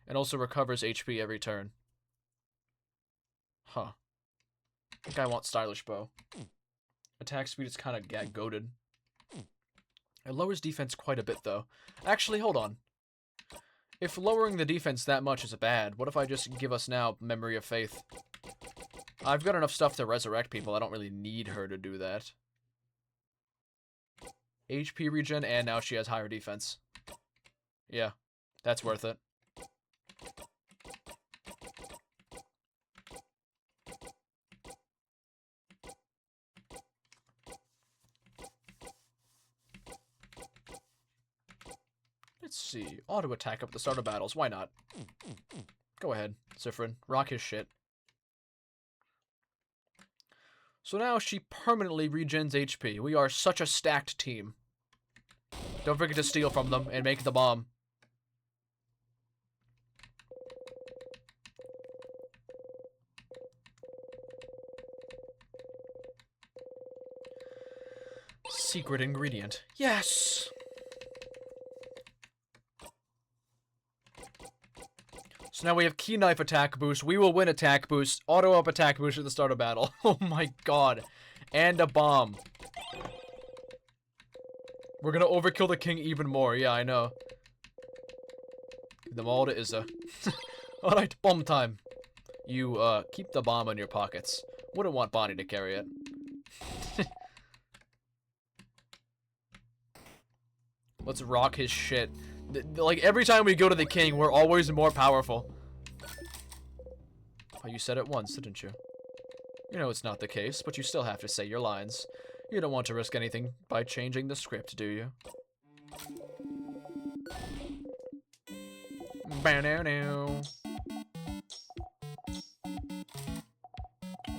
Speaker 1: And also recovers HP every turn. Huh. I think I want stylish bow. Attack speed is kind of goated. It lowers defense quite a bit, though. Actually, hold on. If lowering the defense that much is bad, what if I just give us now Memory of Faith? I've got enough stuff to resurrect people. I don't really need her to do that. HP regen, and now she has higher defense. Yeah, that's worth it. Let's see. Auto attack up at the start of battles. Why not? Go ahead, Zifrin. Rock his shit. So now she permanently regens HP. We are such a stacked team. Don't forget to steal from them and make the bomb. Secret ingredient. Yes! So now we have key knife attack boost. We will win attack boost. Auto up attack boost at the start of battle. Oh my god. And a bomb. We're gonna overkill the king even more. Yeah, I know. Give them all to Izza. Alright, bomb time. You, keep the bomb in your pockets. Wouldn't want Bonnie to carry it. Let's rock his shit. Like, every time we go to the king, we're always more powerful. Oh, you said it once, didn't you? You know it's not the case, but you still have to say your lines. You don't want to risk anything by changing the script, do you? I'm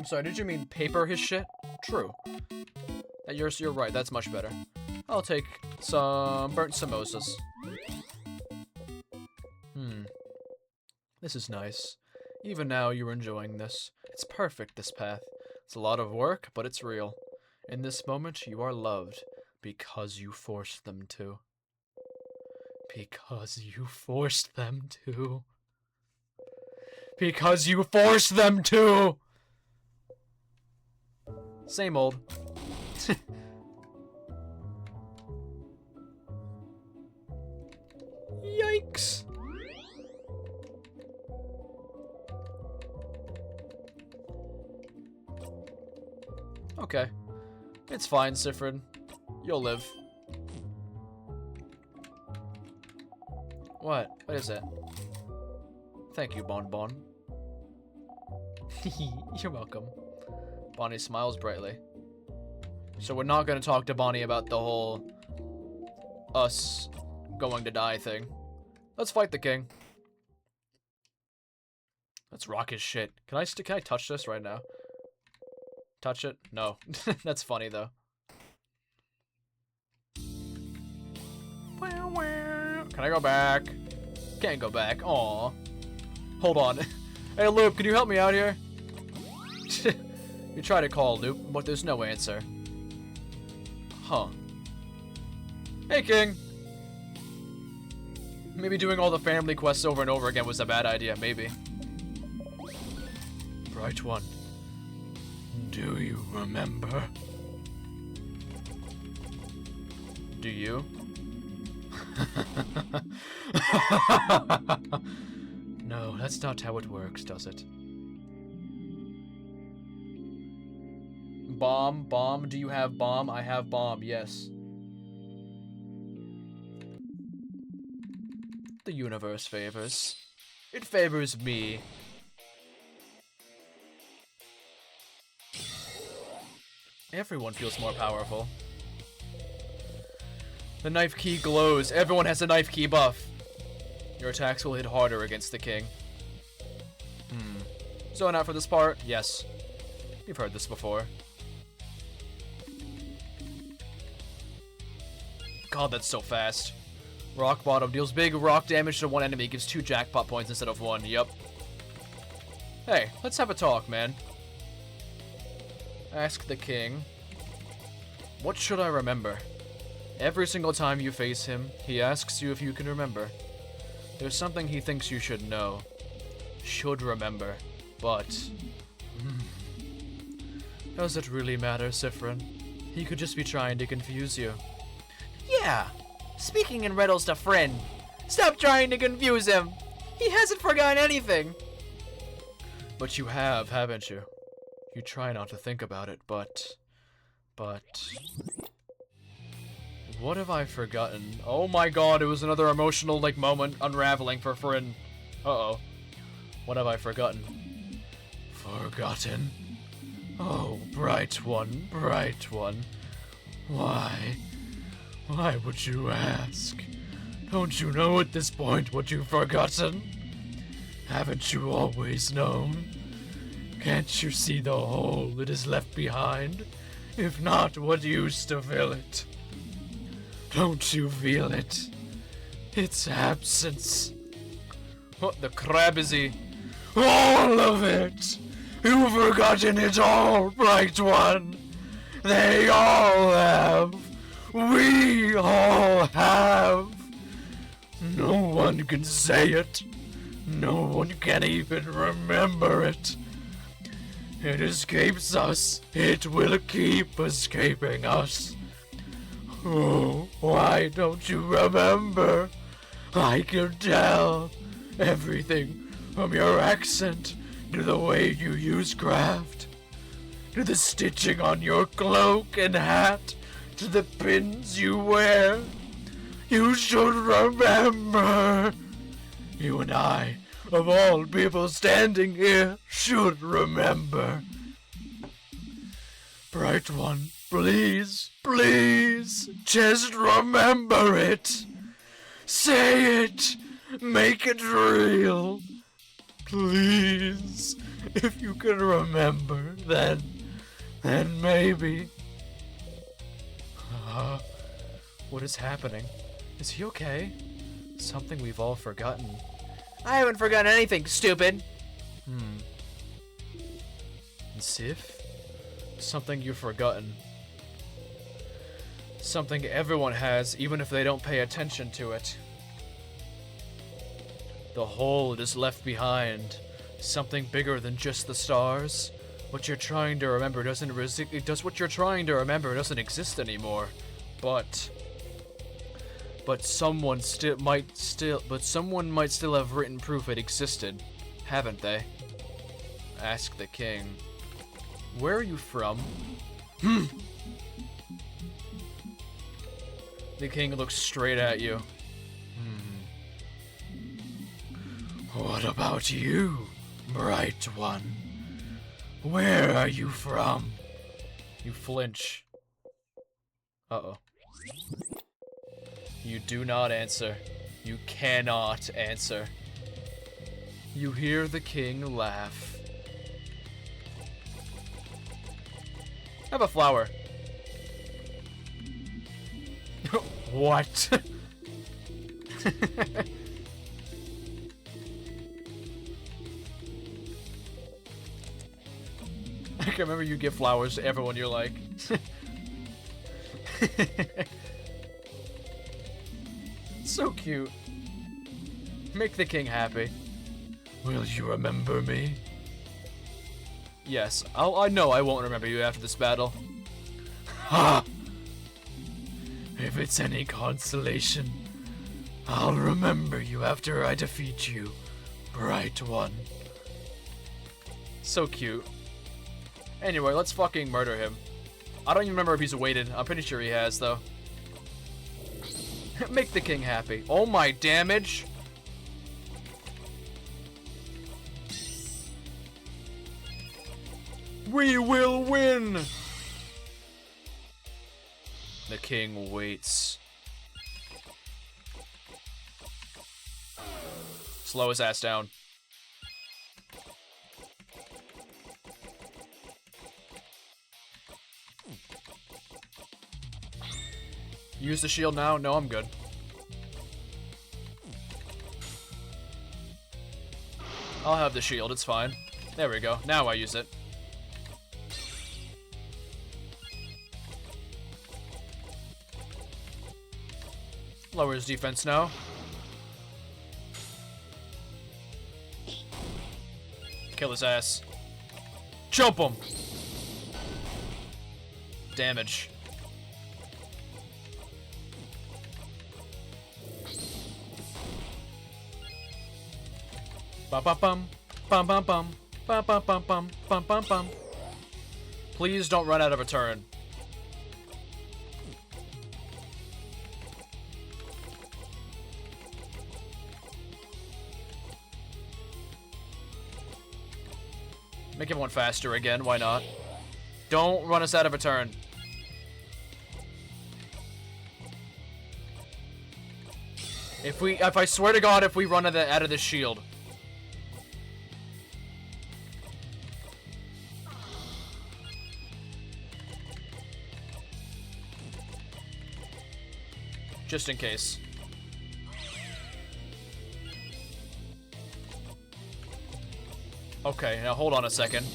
Speaker 1: sorry, did you mean paper his shit? True. You're right, that's much better. I'll take some burnt samosas. This is nice. Even now, you're enjoying this. It's perfect, this path. It's a lot of work, but it's real. In this moment, you are loved because you forced them to. Because you forced them to. Because you forced them to! Same old. Yikes! Okay. It's fine, Sifrin. You'll live. What? What is it? Thank you, Bon Bon. You're welcome. Bonnie smiles brightly. So we're not going to talk to Bonnie about the whole us going to die thing. Let's fight the king. Let's rock his shit. Can I touch this right now? Touch it? No. That's funny, though. Can I go back? Can't go back. Aw. Hold on. Hey, Loop, can you help me out here? You try to call Loop, but there's no answer. Huh. Hey, King. Maybe doing all the family quests over and over again was a bad idea, maybe. Bright one. Do you remember? Do you? No, that's not how it works, does it? Bomb, do you have bomb? I have bomb, yes. The universe favors. It favors me. Everyone feels more powerful. The knife key glows. Everyone has a knife key buff. Your attacks will hit harder against the king. Zone out for this part? Yes. You've heard this before. God, that's so fast. Rock bottom deals big rock damage to one enemy, gives 2 jackpot points instead of 1. Yup. Hey, let's have a talk, man. Ask the king. What should I remember? Every single time you face him, he asks you if you can remember. There's something he thinks you should know. Should remember. But... does it really matter, Sifrin? He could just be trying to confuse you. Yeah! Speaking in riddles to Friend. Stop trying to confuse him! He hasn't forgotten anything! But you have, haven't you? You try not to think about it, but... What have I forgotten? Oh my god, it was another emotional, moment unraveling for Friend. Uh-oh. What have I forgotten? Forgotten? Oh, bright one, bright one. Why? Why would you ask? Don't you know at this point what you've forgotten? Haven't you always known? Can't you see the hole that is left behind? If not, what use to fill it? Don't you feel it? Its absence. What the crap is he? All of it! You've forgotten it all, bright one! They all have! We all have! No one can say it. No one can even remember it. It escapes us. It will keep escaping us. Oh, why don't you remember? I can tell. Everything from your accent to the way you use craft, to the stitching on your cloak and hat, to the pins you wear. You should remember. You and I, of all people standing here, should remember. Bright one, please, please, just remember it. Say it. Make it real. Please. If you can remember, then maybe. What is happening? Is he okay? Something we've all forgotten. I haven't forgotten anything, stupid. And Sif? Something you've forgotten. Something everyone has, even if they don't pay attention to it. The hole it is left behind. Something bigger than just the stars. What you're trying to remember doesn't exist anymore. But someone might still have written proof it existed, haven't they? Ask the king. Where are you from? The king looks straight at you. What about you, bright one? Where are you from? You flinch. Uh-oh. You do not answer. You cannot answer. You hear the king laugh. Have a flower. I can remember you give flowers to everyone you like. So cute. Make the king happy. Will you remember me? Yes, I know I won't remember you after this battle. Ha! If it's any consolation, I'll remember you after I defeat you, Bright One. So cute. Anyway, let's fucking murder him. I don't even remember if he's waited. I'm pretty sure he has, though. Make the king happy. Oh my damage! We will win! The king waits. Slow his ass down. Use the shield now? No, I'm good. I'll have the shield, it's fine. There we go. Now I use it. Lower his defense now. Kill his ass. Jump him! Damage. Bum bum bum bum bum bum bum bum bum bum bum bum bum. Please don't run out of a turn. Make everyone faster again, why not? Don't run us out of a turn. If I swear to God, if we run out of this shield. Just in case. Okay, now hold on a second.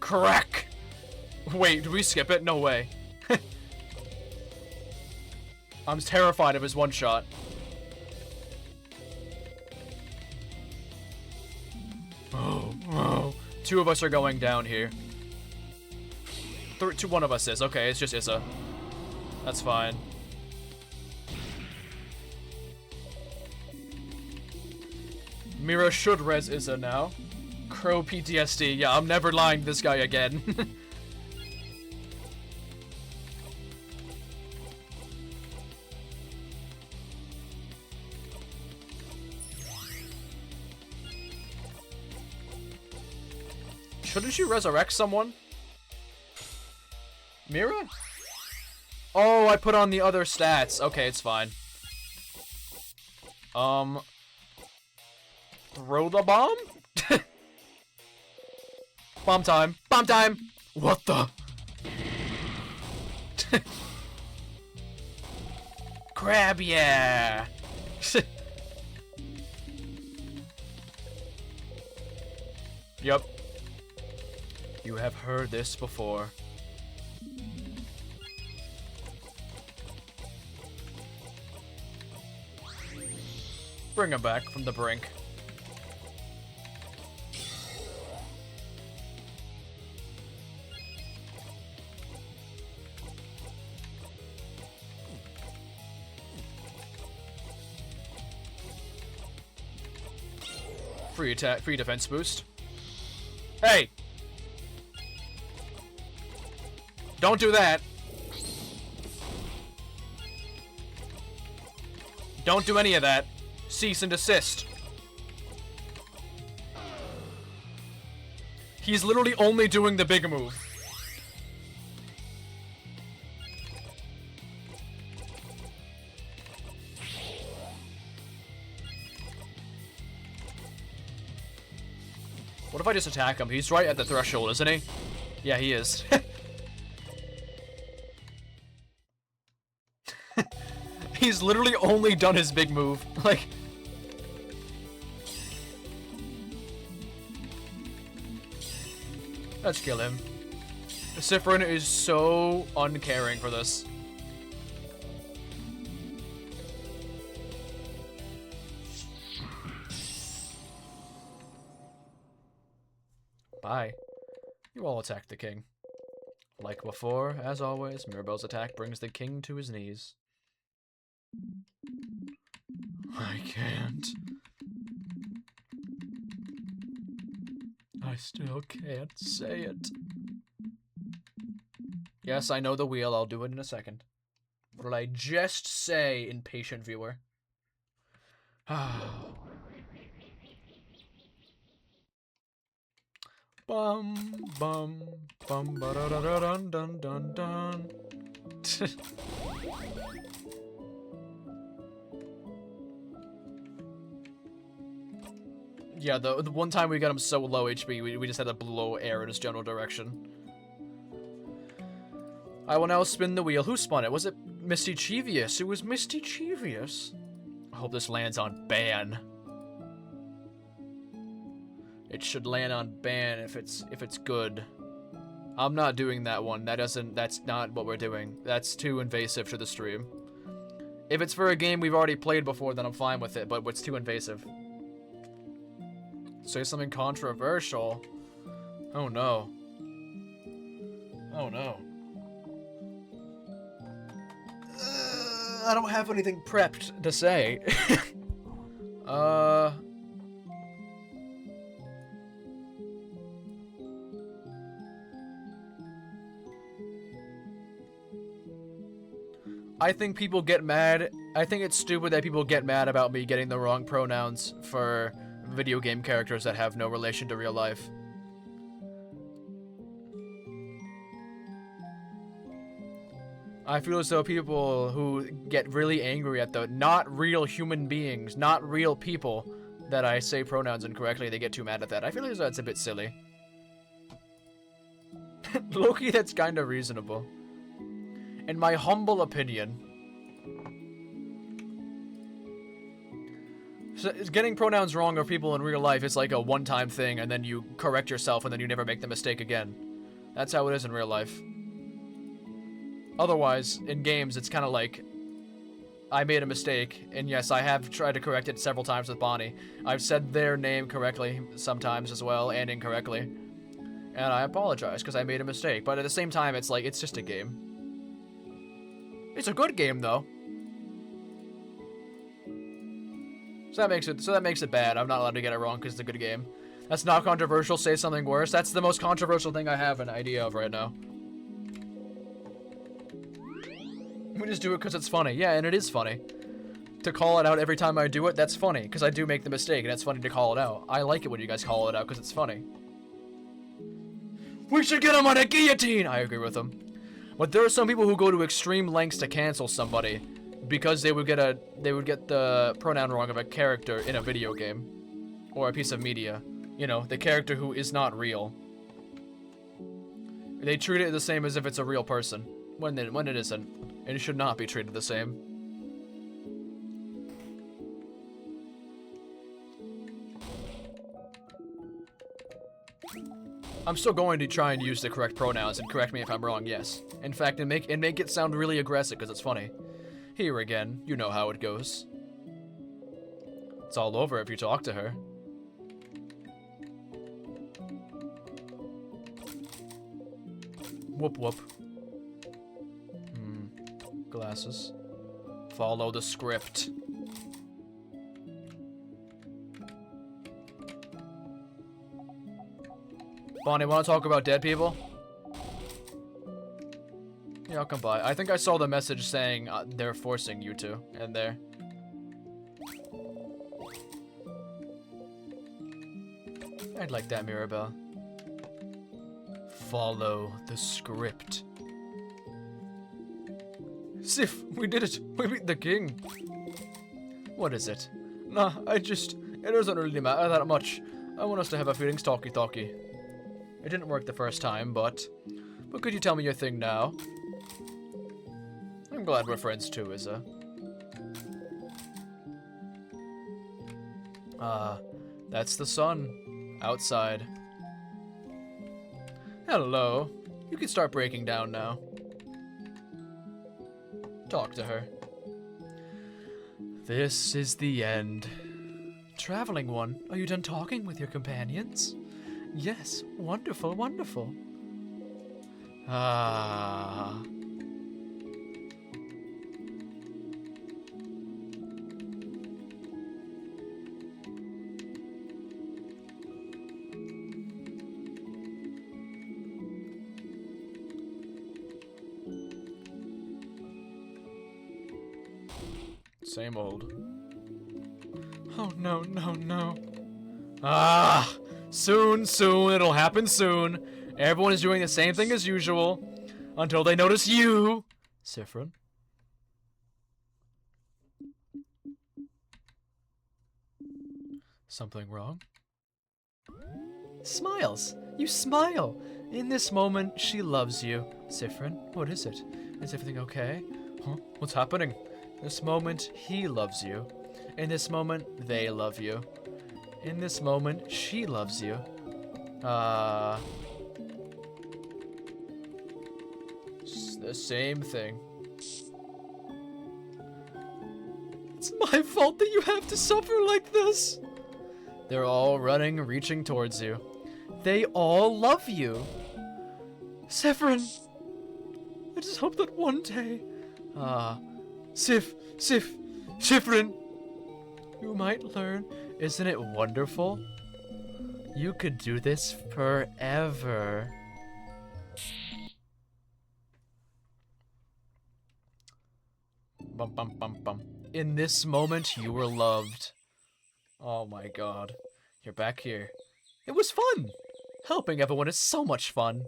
Speaker 1: Crack! Wait, did we skip it? No way. I'm terrified of his one shot. Oh. Two of us are going down here. One of us is. Okay, it's just Issa. That's fine. Mira should res Issa now. Crow PTSD. Yeah, I'm never lying to this guy again. Shouldn't you resurrect someone? Mira? Oh, I put on the other stats. Okay, it's fine. Throw the bomb? Bomb time. Bomb time! What the? Crab, yeah! Yep. You have heard this before. Bring him back from the brink. Free attack, free defense boost. Hey! Don't do that! Don't do any of that. Cease and desist. He's literally only doing the big move. What if I just attack him? He's right at the threshold, isn't he? Yeah, he is. He's literally only done his big move. Like, Let's kill him. Sifrin is so uncaring for this. Bye. You all attack the king. Like before, as always, Mirabelle's attack brings the king to his knees. I can't. I still can't say it. Yes, I know the wheel. I'll do it in a second. What did I just say, impatient viewer? Bum bum bum ba da da da dun dun dun dun. Yeah, the one time we got him so low HP, we just had to blow air in his general direction. I will now spin the wheel. Who spun it? Was it Mischievous? It was Mischievous. I hope this lands on ban. It should land on ban if it's good. I'm not doing that one. That's not what we're doing. That's too invasive to the stream. If it's for a game we've already played before, then I'm fine with it, but it's too invasive. Say something controversial. Oh no. Oh no. I don't have anything prepped to say. I think people get mad. I think it's stupid that people get mad about me getting the wrong pronouns for video game characters that have no relation to real life. I feel as though people who get really angry at the not real human beings, not real people, that I say pronouns incorrectly, they get too mad at that. I feel as though that's a bit silly. Loki, that's kind of reasonable. In my humble opinion. So, getting pronouns wrong of people in real life is like a one-time thing, and then you correct yourself, and then you never make the mistake again. That's how it is in real life. Otherwise, in games, it's kind of like, I made a mistake, and yes, I have tried to correct it several times with Bonnie. I've said their name correctly sometimes as well, and incorrectly. And I apologize, because I made a mistake. But at the same time, it's like, it's just a game. It's a good game, though. So that makes it bad. I'm not allowed to get it wrong because it's a good game. That's not controversial. Say something worse. That's the most controversial thing I have an idea of right now. We just do it because it's funny. Yeah, and it is funny. To call it out every time I do it, that's funny. Because I do make the mistake, and it's funny to call it out. I like it when you guys call it out because it's funny. We should get him on a guillotine! I agree with him. But there are some people who go to extreme lengths to cancel somebody because they would get the pronoun wrong of a character in a video game or a piece of media. You know, the character who is not real. They treat it the same as if it's a real person when it isn't. And it should not be treated the same. I'm still going to try and use the correct pronouns and correct me if I'm wrong, yes. In fact, and make it sound really aggressive because it's funny. Here again, you know how it goes. It's all over if you talk to her. Whoop whoop. Glasses. Follow the script. Bonnie, want to talk about dead people? Yeah, I'll come by. I think I saw the message saying they're forcing you to, and there. I'd like that, Mirabelle. Follow the script. Sif, we did it. We beat the king. What is it? Nah, it doesn't really matter that much. I want us to have a feelings talkie-talkie. It didn't work the first time, but could you tell me your thing now? I'm glad we're friends too, Isa. That's the sun outside. Hello. You can start breaking down now. Talk to her. This is the end. Traveling one, are you done talking with your companions? Yes, wonderful, wonderful. Ah. Same old. Oh no, no, no. Ah! Soon, soon, it'll happen soon. Everyone is doing the same thing as usual. Until they notice you! Sifrin. Something wrong? Smiles! You smile! In this moment, she loves you. Sifrin, what is it? Is everything okay? Huh? What's happening? This moment, he loves you. In this moment, they love you. In this moment, she loves you. It's the same thing. It's my fault that you have to suffer like this. They're all running, reaching towards you. They all love you. Severin, I just hope that one day, Shifrin, you might learn. Isn't it wonderful? You could do this forever. Bum bum bum bum. In this moment, you were loved. Oh my god. You're back here. It was fun! Helping everyone is so much fun.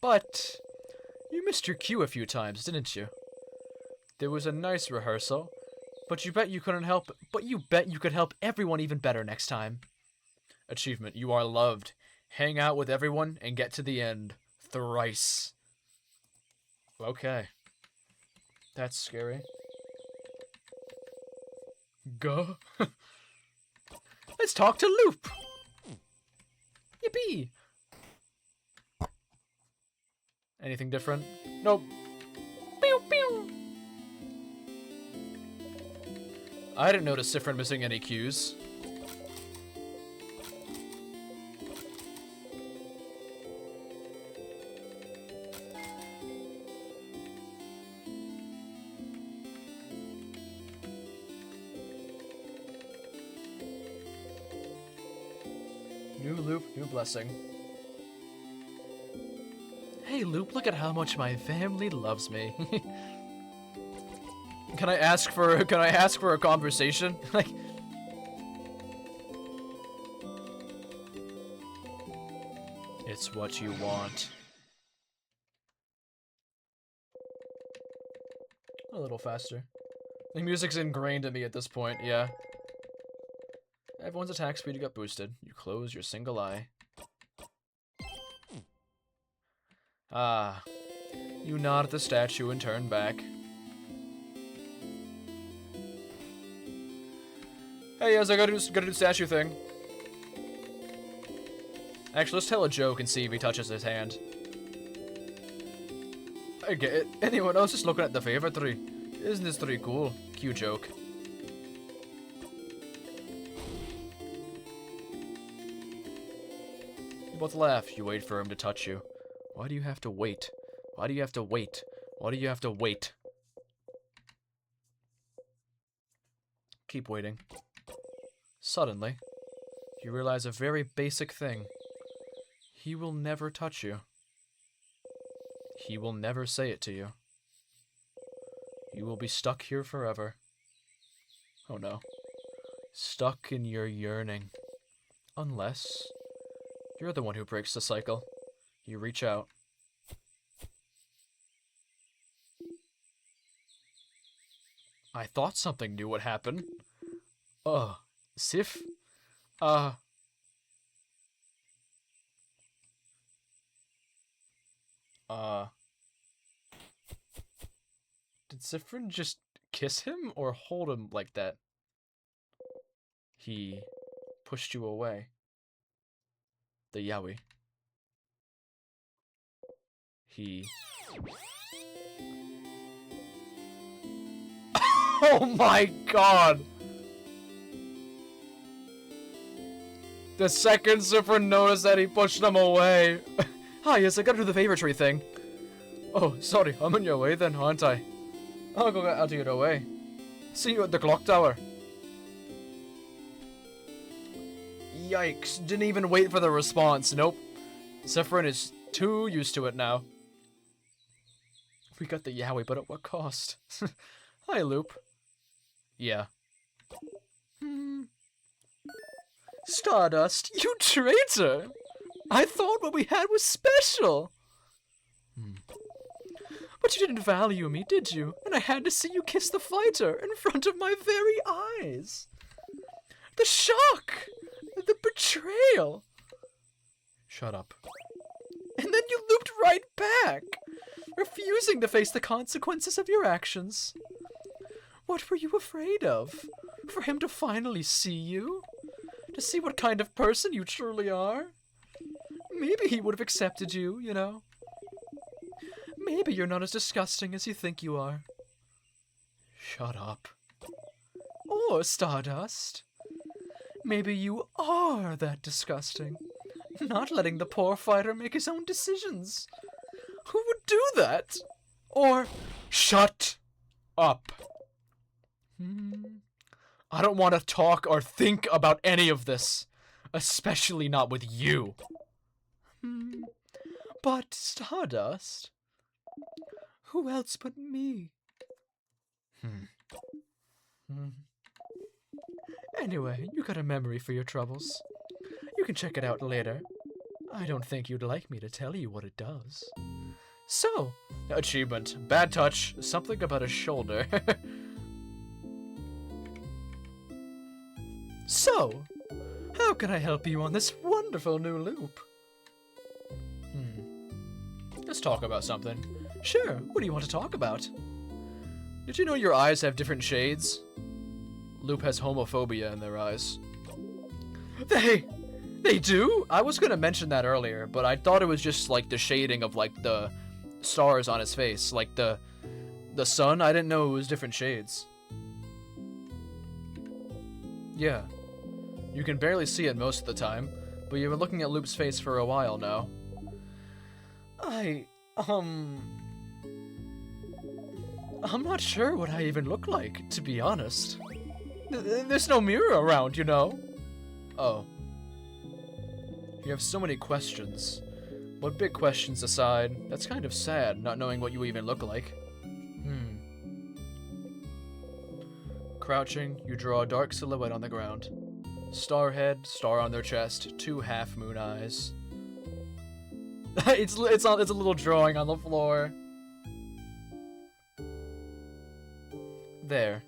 Speaker 1: But you missed your cue a few times, didn't you? There was a nice rehearsal, but you bet you couldn't help. But you bet you could help everyone even better next time. Achievement: you are loved. Hang out with everyone and get to the end. Thrice. Okay. That's scary. Go. Let's talk to Loop. Yippee. Anything different? Nope. Pew pew. I didn't notice Sifrin missing any cues. New Loop, new blessing. Hey Loop, look at how much my family loves me. Can I ask for a conversation? Like, it's what you want. A little faster. The music's ingrained in me at this point, yeah. Everyone's attack speed got boosted. You close your single eye. Ah. You nod at the statue and turn back. Hey, yes, I gotta do the statue thing. Actually, let's tell a joke and see if he touches his hand. I get it. Anyone else just looking at the favorite tree? Isn't this tree cool? Cute joke. You both laugh. You wait for him to touch you. Why do you have to wait? Why do you have to wait? Why do you have to wait? Keep waiting. Suddenly, you realize a very basic thing. He will never touch you. He will never say it to you. You will be stuck here forever. Oh no. Stuck in your yearning. Unless you're the one who breaks the cycle. You reach out. I thought something new would happen. Sif? Did Sifrin just kiss him or hold him like that? He pushed you away. The Yowie. He. Oh my god! The second Zipper noticed that, he pushed him away. Hi, yes, I gotta do the favor tree thing. Oh, sorry, I'm on your way then, aren't I? I'll go out of your way. See you at the clock tower. Yikes, didn't even wait for the response, nope. Zephyrin is too used to it now. We got the Yowie, but at what cost? Hi, Loop. Yeah. Stardust, you traitor! I thought what we had was special! But you didn't value me, did you? And I had to see you kiss the fighter in front of my very eyes. The shock! The betrayal! Shut up. And then you looped right back, refusing to face the consequences of your actions. What were you afraid of? For him to finally see you? To see what kind of person you truly are? Maybe he would have accepted you, you know. Maybe you're not as disgusting as you think you are. Shut up. Or, Stardust, maybe you are that disgusting. Not letting the poor fighter make his own decisions. Who would do that? Or, shut up. I don't want to talk or think about any of this. Especially not with you. But, Stardust, who else but me? Anyway, you got a memory for your troubles. You can check it out later. I don't think you'd like me to tell you what it does. So, achievement. Bad touch. Something about a shoulder. So, how can I help you on this wonderful new loop? Let's talk about something. Sure, what do you want to talk about? Did you know your eyes have different shades? Loop has homophobia in their eyes. They do? I was gonna mention that earlier, but I thought it was just like the shading of like the stars on his face. Like the sun, I didn't know it was different shades. Yeah. You can barely see it most of the time, but you've been looking at Loop's face for a while now. I'm not sure what I even look like, to be honest. There's no mirror around, you know. Oh. You have so many questions. But big questions aside, that's kind of sad, not knowing what you even look like. Crouching, you draw a dark silhouette on the ground. Star head, star on their chest, 2 half-moon eyes. It's a little drawing on the floor. There.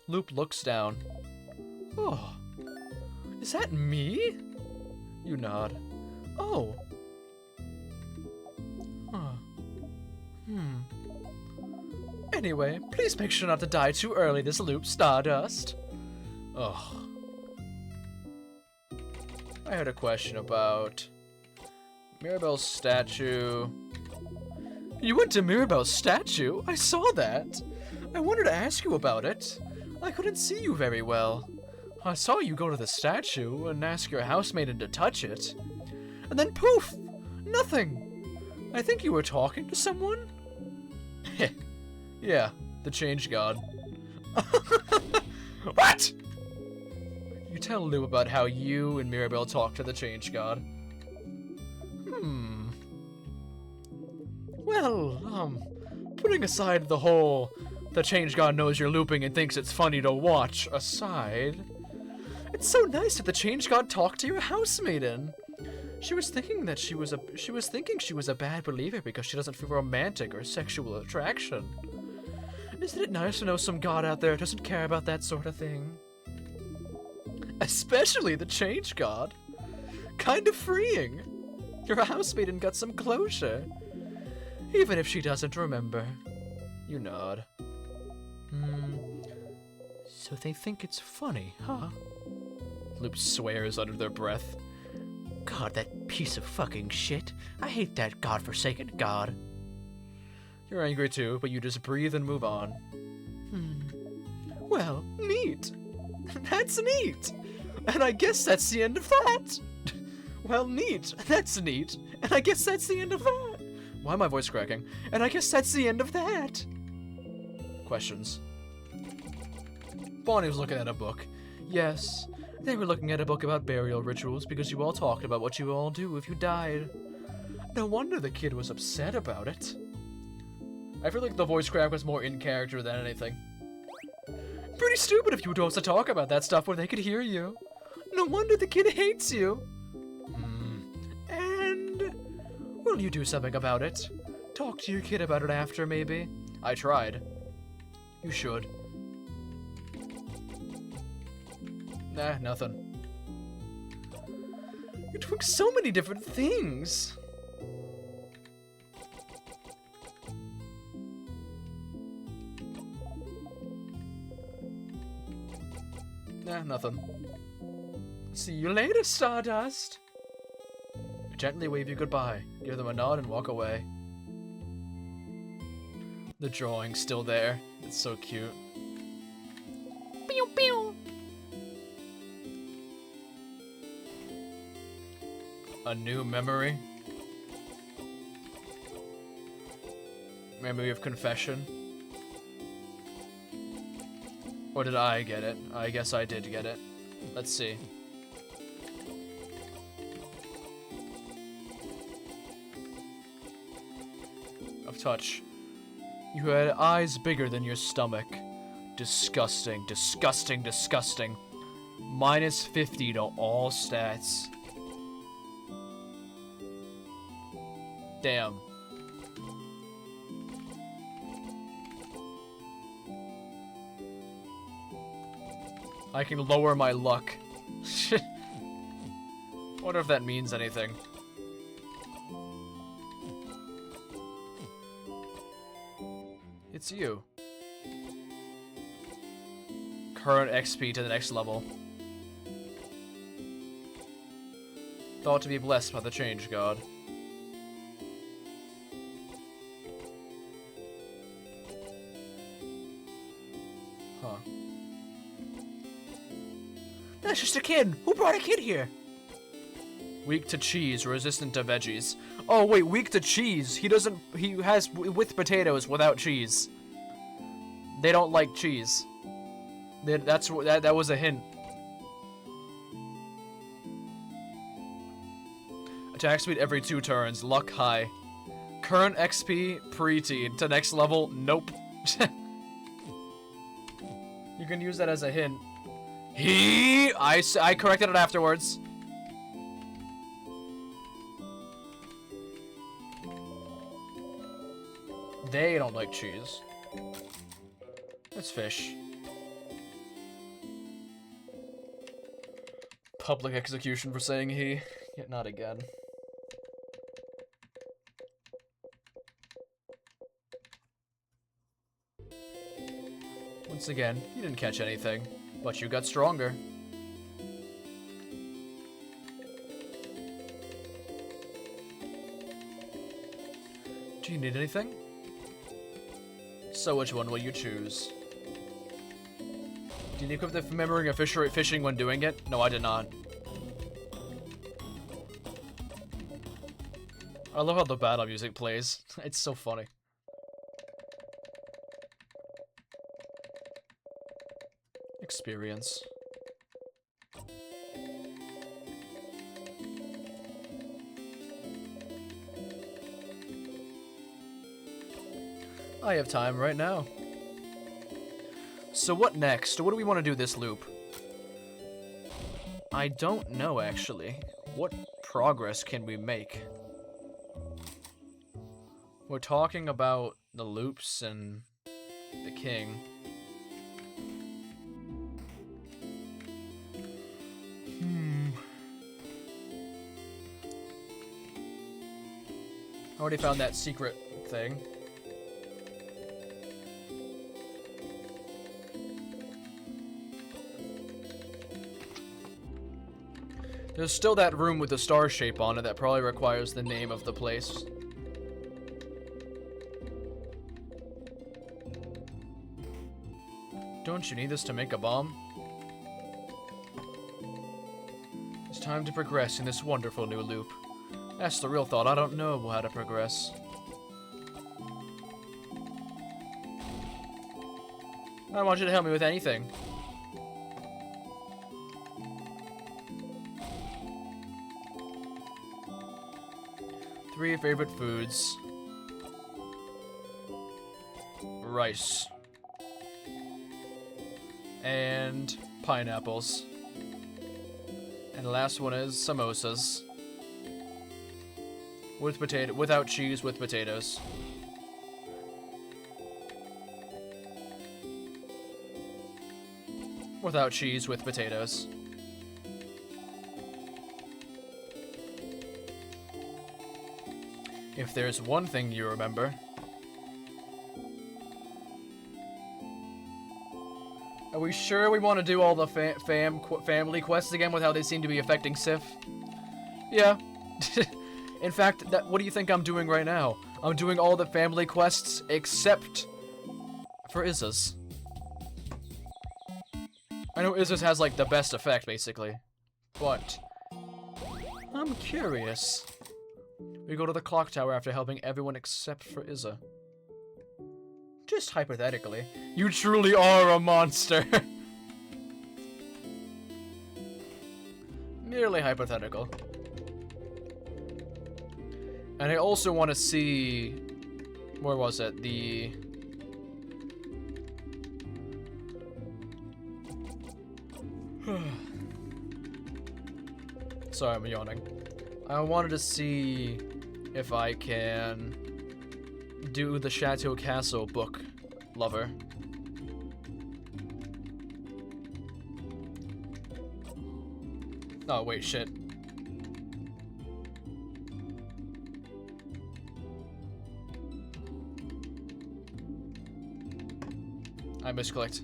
Speaker 1: Loop looks down. Oh. Is that me? You nod. Oh. Huh. Anyway, please make sure not to die too early this loop, Stardust. Ugh. I had a question about Mirabelle's statue. You went to Mirabelle's statue? I saw that. I wanted to ask you about it. I couldn't see you very well. I saw you go to the statue and ask your housemaiden to touch it. And then poof! Nothing! I think you were talking to someone? Yeah, the change god. What? You tell Lou about how you and Mirabelle talked to the change god. Well, putting aside the whole the change god knows you're looping and thinks it's funny to watch aside, it's so nice that the change god talked to your housemaiden. She was thinking she was a bad believer because she doesn't feel romantic or sexual attraction. Isn't it nice to know some god out there doesn't care about that sort of thing? Especially the change god. Kind of freeing. Your housemaiden got some closure. Even if she doesn't remember. You nod. So they think it's funny, huh? Loop swears under their breath. God, that piece of fucking shit. I hate that godforsaken god. You're angry too, but you just breathe and move on. Well, neat. That's neat. And I guess that's the end of that. Well, neat. That's neat. And I guess that's the end of that. Why am my voice cracking? And I guess that's the end of that. Questions. Bonnie was looking at a book. Yes, they were looking at a book about burial rituals because you all talked about what you all do if you died. No wonder the kid was upset about it. I feel like the voice crack was more in character than anything. Pretty stupid of you adults to talk about that stuff where they could hear you. No wonder the kid hates you. And will you do something about it? Talk to your kid about it after, maybe? I tried. You should. Nah, nothing. You're doing so many different things. Nah, nothing. See you later, Stardust. I gently wave you goodbye, give them a nod, and walk away. The drawing's still there. It's so cute. Pew pew. A new memory? Memory of confession? Or did I get it? I guess I did get it. Let's see. Of touch. You had eyes bigger than your stomach. Disgusting, disgusting, disgusting. Minus 50 to all stats. Damn. I can lower my luck. Wonder if that means anything. It's you. Current XP to the next level. Thought to be blessed by the change god. Huh. That's just a kid! Who brought a kid here? Weak to cheese, resistant to veggies. Oh wait, weak to cheese. He has with potatoes without cheese. They don't like cheese. That was a hint. Attack speed every 2 turns, luck high. Current XP, preteen. To next level, nope. You can use that as a hint. I corrected it afterwards. They don't like cheese. It's fish. Public execution for saying he. Yet not again. Once again, you didn't catch anything, but you got stronger. Do you need anything? So which one will you choose? Did you equip the remembering of fishing when doing it? No, I did not. I love how the battle music plays. It's so funny. Experience. I have time right now. So what next? What do we want to do this loop? I don't know, actually. What progress can we make? We're talking about the loops and the king. I already found that secret thing. There's still that room with the star shape on it that probably requires the name of the place. Don't you need this to make a bomb? It's time to progress in this wonderful new loop. That's the real thought. I don't know how to progress. I don't want you to help me with anything. Three favorite foods. Rice. And pineapples. And the last one is samosas. Without cheese, with potatoes. Without cheese, with potatoes. If there's one thing you remember... Are we sure we want to do all the family quests again with how they seem to be affecting Sif? Yeah. In fact, what do you think I'm doing right now? I'm doing all the family quests except for Izza's. I know Izza's has, like, the best effect, basically. But I'm curious. We go to the clock tower after helping everyone except for Izza. Just hypothetically. You truly are a monster. Merely hypothetical. And I also want to see... Where was it? The... Sorry, I'm yawning. I wanted to see if I can do the Chateau Castle book lover. Oh, wait, shit. I misclicked.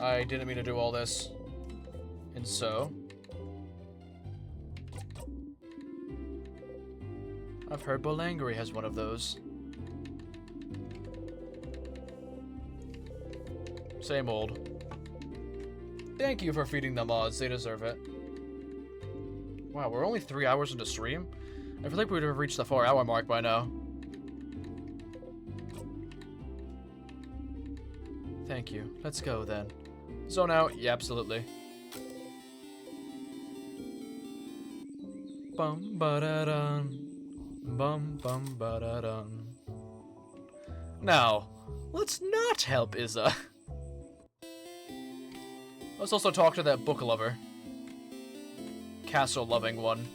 Speaker 1: I didn't mean to do all this. And so... I've heard Bolangri has one of those. Same old. Thank you for feeding the mods, they deserve it. Wow, we're only 3 hours into stream? I feel like we would have reached the 4-hour mark by now. Thank you. Let's go then. Zone out? Yeah, absolutely. Bum ba da dun. Bum bum ba da dun. Now, let's not help Izza. Let's also talk to that book lover. Castle loving one.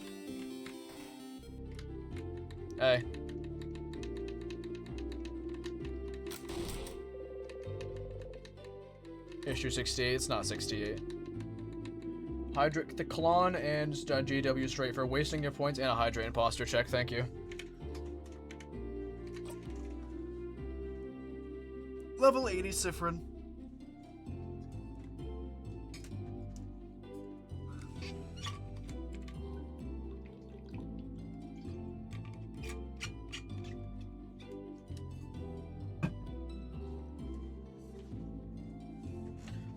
Speaker 1: Hey. Issue 68, it's not 68. Hydrate the Klon and GW straight for wasting your points and a Hydrate imposter check, thank you. Level 80 Sifrin.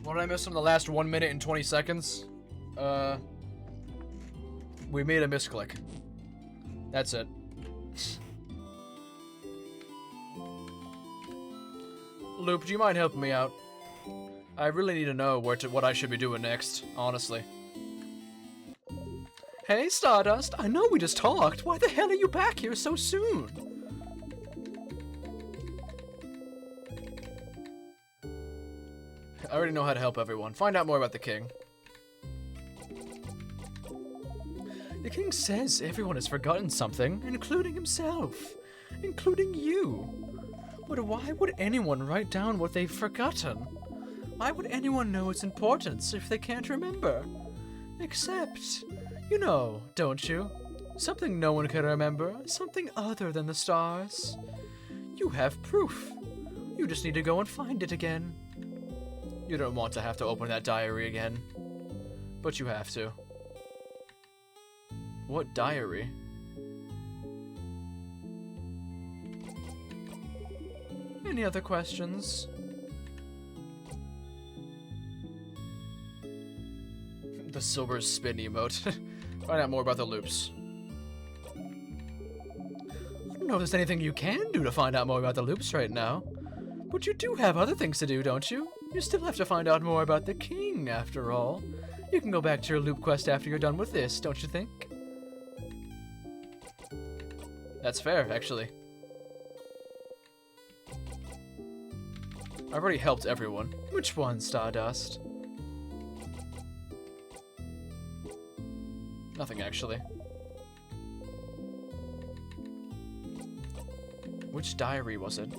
Speaker 1: What did I miss from the last 1 minute and 20 seconds? We made a misclick. That's it. Loop, do you mind helping me out? I really need to know what I should be doing next, honestly. Hey, Stardust, I know we just talked. Why the hell are you back here so soon? I already know how to help everyone. Find out more about the king. The king says everyone has forgotten something, including himself. Including you. But why would anyone write down what they've forgotten? Why would anyone know its importance if they can't remember? Except, you know, don't you? Something no one can remember, something other than the stars. You have proof. You just need to go and find it again. You don't want to have to open that diary again. But you have to. What diary? Any other questions? The silver spin emote. Find out more about the loops. I don't know if there's anything you can do to find out more about the loops right now. But you do have other things to do, don't you? You still have to find out more about the king, after all. You can go back to your loop quest after you're done with this, don't you think? That's fair, actually. I've already helped everyone. Which one, Stardust? Nothing, actually. Which diary was it?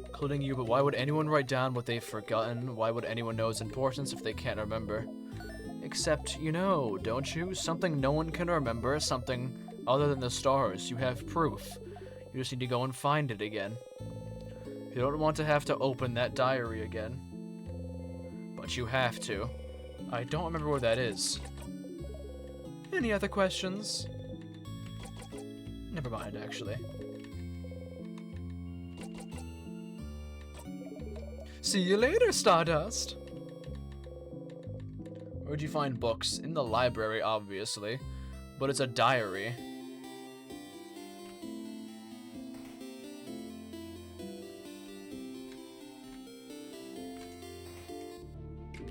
Speaker 1: Including you, but why would anyone write down what they've forgotten? Why would anyone know its importance if they can't remember? Except, you know, don't you? Something no one can remember, something other than the stars. You have proof. You just need to go and find it again. You don't want to have to open that diary again. But you have to. I don't remember where that is. Any other questions? Never mind, actually. See you later, Stardust! Where'd you find books? In the library, obviously. But it's a diary.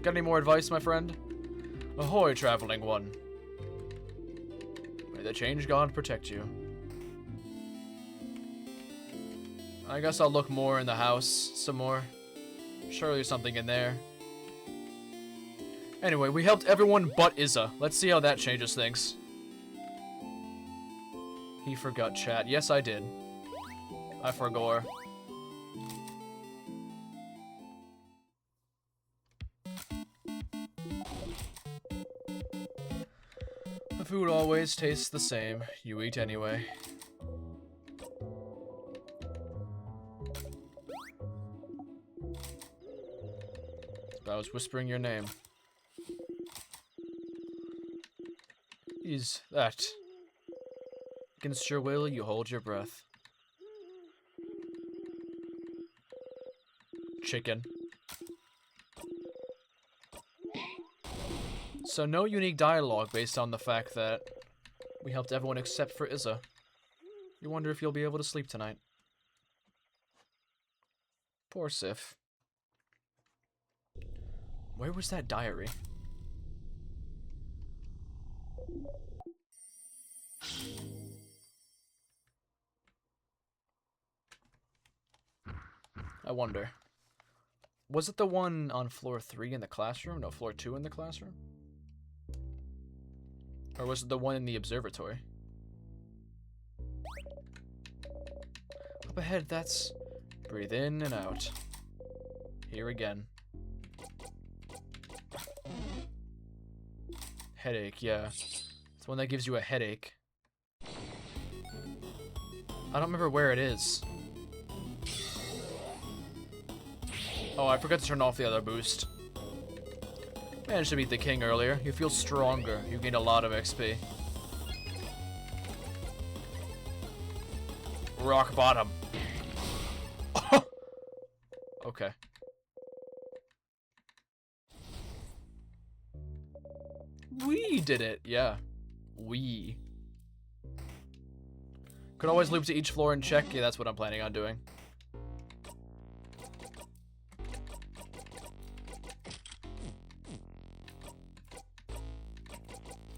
Speaker 1: Got any more advice, my friend? Ahoy, traveling one. May the change god protect you. I guess I'll look more in the house some more. Surely there's something in there. Anyway, we helped everyone but Izza. Let's see how that changes things. He forgot chat. Yes, I did. I forgot. The food always tastes the same. You eat anyway. I was whispering your name. Is that? Against your will, you hold your breath. Chicken. So no unique dialogue based on the fact that we helped everyone except for Izza. You wonder if you'll be able to sleep tonight. Poor Sif. Where was that diary? I wonder. Was it the one on floor 3 in the classroom? No, floor 2 in the classroom? Or was it the one in the observatory? Up ahead, that's... Breathe in and out. Here again. Headache, yeah. It's one that gives you a headache. I don't remember where it is. Oh, I forgot to turn off the other boost. Managed to beat the king earlier. You feel stronger. You gained a lot of XP. Rock bottom. Okay. We did it, yeah. We. Could always loop to each floor and check. Yeah, that's what I'm planning on doing.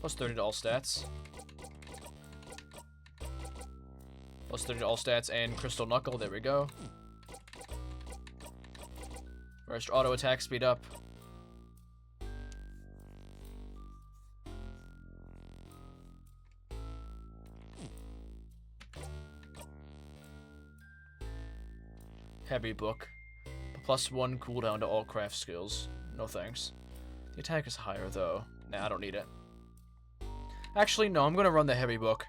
Speaker 1: Plus 30 to all stats. Plus 30 to all stats and Crystal Knuckle. There we go. First auto attack speed up. Heavy book. Plus 1 cooldown to all craft skills. No thanks. The attack is higher though. Nah, I don't need it. Actually, no, I'm gonna run the heavy book.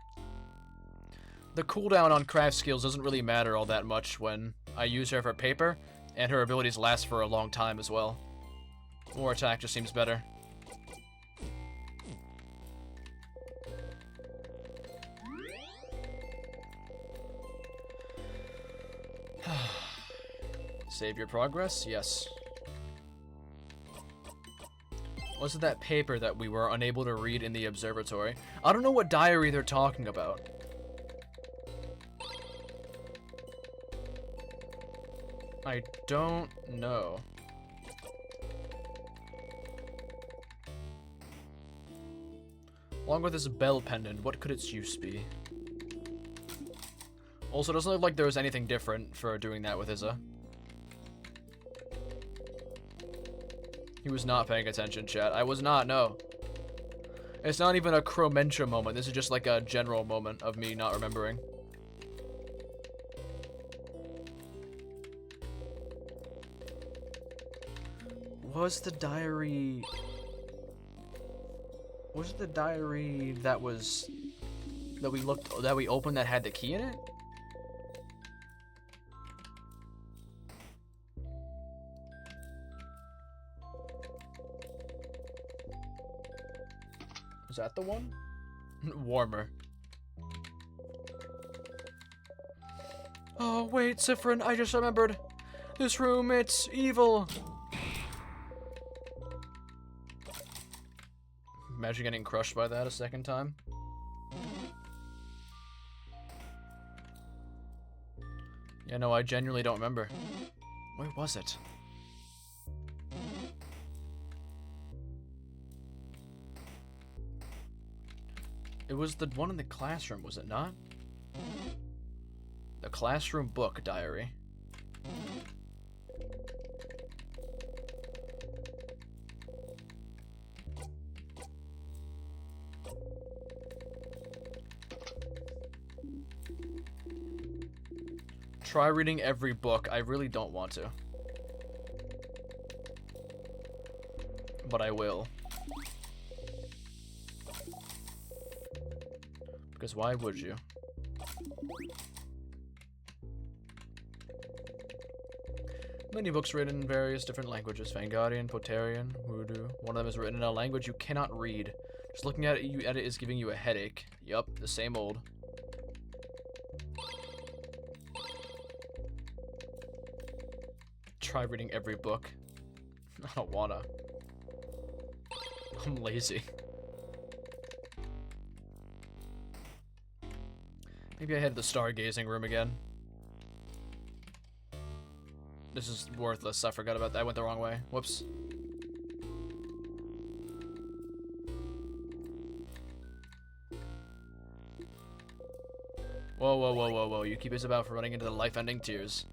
Speaker 1: the cooldown on craft skills doesn't really matter all that much when I use her for paper, and her abilities last for a long time as well. More attack just seems better. Save your progress? Yes. Was it that paper that we were unable to read in the observatory? I don't know what diary they're talking about. I don't know. Along with this bell pendant, what could its use be? Also, it doesn't look like there was anything different for doing that with Isa. He was not paying attention, chat. I was not, no. It's not even a Chromentia moment. This is just like a general moment of me not remembering. Was the diary... Was it the diary that was... that we opened that had the key in it? Was that the one? Warmer. Oh, wait, Sifrin, I just remembered. This room, it's evil. Imagine getting crushed by that a second time. Yeah, no, I genuinely don't remember. Where was it? It was the one in the classroom, was it not? The classroom book diary. Try reading every book. I really don't want to. But I will. Because why would you? Many books written in various different languages. Vangarian, Potarian, Voodoo. One of them is written in a language you cannot read. Just looking at it is giving you a headache. Yup, the same old. Try reading every book. I don't wanna. I'm lazy. Maybe I head to the stargazing room again. This is worthless. I forgot about that. I went the wrong way. Whoops. Whoa, whoa, whoa, whoa, whoa. You keep Isabel from running into the life-ending tears.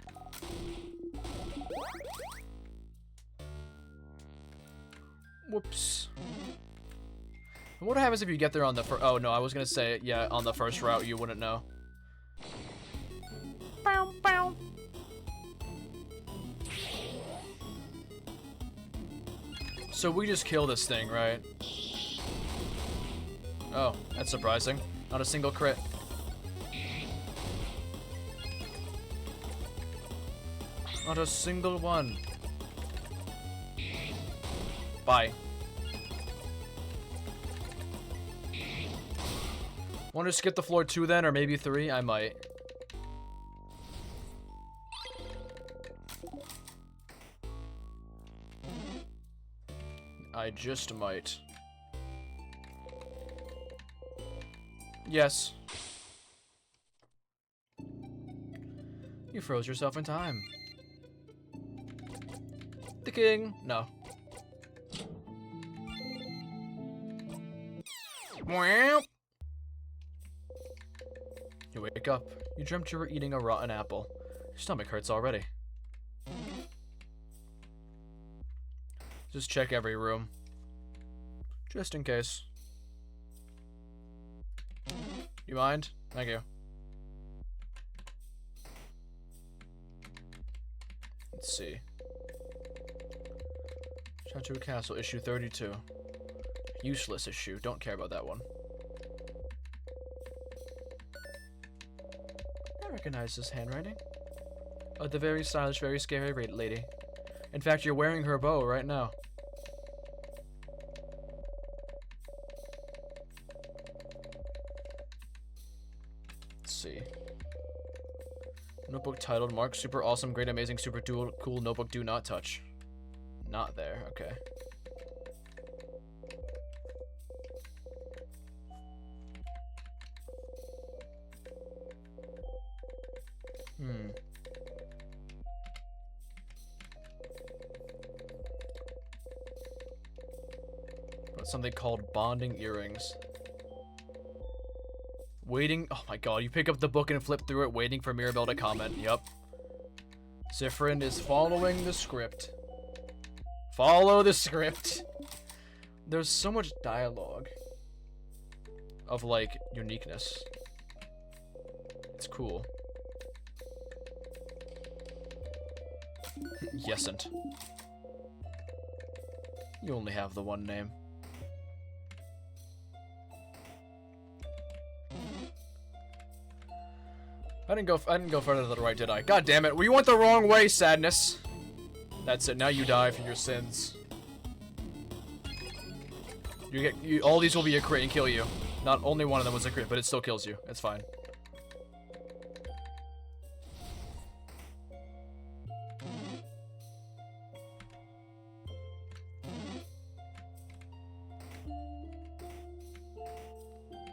Speaker 1: Whoops. And what happens if you get there on the first... Oh, no, I was gonna say, yeah, on the first route, you wouldn't know. Bow, bow. So we just kill this thing, right? Oh, that's surprising. Not a single crit. Not a single one. Bye. Want to skip the floor 2 then, or maybe 3? I might. I just might. Yes. You froze yourself in time. The king. No. You wake up. You dreamt you were eating a rotten apple. Your stomach hurts already. Just check every room. Just in case. You mind? Thank you. Let's see. Chateau Castle, issue 32. Useless issue. Don't care about that one. recognize this handwriting. The very stylish, very scary lady. In fact, you're wearing her bow right now. Let's see. Notebook titled Mark, super awesome, great, amazing, super dual, cool notebook, do not touch. Not there, okay. Got something called bonding earrings. Waiting. Oh my god, you pick up the book and flip through it, waiting for Mirabelle to comment. Yep. Zifrin is following the script. Follow the script. There's so much dialogue of, like, uniqueness. It's cool. Yesn't. You only have the one name. I didn't go further to the right, did I? God damn it! We went the wrong way, Sadness. That's it. Now you die for your sins. All these will be a crit and kill you. Not only one of them was a crit, but it still kills you. It's fine.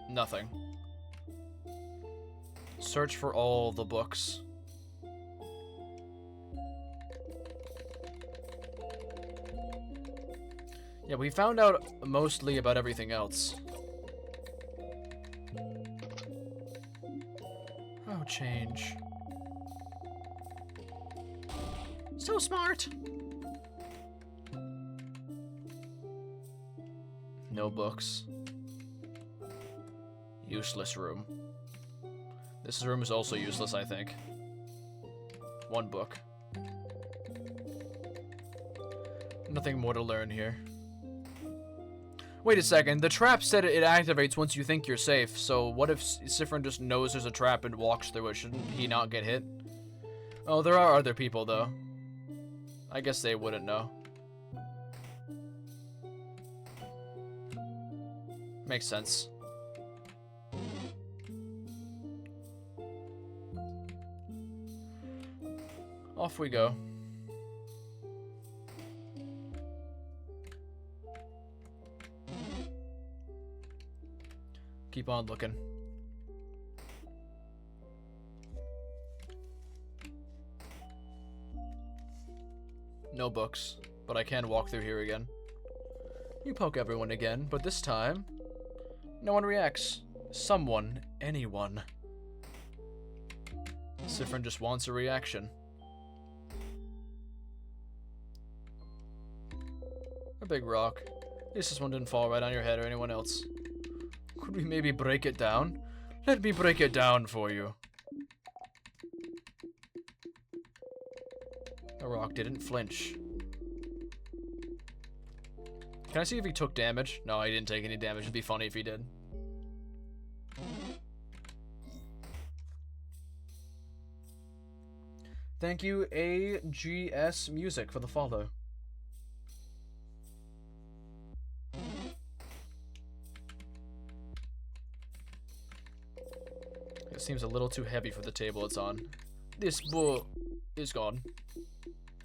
Speaker 1: Nothing. Search for all the books. Yeah, we found out mostly about everything else. Oh, change. So smart! No books. Useless room. This room is also useless, I think. One book. Nothing more to learn here. Wait a second, the trap said it activates once you think you're safe, so what if Zifrin just knows there's a trap and walks through it? Shouldn't he not get hit? Oh, there are other people, though. I guess they wouldn't know. Makes sense. Off we go. Keep on looking. No books, but I can walk through here again. You poke everyone again, but this time, no one reacts. Someone, anyone. Zifrin just wants a reaction. A big rock. At least this one didn't fall right on your head or anyone else. Could we maybe break it down? Let me break it down for you. The rock didn't flinch. Can I see if he took damage? No, he didn't take any damage. It'd be funny if he did. Thank you, AGS Music, for the follow. It seems a little too heavy for the table it's on. This book is gone.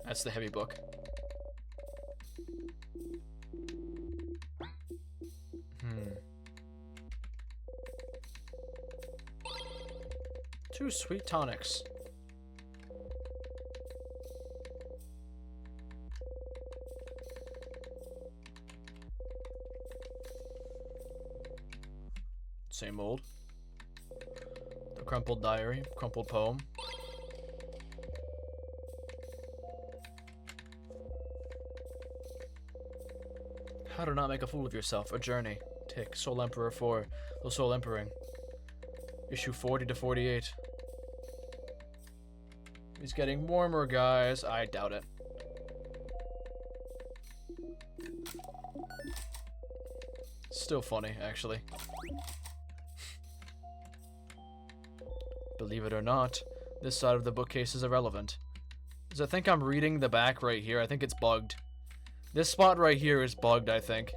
Speaker 1: That's the heavy book. Two sweet tonics. Same old. The crumpled diary, crumpled poem. How to not make a fool of yourself. A journey. Tick. Soul Emperor 4. The Soul Emperor. Issue 40 to 48. He's getting warmer, guys. I doubt it. Still funny, actually. Believe it or not, this side of the bookcase is irrelevant. Because I think I'm reading the back right here. I think it's bugged. This spot right here is bugged, I think.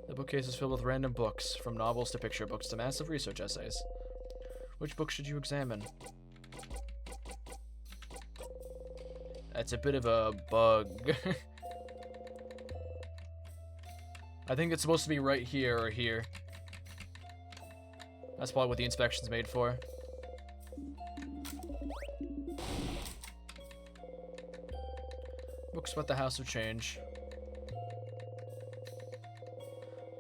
Speaker 1: The bookcase is filled with random books, from novels to picture books to massive research essays. Which book should you examine? That's a bit of a bug. I think it's supposed to be right here or here. That's probably what the inspection's made for. Books about the House of Change.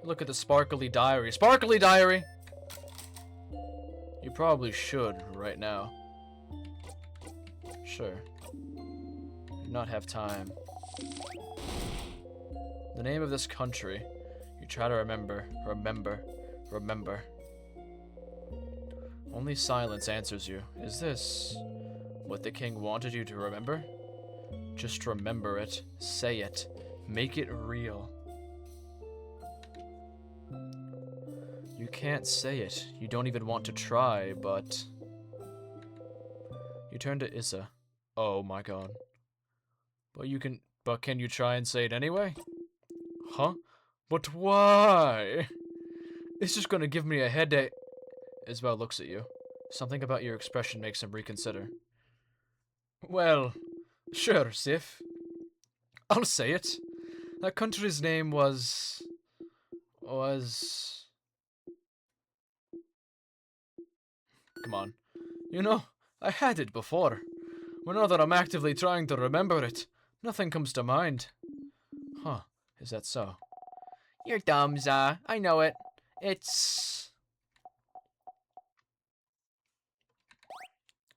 Speaker 1: Look at the sparkly diary. Sparkly diary! You probably should right now. Sure. Do not have time. The name of this country. You try to remember. Remember. Only silence answers you. Is this what the king wanted you to remember? Just remember it. Say it. Make it real. You can't say it. You don't even want to try, but... You turn to Issa. Oh my god. But can you try and say it anyway? Huh? But why? It's just gonna give me a headache. Isabel looks at you. Something about your expression makes him reconsider. Well, sure, Sif. I'll say it. That country's name was... Come on. You know, I had it before. But now that I'm actively trying to remember it, nothing comes to mind. Huh, is that so? You're dumb, Za. I know it. It's...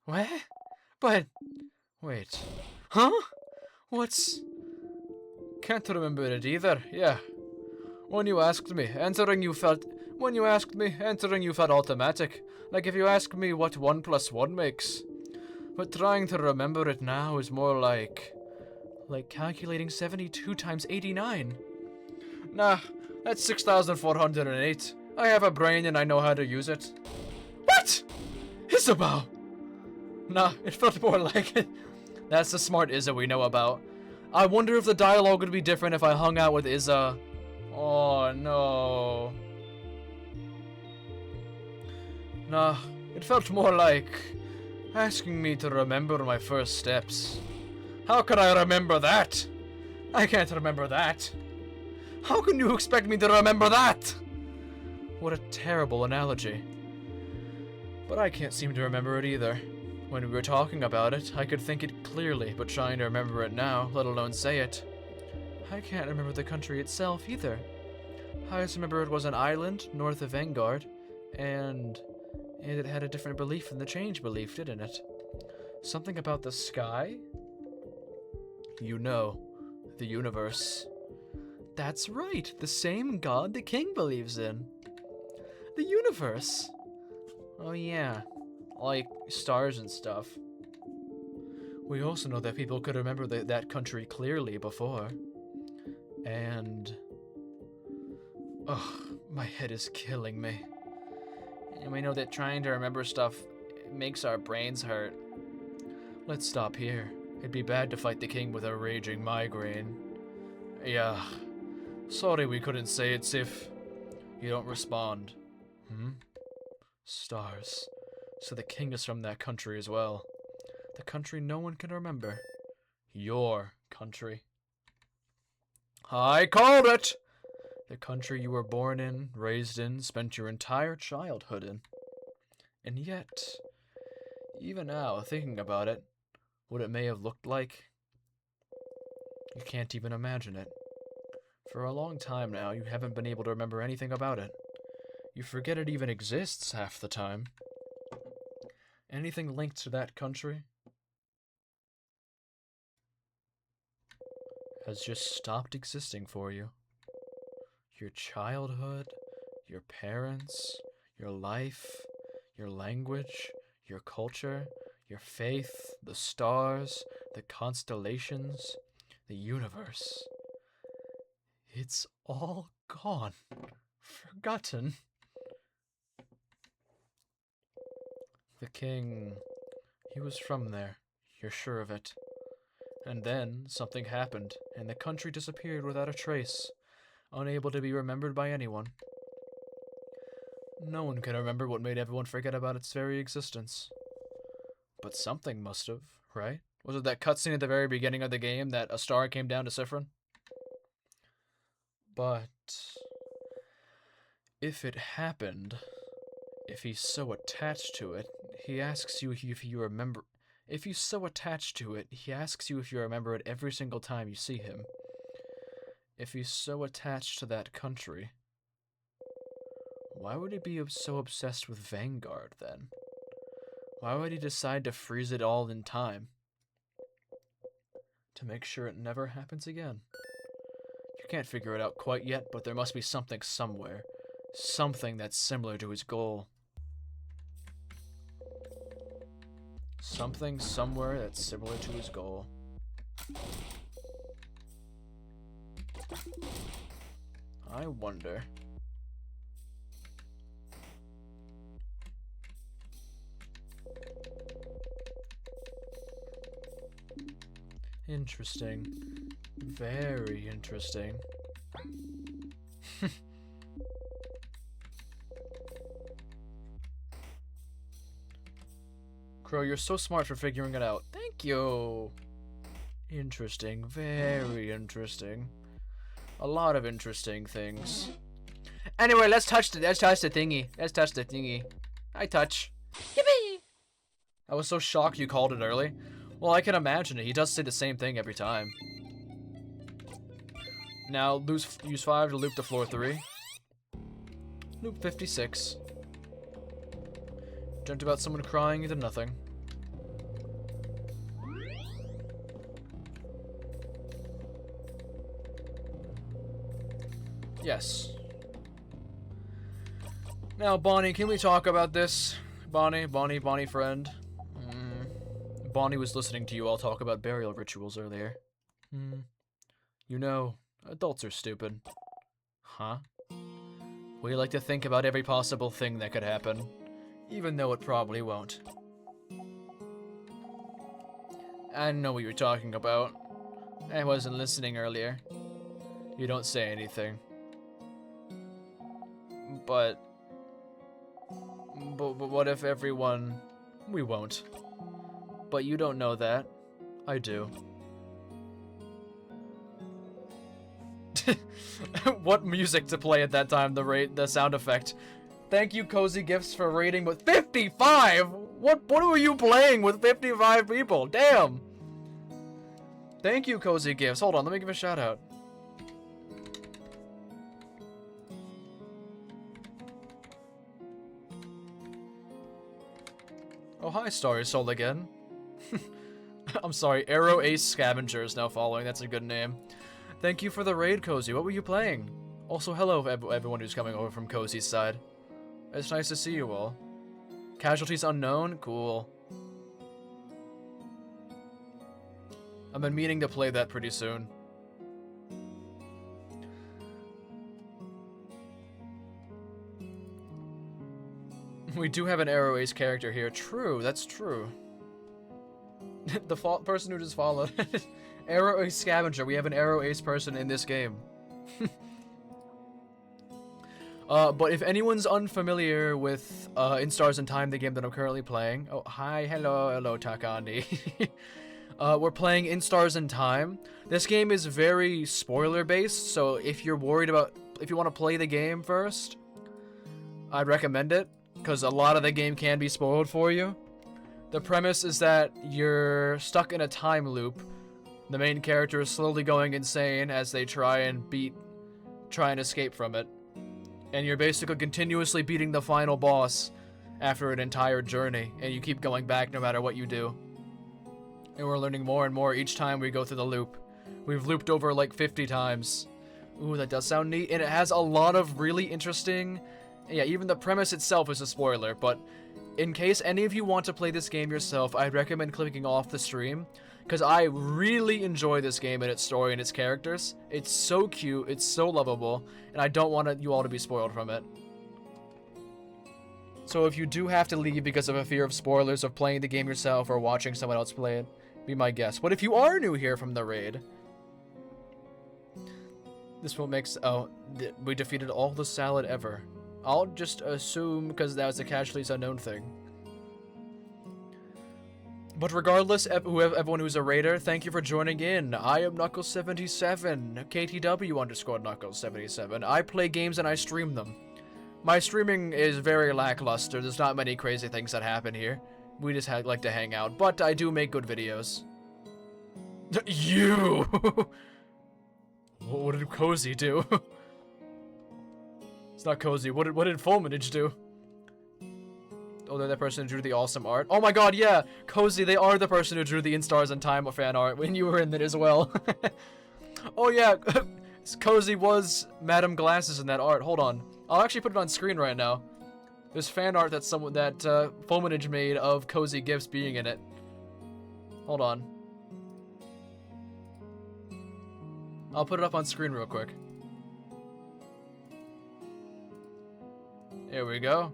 Speaker 1: What? But... Wait. Huh? What's... Can't remember it either, yeah. When you asked me, entering you felt automatic. Like if you asked me what 1 + 1 makes. But trying to remember it now is more like calculating 72 times 89. Nah, that's 6,408. I have a brain and I know how to use it. What? Isabel! Nah, it felt more like it. That's the smart Izza we know about. I wonder if the dialogue would be different if I hung out with Izza. Oh no. Nah, it felt more like asking me to remember my first steps. How could I remember that? I can't remember that. How can you expect me to remember that? What a terrible analogy. But I can't seem to remember it either. When we were talking about it, I could think it clearly, but trying to remember it now, let alone say it. I can't remember the country itself either. I just remember it was an island north of Vanguard, and it had a different belief than the change belief, didn't it? Something about the sky? You know, the universe. That's right, the same god the king believes in. The universe. Oh yeah, like stars and stuff. We also know that people could remember that country clearly before. And... ugh, my head is killing me. And we know that trying to remember stuff makes our brains hurt. Let's stop here. It'd be bad to fight the king with a raging migraine. Yeah. Sorry we couldn't say it, Sif. You don't respond. Stars. So the king is from that country as well. The country no one can remember. Your country. I called it! The country you were born in, raised in, spent your entire childhood in. And yet, even now, thinking about it, what it may have looked like, you can't even imagine it. For a long time now, you haven't been able to remember anything about it. You forget it even exists half the time. Anything linked to that country has just stopped existing for you. Your childhood, your parents, your life, your language, your culture, your faith, the stars, the constellations, the universe. It's all gone. Forgotten. The king, he was from there. You're sure of it. And then something happened, and the country disappeared without a trace, unable to be remembered by anyone. No one can remember what made everyone forget about its very existence. But something must have, right? Was it that cutscene at the very beginning of the game that a star came down to Siffrin? But if it happened, if he's so attached to it, he asks you if you remember. If he's so attached to it, he asks you if you remember it every single time you see him. If he's so attached to that country, why would he be so obsessed with Vanguard then? Why would he decide to freeze it all in time? To make sure it never happens again. You can't figure it out quite yet, but there must be something somewhere. Something that's similar to his goal. Something somewhere that's similar to his goal. I wonder. Interesting. Very interesting. Crow, you're so smart for figuring it out. Thank you. Interesting. Very interesting. A lot of interesting things. Anyway, let's touch the thingy. Let's touch the thingy. I touch. Yippee! I was so shocked you called it early. Well, I can imagine it. He does say the same thing every time. Now, use 5 to loop to floor 3. Loop 56. Dreamt about someone crying into nothing. Yes. Now, Bonnie, can we talk about this? Bonnie friend. Bonnie was listening to you all talk about burial rituals earlier. You know, adults are stupid. Huh? We like to think about every possible thing that could happen, even though it probably won't. I know what you're talking about. I wasn't listening earlier. You don't say anything. But what if everyone... We won't. But you don't know that. I do. What music to play at that time, the sound effect. Thank you, Cozy Gifts, for rating with 55! What were you playing with 55 people? Damn! Thank you, Cozy Gifts. Hold on, let me give a shout out. Oh, hi, Starry Soul again. I'm sorry, Arrow Ace Scavenger is now following. That's a good name. Thank you for the raid, Cozy. What were you playing? Also, hello, everyone who's coming over from Cozy's side. It's nice to see you all. Casualties unknown? Cool. I've been meaning to play that pretty soon. We do have an Arrow Ace character here. True, that's true. The person who just followed. Arrow Ace Scavenger. We have an Arrow Ace person in this game. But if anyone's unfamiliar with In Stars in Time, the game that I'm currently playing. Oh, hi, hello, Takandi. We're playing In Stars in Time. This game is very spoiler-based, so if you're worried about... If you want to play the game first, I'd recommend it, because a lot of the game can be spoiled for you. The premise is that you're stuck in a time loop. The main character is slowly going insane as they try and escape from it. And you're basically continuously beating the final boss after an entire journey, and you keep going back no matter what you do. And we're learning more and more each time we go through the loop. We've looped over like 50 times. Ooh, that does sound neat, and it has a lot of really interesting... Yeah, even the premise itself is a spoiler, but in case any of you want to play this game yourself, I'd recommend clicking off the stream, because I really enjoy this game and its story and its characters. It's so cute, it's so lovable, and I don't want you all to be spoiled from it. So if you do have to leave because of a fear of spoilers of playing the game yourself or watching someone else play it, be my guest. But if you are new here from the raid, this will make... Oh, we defeated all the salad ever. I'll just assume because that was a casualties unknown thing. But regardless, everyone who's a raider, thank you for joining in. I am Knuckles77, KTW_Knuckles77. I play games and I stream them. My streaming is very lackluster. There's not many crazy things that happen here. We just like to hang out, but I do make good videos. You! What did Cozy do? It's not Cozy. What did Fulminage do? Oh, they're the person who drew the awesome art. Oh my god, yeah! Cozy, they are the person who drew the Instars in Time fan art when you were in it as well. Oh yeah, Cozy was Madame Glasses in that art. Hold on. I'll actually put it on screen right now. There's fan art that Fulminage made of Cozy Gifts being in it. Hold on. I'll put it up on screen real quick. There we go.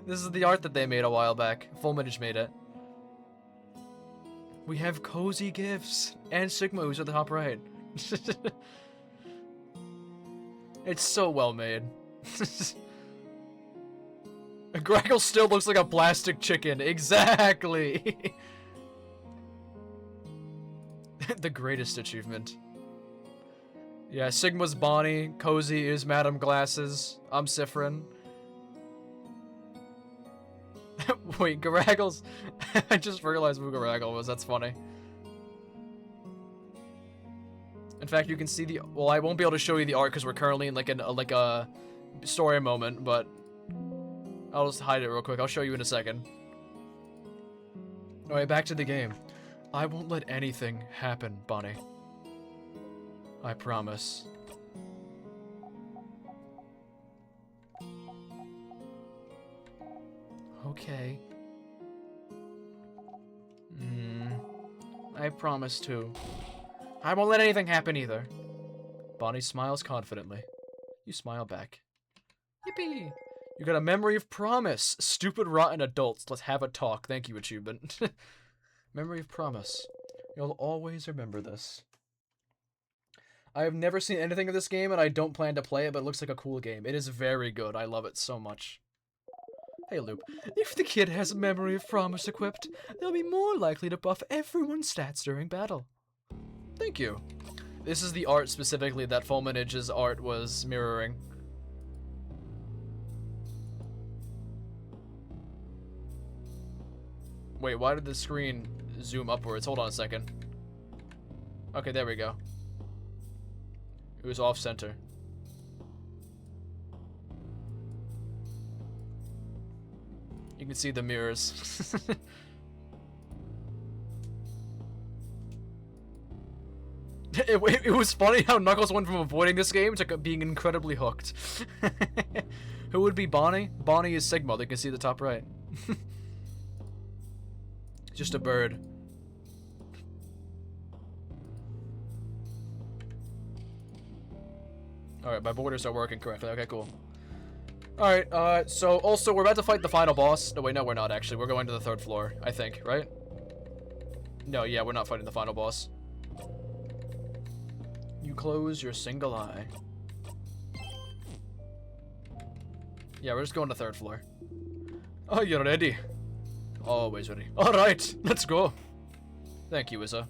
Speaker 1: This is the art that they made a while back. Fulminage made it. We have Cozy Gifts and Sigma, who's at the top right. It's so well made. Graggle still looks like a plastic chicken. Exactly. The greatest achievement. Yeah, Sigma's Bonnie. Cozy is Madame Glasses. I'm Sifrin. Wait, Garaggle's... I just realized who Garaggle was. That's funny. In fact, you can see the... Well, I won't be able to show you the art because we're currently in like a story moment, but I'll just hide it real quick. I'll show you in a second. Alright, back to the game. I won't let anything happen, Bonnie. I promise. Okay. I promise too. I won't let anything happen either. Bonnie smiles confidently. You smile back. Yippee! You got a memory of promise. Stupid rotten adults. Let's have a talk. Thank you, achievement. Memory of promise. You'll always remember this. I have never seen anything of this game, and I don't plan to play it, but it looks like a cool game. It is very good. I love it so much. Hey, Loop. If the kid has Memory of Promise equipped, they'll be more likely to buff everyone's stats during battle. Thank you. This is the art specifically that Fulminage's art was mirroring. Wait, why did the screen zoom upwards? Hold on a second. Okay, there we go. It was off-center. You can see the mirrors. It was funny how Knuckles went from avoiding this game to being incredibly hooked. Who would be Bonnie? Bonnie is Sigma. You can see the top right. Just a bird. Alright, my borders are working correctly. Okay, cool. Alright, so also we're about to fight the final boss. No, wait, no, we're not actually. We're going to the 3rd floor, I think, right? No, yeah, we're not fighting the final boss. You close your single eye. Yeah, we're just going to 3rd floor. Oh, you're ready. Always ready. Alright, let's go. Thank you, Isa.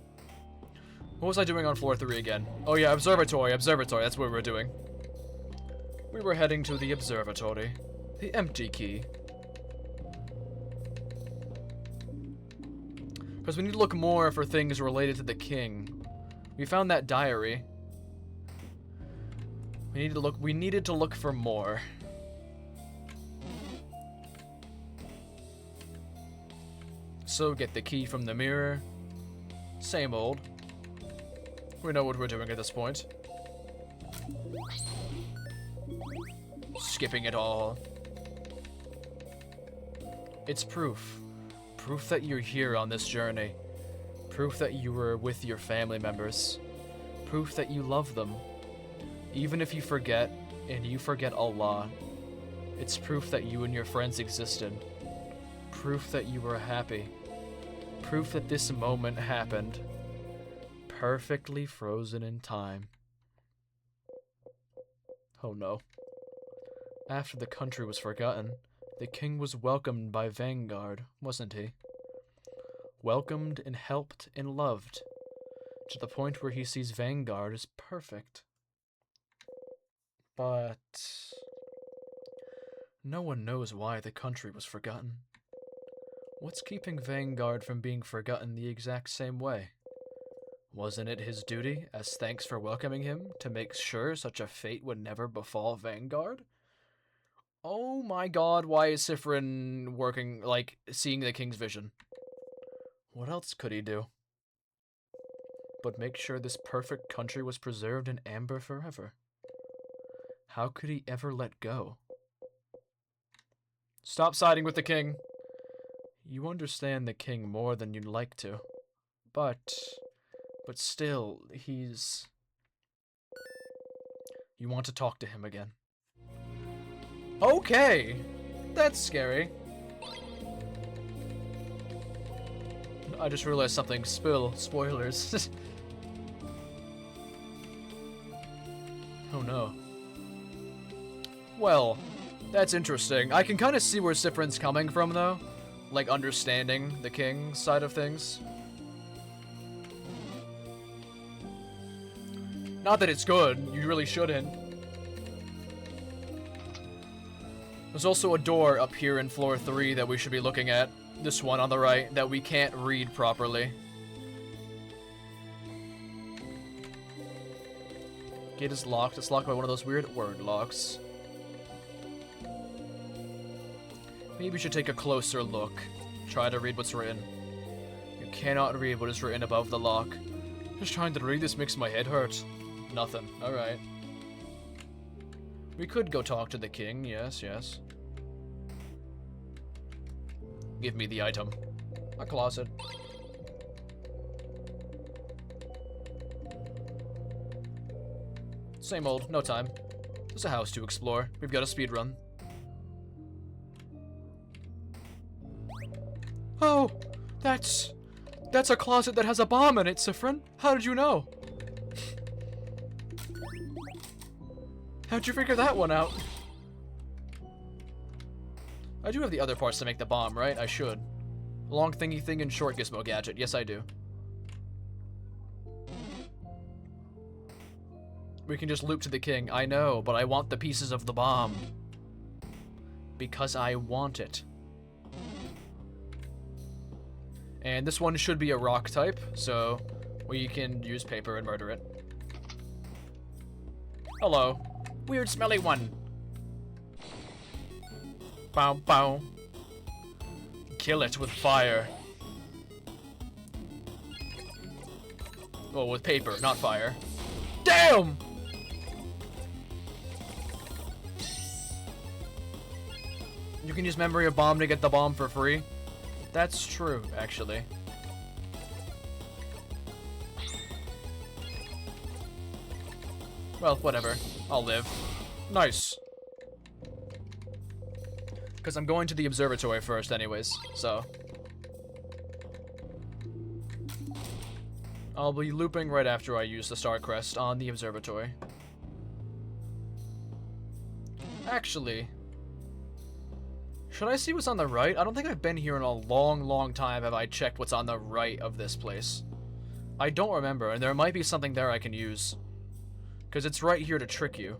Speaker 1: What was I doing on floor 3 again? Oh yeah, observatory, that's what we were doing. We were heading to the observatory. The empty key. Because we need to look more for things related to the king. We found that diary. We needed to look for more. So get the key from the mirror. Same old. We know what we're doing at this point. Skipping it all. It's proof. Proof that you're here on this journey. Proof that you were with your family members. Proof that you love them. Even if you forget, and you forget Allah, It's proof that you and your friends existed. Proof that you were happy. Proof that this moment happened. Perfectly frozen in time. Oh no. After the country was forgotten, the king was welcomed by Vanguard, wasn't he? Welcomed and helped and loved, to the point where he sees Vanguard as perfect. But no one knows why the country was forgotten. What's keeping Vanguard from being forgotten the exact same way? Wasn't it his duty, as thanks for welcoming him, to make sure such a fate would never befall Vanguard? Oh my god, why is Sifrin working, like, seeing the king's vision? What else could he do? But make sure this perfect country was preserved in amber forever. How could he ever let go? Stop siding with the king. You understand the king more than you'd like to. But still, he's... You want to talk to him again. Okay! That's scary. I just realized something. Spoilers. Oh no. Well, that's interesting. I can kind of see where Sifrin's coming from, though. Like, understanding the king side of things. Not that it's good. You really shouldn't. There's also a door up here in floor 3 that we should be looking at. This one on the right that we can't read properly. Gate is locked. It's locked by one of those weird word locks. Maybe we should take a closer look. Try to read what's written. You cannot read what is written above the lock. Just trying to read this makes my head hurt. Nothing. Alright. We could go talk to the king. Yes, yes. Give me the item. A closet. Same old. No time. There's a house to explore. We've got a speed run. Oh! That's a closet that has a bomb in it, Sifrin. How did you know? How'd you figure that one out? I do have the other parts to make the bomb, right? I should. Long thingy thing and short gizmo gadget. Yes, I do. We can just loop to the king. I know, but I want the pieces of the bomb. Because I want it. And this one should be a rock type, so we can use paper and murder it. Hello. Weird smelly one. Bow, bow. Kill it with fire. Oh, with paper, not fire. Damn! You can use memory of bomb to get the bomb for free. That's true, actually. Well, whatever. I'll live. Nice. Because I'm going to the observatory first anyways, so. I'll be looping right after I use the star crest on the observatory. Actually, should I see what's on the right? I don't think I've been here in a long, long time have I checked what's on the right of this place. I don't remember, and there might be something there I can use. Because it's right here to trick you.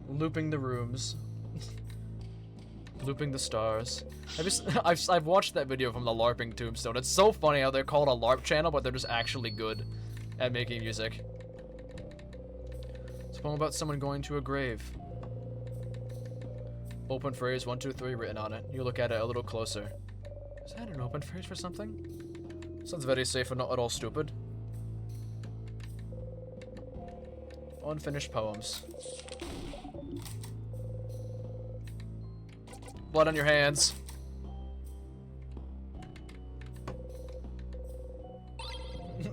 Speaker 1: Looping the rooms. Looping the stars. I've watched that video from the LARPing Tombstone. It's so funny how they're called a LARP channel, but they're just actually good at making music. It's a poem about someone going to a grave. Open phrase 1, 2, 3 written on it. You look at it a little closer. Is that an open phrase for something? Sounds very safe and not at all stupid. Unfinished poems. Blood on your hands.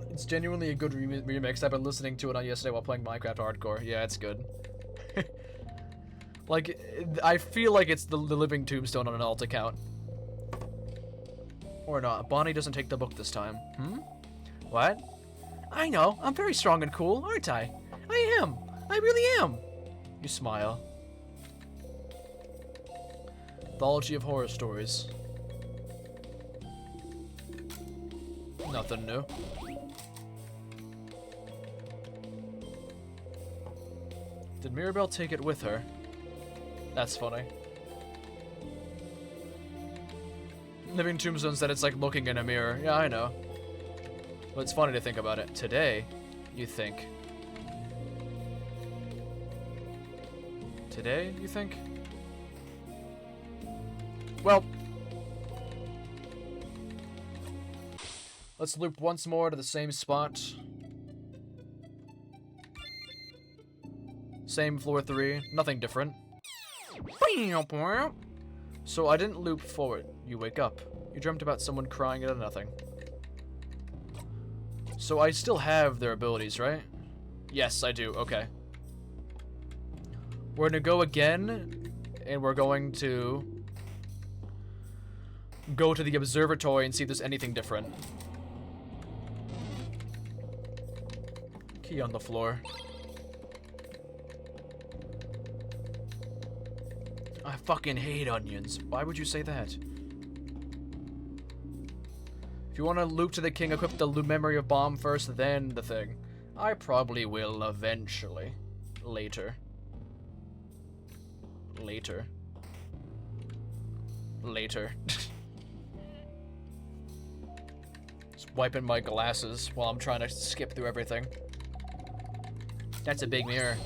Speaker 1: It's genuinely a good remix. I've been listening to it on yesterday while playing Minecraft Hardcore. Yeah, it's good. Like, I feel like it's the living tombstone on an alt account. Or not. Bonnie doesn't take the book this time. Hmm? What? I know. I'm very strong and cool, aren't I? I am. I really am. You smile. Anthology of horror stories. Nothing new. Did Mirabelle take it with her? That's funny. Living Tombstone said it's like looking in a mirror. Yeah, I know. But it's funny to think about it. Today, you think. Today, you think? Well. Let's loop once more to the same spot. Same floor 3. Nothing different. So I didn't loop forward. You wake up. You dreamt about someone crying out of nothing. So I still have their abilities, right? Yes, I do. Okay. We're gonna go again, and we're going to go to the observatory and see if there's anything different. Key on the floor. I fucking hate onions. Why would you say that? If you want to loop to the king, equip the memory of bomb first, then the thing. I probably will eventually. Later. Later. Later. Just wiping my glasses while I'm trying to skip through everything. That's a big mirror.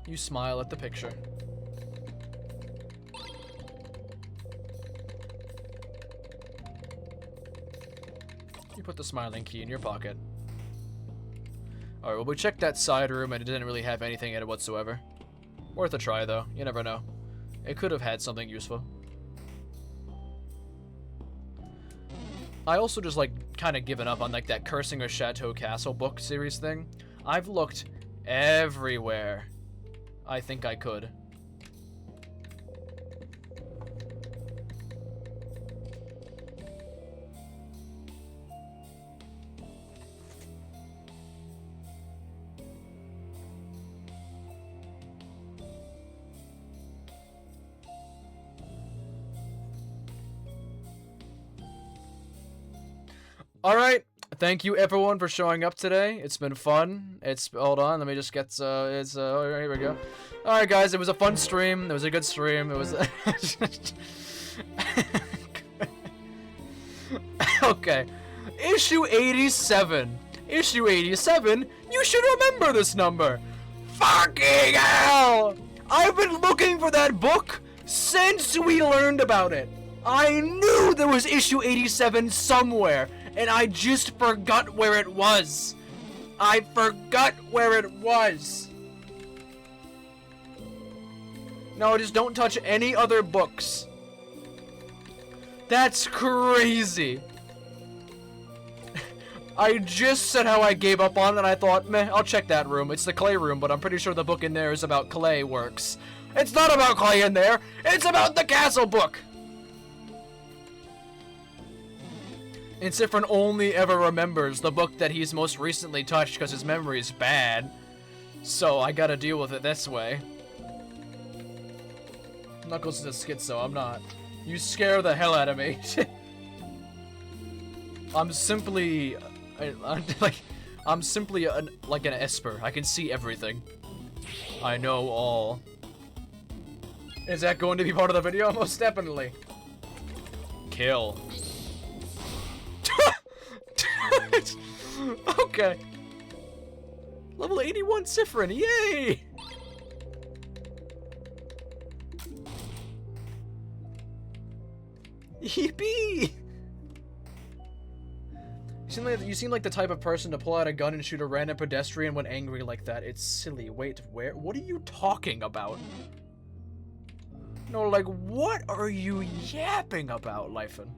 Speaker 1: You smile at the picture. You put the smiling key in your pocket. Alright, well, we checked that side room and it didn't really have anything in it whatsoever. Worth a try, though. You never know. It could have had something useful. I also just, like, kind of given up on, like, that Cursing of Chateau Castle book series thing. I've looked everywhere I think I could. Alright, thank you everyone for showing up today. It's been fun. Hold on, let me just get, here we go. Alright guys, it was a fun stream. It was a good stream. It was, okay. Issue 87. Issue 87? You should remember this number. Fucking hell! I've been looking for that book since we learned about it. I knew there was issue 87 somewhere. And I just forgot where it was. I forgot where it was. No, just don't touch any other books. That's crazy. I just said how I gave up on it and I thought, meh, I'll check that room. It's the clay room, but I'm pretty sure the book in there is about clay works. It's not about clay in there. It's about the castle book. And Sifrin only ever remembers the book that he's most recently touched because his memory is bad. So I gotta deal with it this way. Knuckles is a schizo, I'm not. You scare the hell out of me. I'm simply... I'm simply like an Esper. I can see everything. I know all. Is that going to be part of the video? Most definitely. Kill. Okay. Level 81 Sifrin, yay! Yippee! You seem like the type of person to pull out a gun and shoot a random pedestrian when angry like that. It's silly. Wait, where? What are you talking about? No, like, what are you yapping about, Lyphin?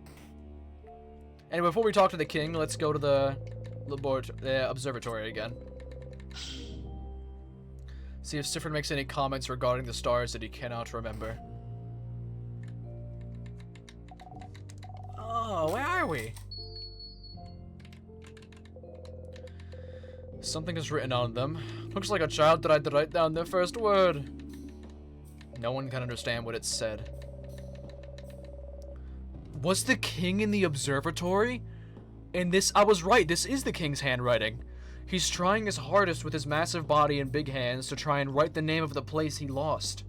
Speaker 1: Anyway, before we talk to the king, let's go to the observatory again. See if Sifrin makes any comments regarding the stars that he cannot remember. Oh, where are we? Something is written on them. Looks like a child tried to write down their first word. No one can understand what it said. Was the king in the observatory? And this, I was right, this is the king's handwriting. He's trying his hardest with his massive body and big hands to try and write the name of the place he lost.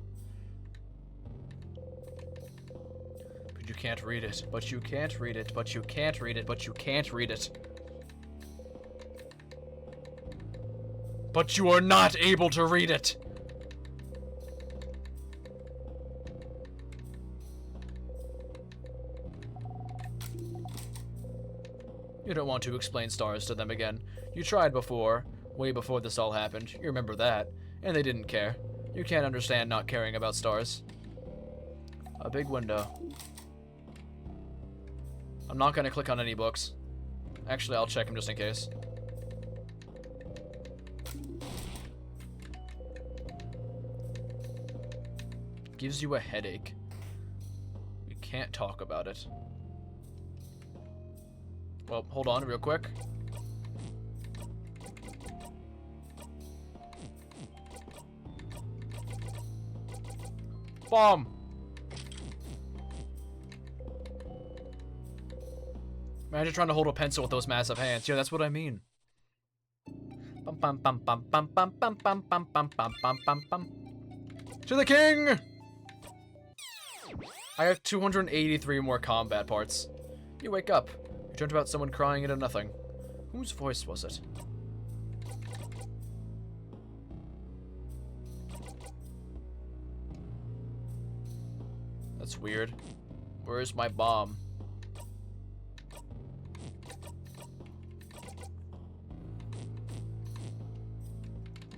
Speaker 1: But you can't read it, but you can't read it, but you can't read it, but you can't read it. But you are not able to read it. You don't want to explain stars to them again. You tried before, way before this all happened. You remember that. And they didn't care. You can't understand not caring about stars. A big window. I'm not gonna click on any books. Actually, I'll check them just in case. Gives you a headache. You can't talk about it. Well, hold on real quick. Bomb! Imagine trying to hold a pencil with those massive hands. Yeah, that's what I mean. Bum bum bum bum bum bum bum bum bum bum bum bum bum bum. To the king! I have 283 more combat parts. You wake up. You dreamt about someone crying into nothing. Whose voice was it? That's weird. Where's my bomb?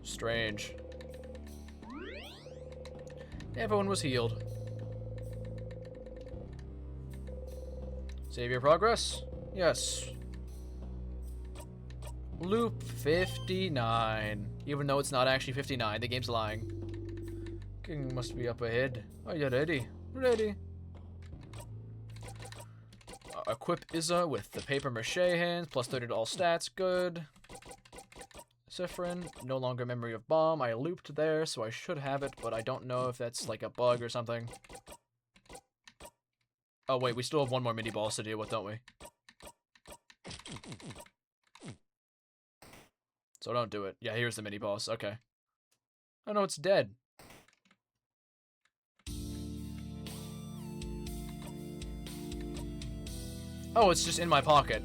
Speaker 1: Strange. Everyone was healed. Save your progress? Yes. Loop 59. Even though it's not actually 59, the game's lying. King must be up ahead. Are you ready? Ready. Equip Izza with the paper mache hands, plus 30 to all stats, good. Sifrin, no longer memory of bomb. I looped there, so I should have it, but I don't know if that's like a bug or something. Oh wait, we still have one more mini boss to deal with, don't we? So don't do it. Yeah, here's the mini boss. Okay. Oh no, it's dead. Oh, it's just in my pocket.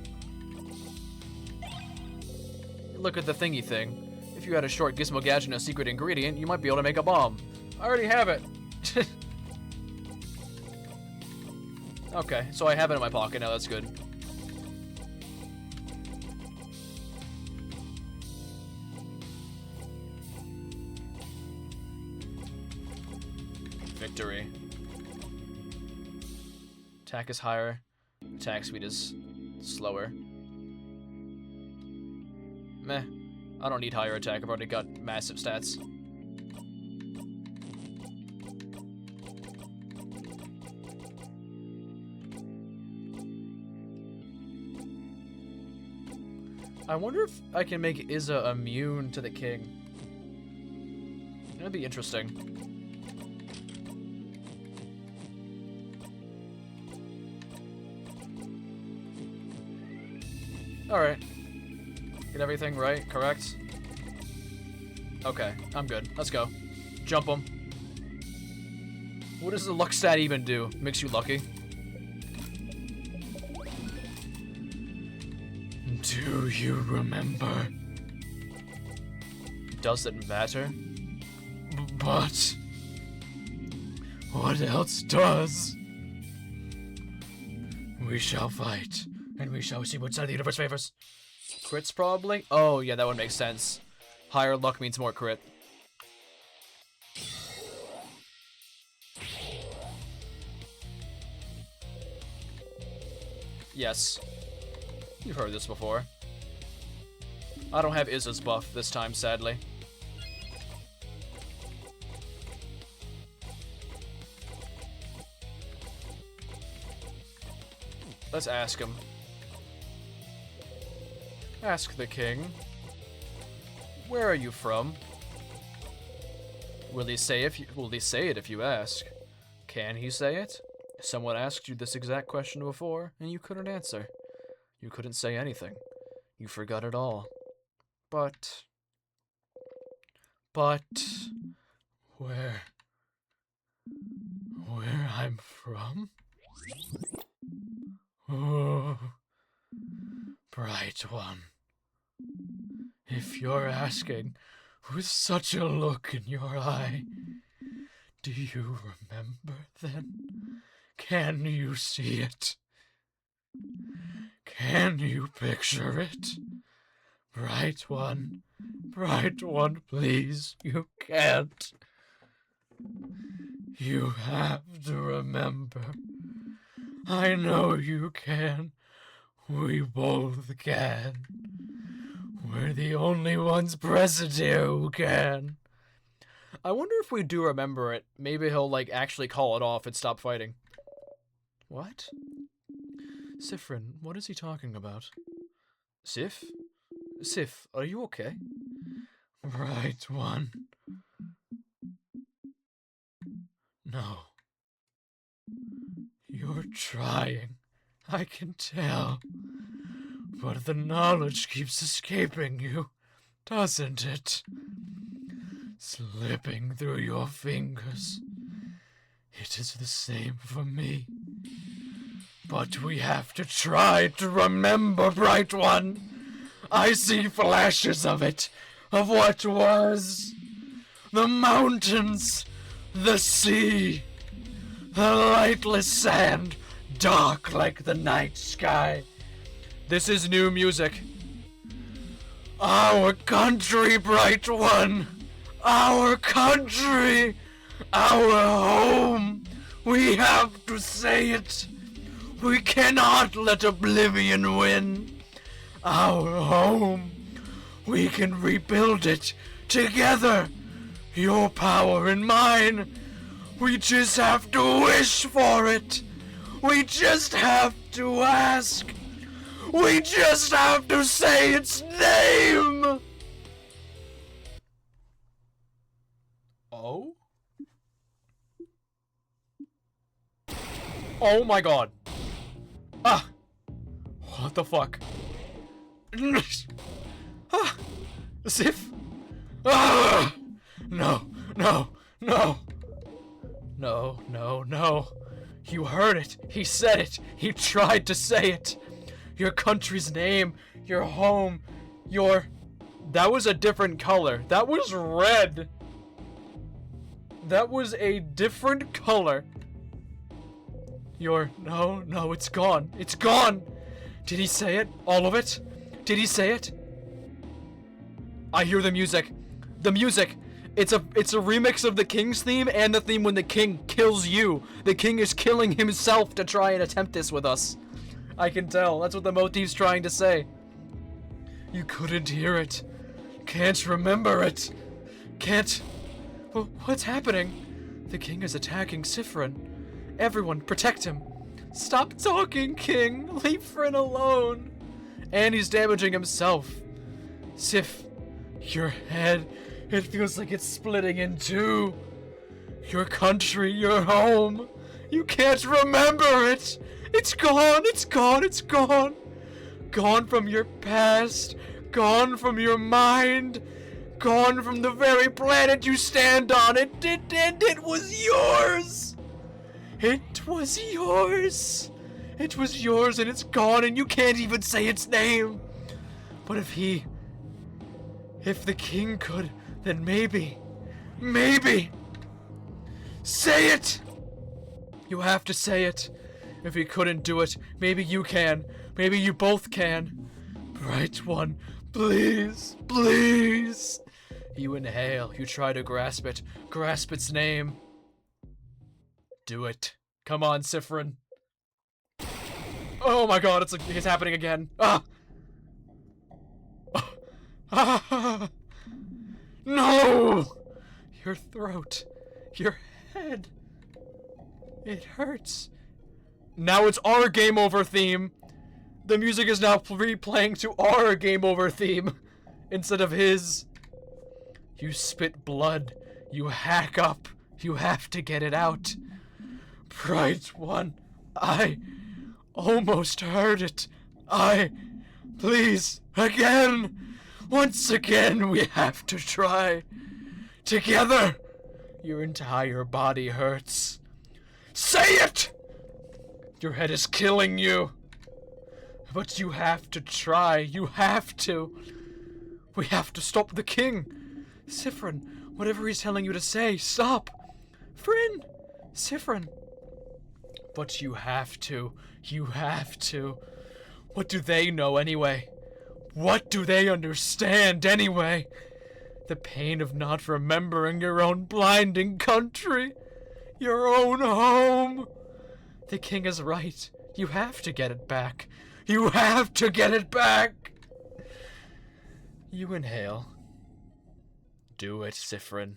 Speaker 1: Look at the thingy thing. If you had a short gizmo gadget and a secret ingredient, you might be able to make a bomb. I already have it. Okay, so I have it in my pocket now, that's good. Victory. Attack is higher. Attack speed is slower. Meh. I don't need higher attack. I've already got massive stats. I wonder if I can make Izza immune to the king. That'd be interesting. Alright. Get everything right, correct? Okay, I'm good. Let's go. Jump him. What does the luck stat even do? Makes you lucky. Do you remember? Doesn't matter. But what else does? We shall fight, and we shall see what side of the universe favors. Crits probably? Oh yeah, that would make sense. Higher luck means more crit. Yes. You've heard this before. I don't have Izza's buff this time, sadly. Let's ask him. Ask the king. Where are you from? Will he say it if you ask? Can he say it? Someone asked you this exact question before, and you couldn't answer. You couldn't say anything. You forgot it all. But where I'm from? Oh, bright one. If you're asking, with such a look in your eye, do you remember then? Can you see it? Can you picture it? Bright one, please, you can't. You have to remember. I know you can. We both can. We're the only ones present here who can. I wonder if we do remember it, maybe he'll, like, actually call it off and stop fighting. What? Siffrin, what is he talking about? Sif? Sif, are you okay? Right one. No. You're trying. I can tell. But the knowledge keeps escaping you, doesn't it? Slipping through your fingers. It is the same for me. But we have to try to remember, Bright One. I see flashes of it, of what was. The mountains, the sea, the lightless sand, dark like the night sky. This is new music. Our country, Bright One. Our country. Our home. We have to say it. We cannot let oblivion win. Our home. We can rebuild it together. Your power and mine. We just have to wish for it. We just have to ask. We just have to say its name! Oh? Oh my god. Ah! What the fuck? Ah! Sif? Ah! No, no, no. No, no, no. You heard it. He said it. He tried to say it. Your country's name, your home, your... That was a different color. That was red. That was a different color. Your... No, it's gone. It's gone! Did he say it? All of it? Did he say it? I hear the music. The music! It's a remix of the King's theme and the theme when the King kills you. The King is killing himself to try and attempt this with us. I can tell. That's what the motif's trying to say. You couldn't hear it. Can't remember it. Can't... What's happening? The King is attacking Siffrin. Everyone, protect him. Stop talking, King. Leave Fryn alone. And he's damaging himself. Sif, your head, it feels like it's splitting in two. Your country, your home. You can't remember it. It's gone, it's gone, it's gone. Gone from your past. Gone from your mind. Gone from the very planet you stand on. And it was yours. It was yours. It was yours and it's gone and you can't even say its name. But if the King could, then maybe. Say it. You have to say it. If he couldn't do it, maybe you can. Maybe you both can. Bright One, please, please. You inhale, you try to grasp it. Grasp its name. Do it. Come on, Siffrin. Oh my god, it's happening again. Ah! Ah! No! Your throat. Your head. It hurts. Now it's our game over theme. The music is now replaying to our game over theme instead of his. You spit blood. You hack up. You have to get it out. Bright one. I almost heard it. Please, again. Once again, we have to try. Together. Your entire body hurts. Say it! Your head is killing you. But you have to try. You have to. We have to stop the king. Siffrin, whatever he's telling you to say, stop. Friend, Siffrin. But you have to. You have to. What do they know anyway? What do they understand anyway? The pain of not remembering your own blinding country. Your own home. The king is right. You have to get it back. You have to get it back. You inhale. Do it, Siffrin.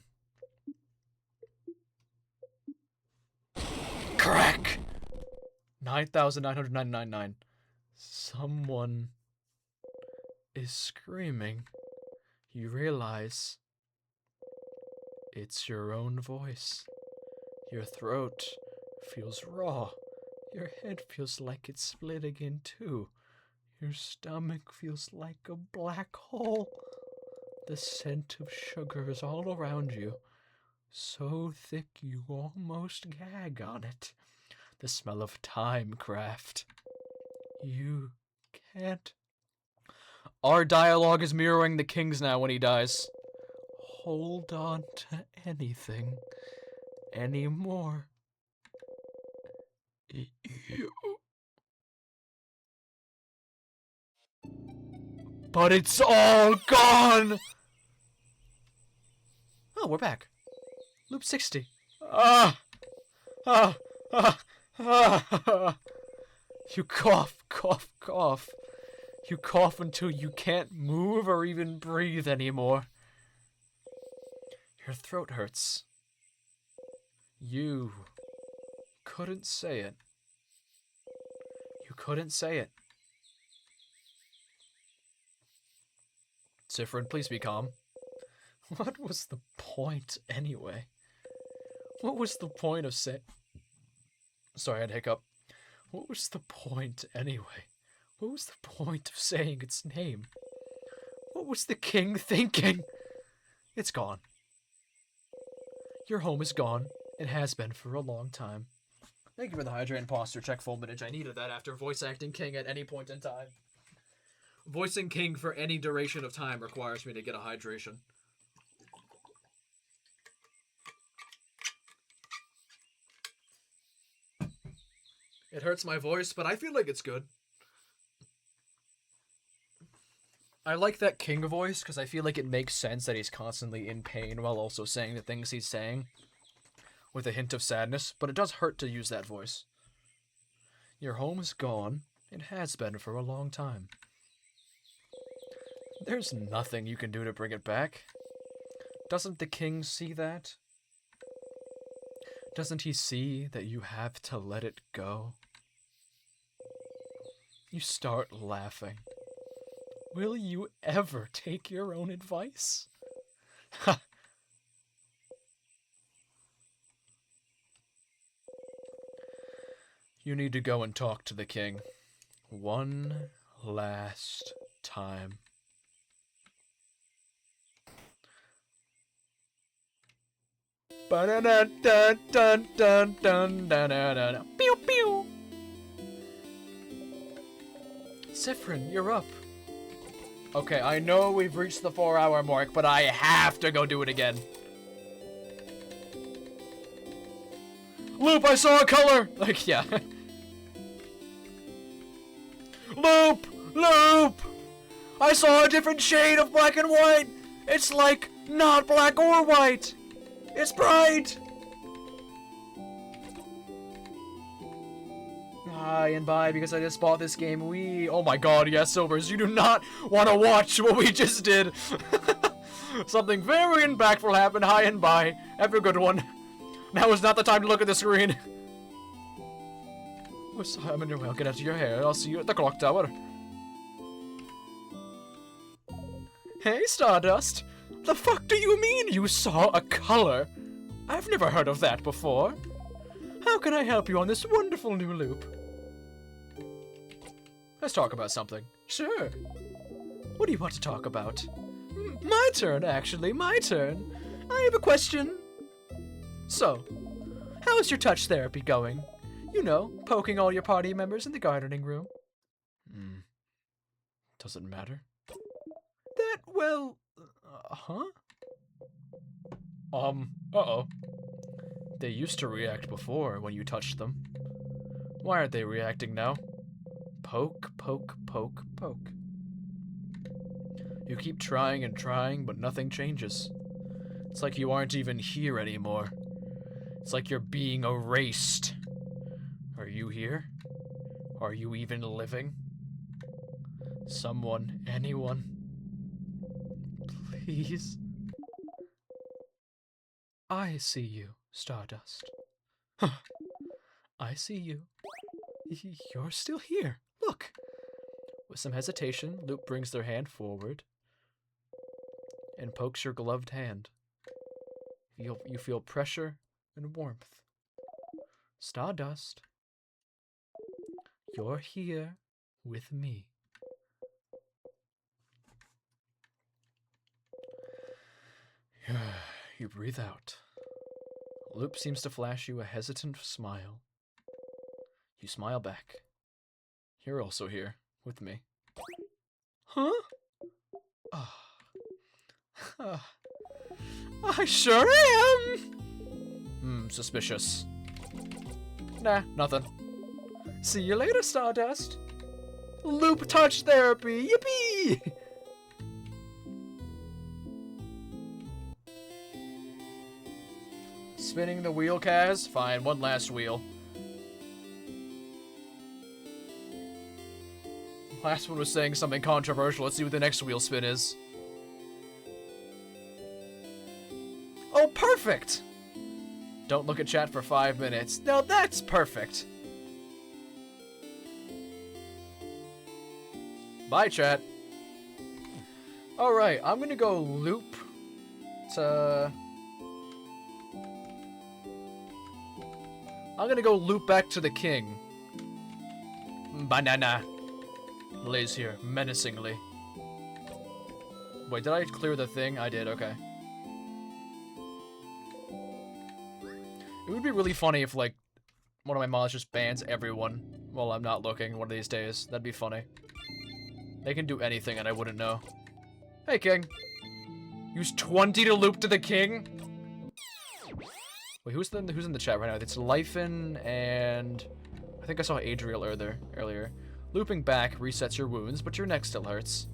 Speaker 1: Crack! 9,999. Someone is screaming. You realize it's your own voice. Your throat feels raw. Your head feels like it's splitting in two. Your stomach feels like a black hole. The scent of sugar is all around you, so thick you almost gag on it. The smell of time craft. You can't. Our dialogue is mirroring the king's now when he dies. Hold on to anything anymore. But it's all gone! Oh, we're back. Loop 60. You cough, cough, cough. You cough until you can't move or even breathe anymore. Your throat hurts. You couldn't say it. You couldn't say it. Siffrin, please be calm. What was the point anyway? What was the point of Sorry, I had a hiccup. What was the point anyway? What was the point of saying its name? What was the king thinking? It's gone. Your home is gone. It has been for a long time. Thank you for the hydrant posture check full minute. I needed that after voice acting King at any point in time. Voicing King for any duration of time requires me to get a hydration. It hurts my voice, but I feel like it's good. I like that King voice because I feel like it makes sense that he's constantly in pain while also saying the things he's saying with a hint of sadness, but it does hurt to use that voice. Your home is gone. It has been for a long time. There's nothing you can do to bring it back. Doesn't the king see that? Doesn't he see that you have to let it go? You start laughing. Will you ever take your own advice? Ha! You need to go and talk to the king. One last time. Ba-da-da-da-dun-dun-dun-dun-dun-dun. Pew pew. Siffrin, you're up. Okay, I know we've reached the 4-hour mark, but I have to go do it again. Loop, I saw a color! Like, yeah. Loop! Loop! I saw a different shade of black and white! It's like, not black or white! It's bright! Hi and bye, because I just bought this game. Oh my god, yes, Silvers, you do not want to watch what we just did. Something very impactful happened. Hi and bye. Have a good one. Now is not the time to look at the screen. Oh, sorry, I'm in your way. I'll get out of your hair. I'll see you at the clock tower. Hey, Stardust. The fuck do you mean you saw a color? I've never heard of that before. How can I help you on this wonderful new loop? Let's talk about something. Sure. What do you want to talk about? My turn, actually. My turn. I have a question. So, how is your touch therapy going? You know, poking all your party members in the gardening room. Doesn't matter. That, well... huh? Uh-oh. They used to react before when you touched them. Why aren't they reacting now? Poke, poke, poke, poke. You keep trying and trying, but nothing changes. It's like you aren't even here anymore. It's like you're being erased. Are you here? Are you even living? Someone, anyone. Please. I see you, Stardust. I see you. You're still here. Look. With some hesitation, Loop brings their hand forward and pokes your gloved hand. You feel pressure and warmth. Stardust. You're here with me. You breathe out. Loop seems to flash you a hesitant smile. You smile back. You're also here, with me. Huh? I sure am! Suspicious. Nah, nothing. See you later, Stardust. Loop touch therapy, yippee! Spinning the wheel, Kaz? Fine, one last wheel. Last one was saying something controversial. Let's see what the next wheel spin is. Oh, perfect! Don't look at chat for 5 minutes. Now that's perfect! Bye, chat. Alright, I'm gonna go loop to... I'm gonna go loop back to the king. Banana. Lays here, menacingly. Wait, did I clear the thing? I did, okay. It would be really funny if, like, one of my mods just bans everyone while I'm not looking one of these days. That'd be funny. They can do anything and I wouldn't know. Hey, king. Use 20 to loop to the king? Wait, who's in the chat right now? It's Lyphin and... I think I saw Adriel earlier. Looping back resets your wounds, but your neck still hurts.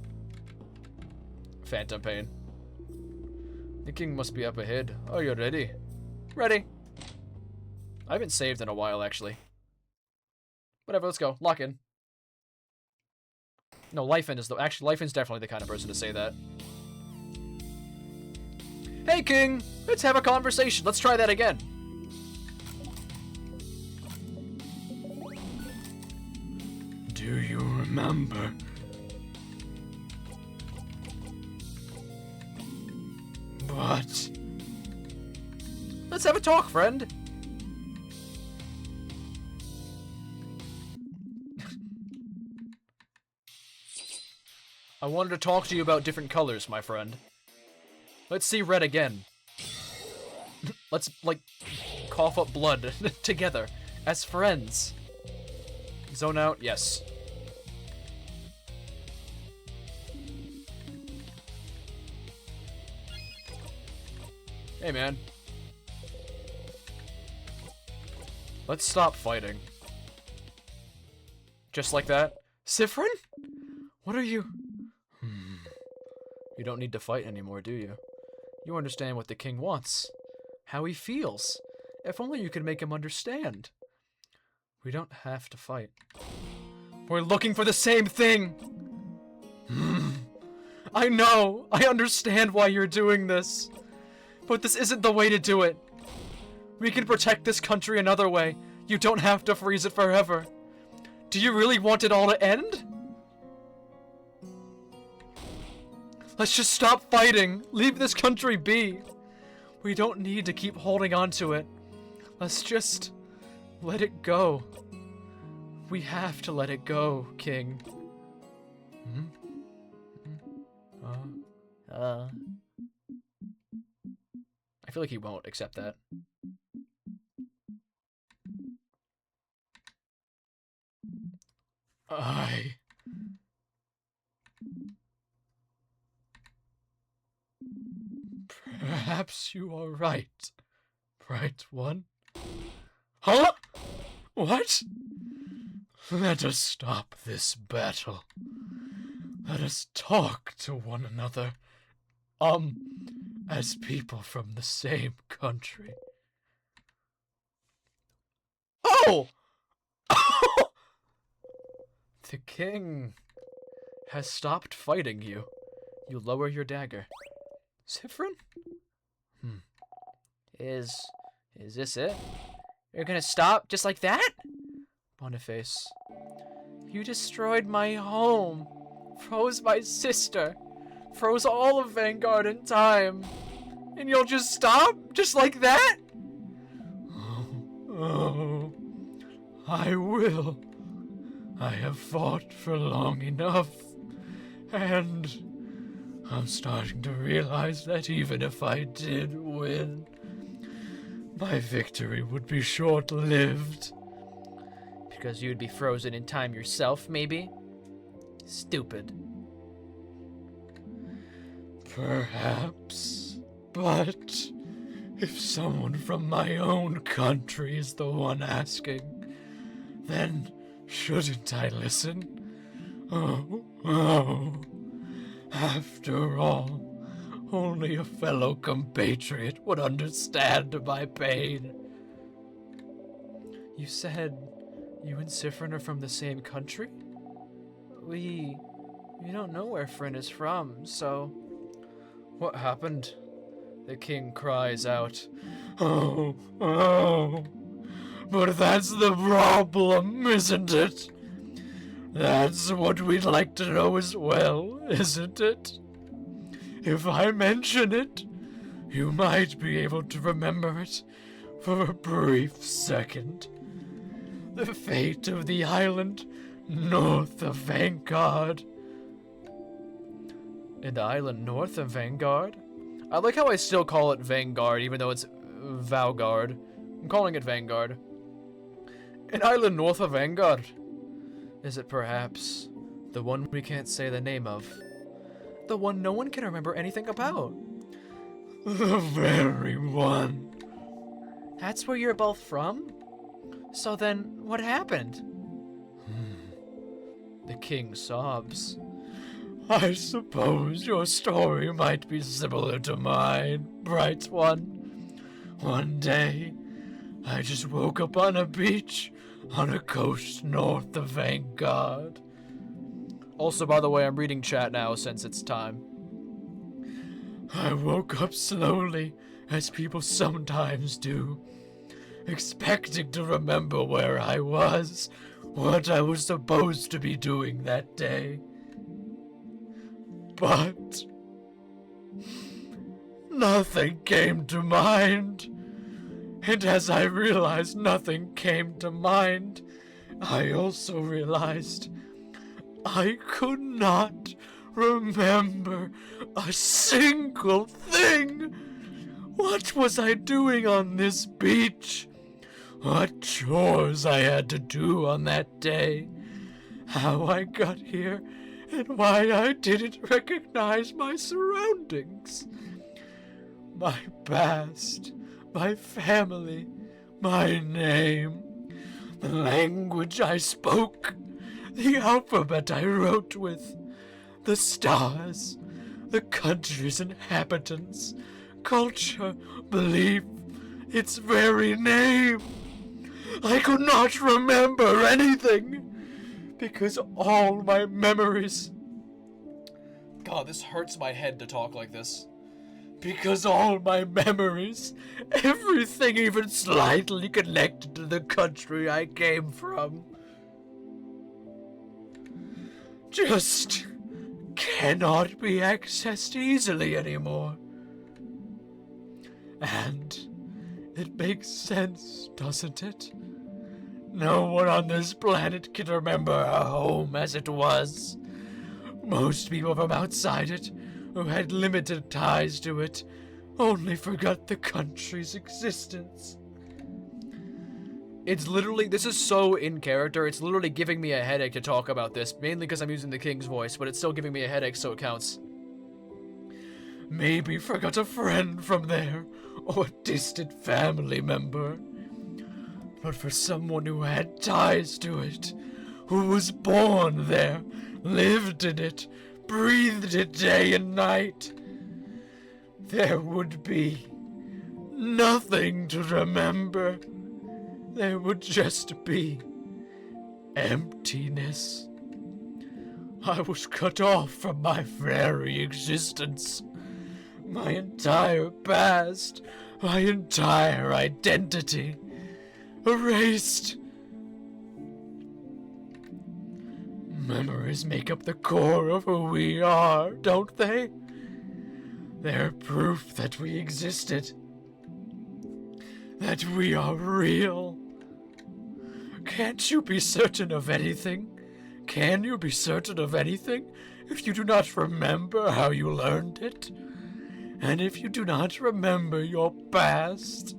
Speaker 1: Phantom pain. The king must be up ahead. Oh, you're ready? Ready. I haven't saved in a while, actually. Whatever, let's go. Lock in. No, Lyphin is the... Actually, Lyphin's definitely the kind of person to say that. Hey, king! Let's have a conversation. Let's try that again. Do you remember? What? Let's have a talk, friend. I wanted to talk to you about different colors, my friend. Let's see red again. Let's, like, cough up blood together as friends. Zone out, yes. Hey, man. Let's stop fighting. Just like that. Sifrin? What are you... You don't need to fight anymore, do you? You understand what the king wants. How he feels. If only you could make him understand. We don't have to fight. We're looking for the same thing! I know! I understand why you're doing this. But this isn't the way to do it. We can protect this country another way. You don't have to freeze it forever. Do you really want it all to end? Let's just stop fighting. Leave this country be. We don't need to keep holding on to it. Let's just let it go. We have to let it go, King. I feel like he won't accept that. Perhaps you are right. Right one? Huh? What? Let us stop this battle. Let us talk to one another. As people from the same country. Oh! The king has stopped fighting you. You lower your dagger. Siffrin? Is this it? You're gonna stop just like that? Boniface. You destroyed my home. Froze my sister. Froze all of Vanguard in time. And you'll just stop? Just like that? Oh, I will. I have fought for long enough. And I'm starting to realize that even if I did win, my victory would be short-lived. Because you'd be frozen in time yourself, maybe? Stupid. Perhaps. But if someone from my own country is the one asking, then shouldn't I listen? Oh. After all, only a fellow compatriot would understand my pain. You said you and Siffrin are from the same country? We don't know where Fryn is from, so... What happened? The king cries out. Oh. But that's the problem, isn't it? That's what we'd like to know as well, isn't it? If I mention it, you might be able to remember it for a brief second. The fate of the island north of Vanguard. An island north of Vanguard? I like how I still call it Vanguard, even though it's Valgard. I'm calling it Vanguard. An island north of Vanguard? Is it perhaps the one we can't say the name of? The one no one can remember anything about? The very one. That's where you're both from? So then, what happened? The king sobs. I suppose your story might be similar to mine, bright one. One day, I just woke up on a beach on a coast north of Vanguard. Also, by the way, I'm reading chat now since it's time. I woke up slowly, as people sometimes do, expecting to remember where I was, what I was supposed to be doing that day. But nothing came to mind. And as I realized nothing came to mind, I also realized I could not remember a single thing. What was I doing on this beach? What chores I had to do on that day? How I got here? And why I didn't recognize my surroundings. My past, my family, my name, the language I spoke, the alphabet I wrote with, the stars, the country's inhabitants, culture, belief, its very name. I could not remember anything. Because all my memories... God, this hurts my head to talk like this. Because all my memories, everything even slightly connected to the country I came from, just cannot be accessed easily anymore. And it makes sense, doesn't it? No one on this planet can remember our home as it was. Most people from outside it, who had limited ties to it, only forgot the country's existence. It's literally, this is so in character, it's literally giving me a headache to talk about this, mainly because I'm using the king's voice, but it's still giving me a headache, so it counts. Maybe forgot a friend from there, or a distant family member. But for someone who had ties to it, who was born there, lived in it, breathed it day and night, there would be nothing to remember. There would just be emptiness. I was cut off from my very existence. My entire past, my entire identity, erased. Memories make up the core of who we are, don't they? They're proof that we existed. That we are real. Can't you be certain of anything? Can you be certain of anything if you do not remember how you learned it? And if you do not remember your past?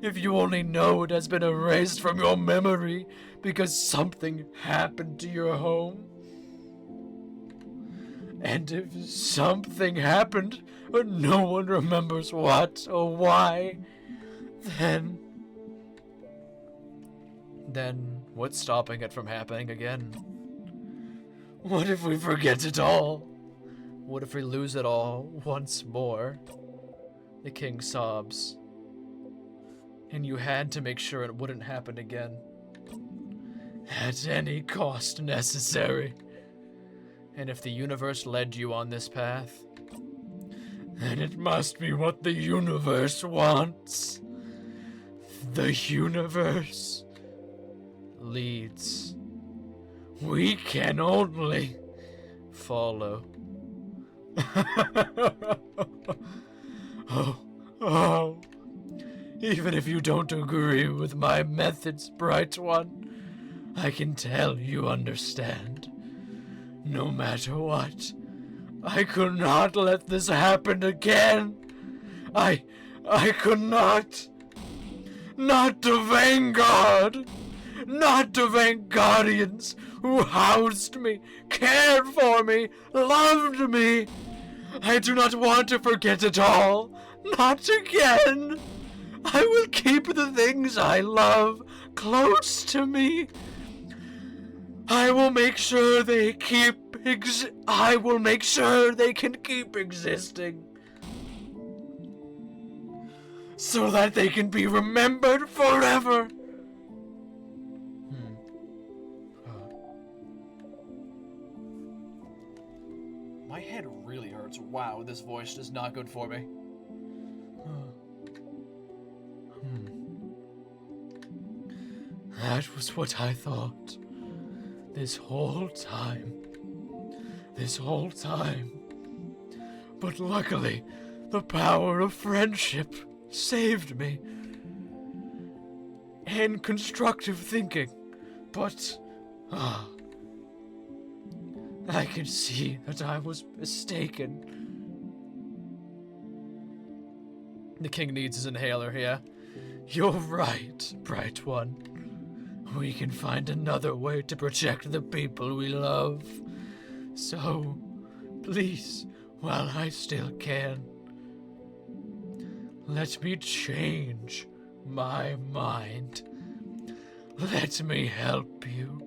Speaker 1: If you only know it has been erased from your memory because something happened to your home? And if something happened, but no one remembers what or why, then what's stopping it from happening again? What if we forget it all? What if we lose it all once more? The king sobs. And you had to make sure it wouldn't happen again. At any cost necessary. And if the universe led you on this path, then it must be what the universe wants. The universe leads. We can only follow. Oh. Even if you don't agree with my methods, Bright One, I can tell you understand. No matter what, I could not let this happen again. I could not. Not to Vanguard. Not to Vanguardians who housed me, cared for me, loved me. I do not want to forget it all. Not again. I will keep the things I love close to me. I will make sure they can keep existing. So that they can be remembered forever. My head really hurts. Wow, this voice is not good for me. That was what I thought. This whole time. But luckily, the power of friendship saved me. And constructive thinking. But, I can see that I was mistaken. The king needs his inhaler, yeah? You're right, Bright One. We can find another way to protect the people we love. So, please, while I still can, let me change my mind. Let me help you.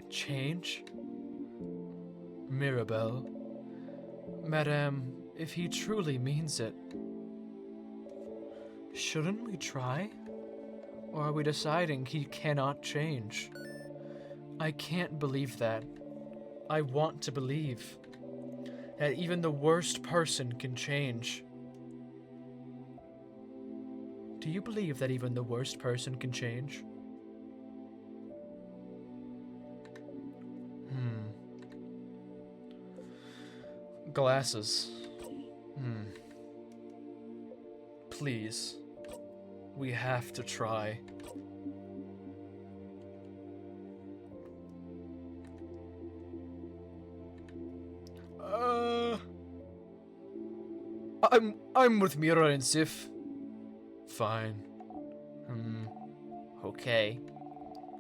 Speaker 1: Change? Mirabelle. Madame, if he truly means it, shouldn't we try? Or are we deciding he cannot change? I can't believe that. I want to believe that even the worst person can change. Do you believe that even the worst person can change? glasses. Please. We have to try. I'm with Mira and Sif. Fine. Okay.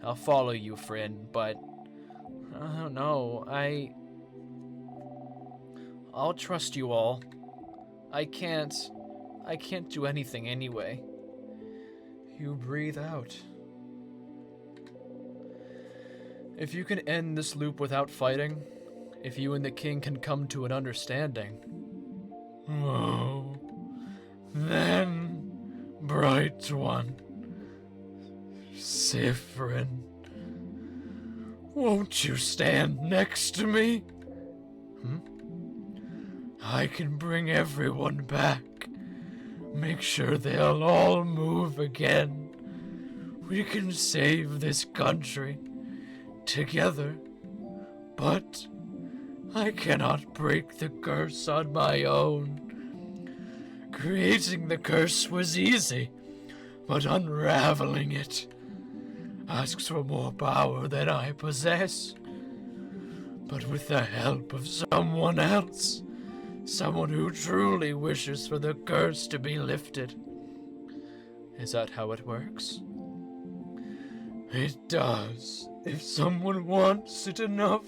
Speaker 1: I'll follow you, friend, but I don't know. I'll trust you all. I can't do anything anyway. You breathe out. If you can end this loop without fighting, if you and the king can come to an understanding, oh, then, bright one, Siffrin, won't you stand next to me? I can bring everyone back. Make sure they'll all move again. We can save this country together. But I cannot break the curse on my own. Creating the curse was easy, but unraveling it asks for more power than I possess. But with the help of someone else, someone who truly wishes for the curse to be lifted. Is that how it works? It does, if someone wants it enough.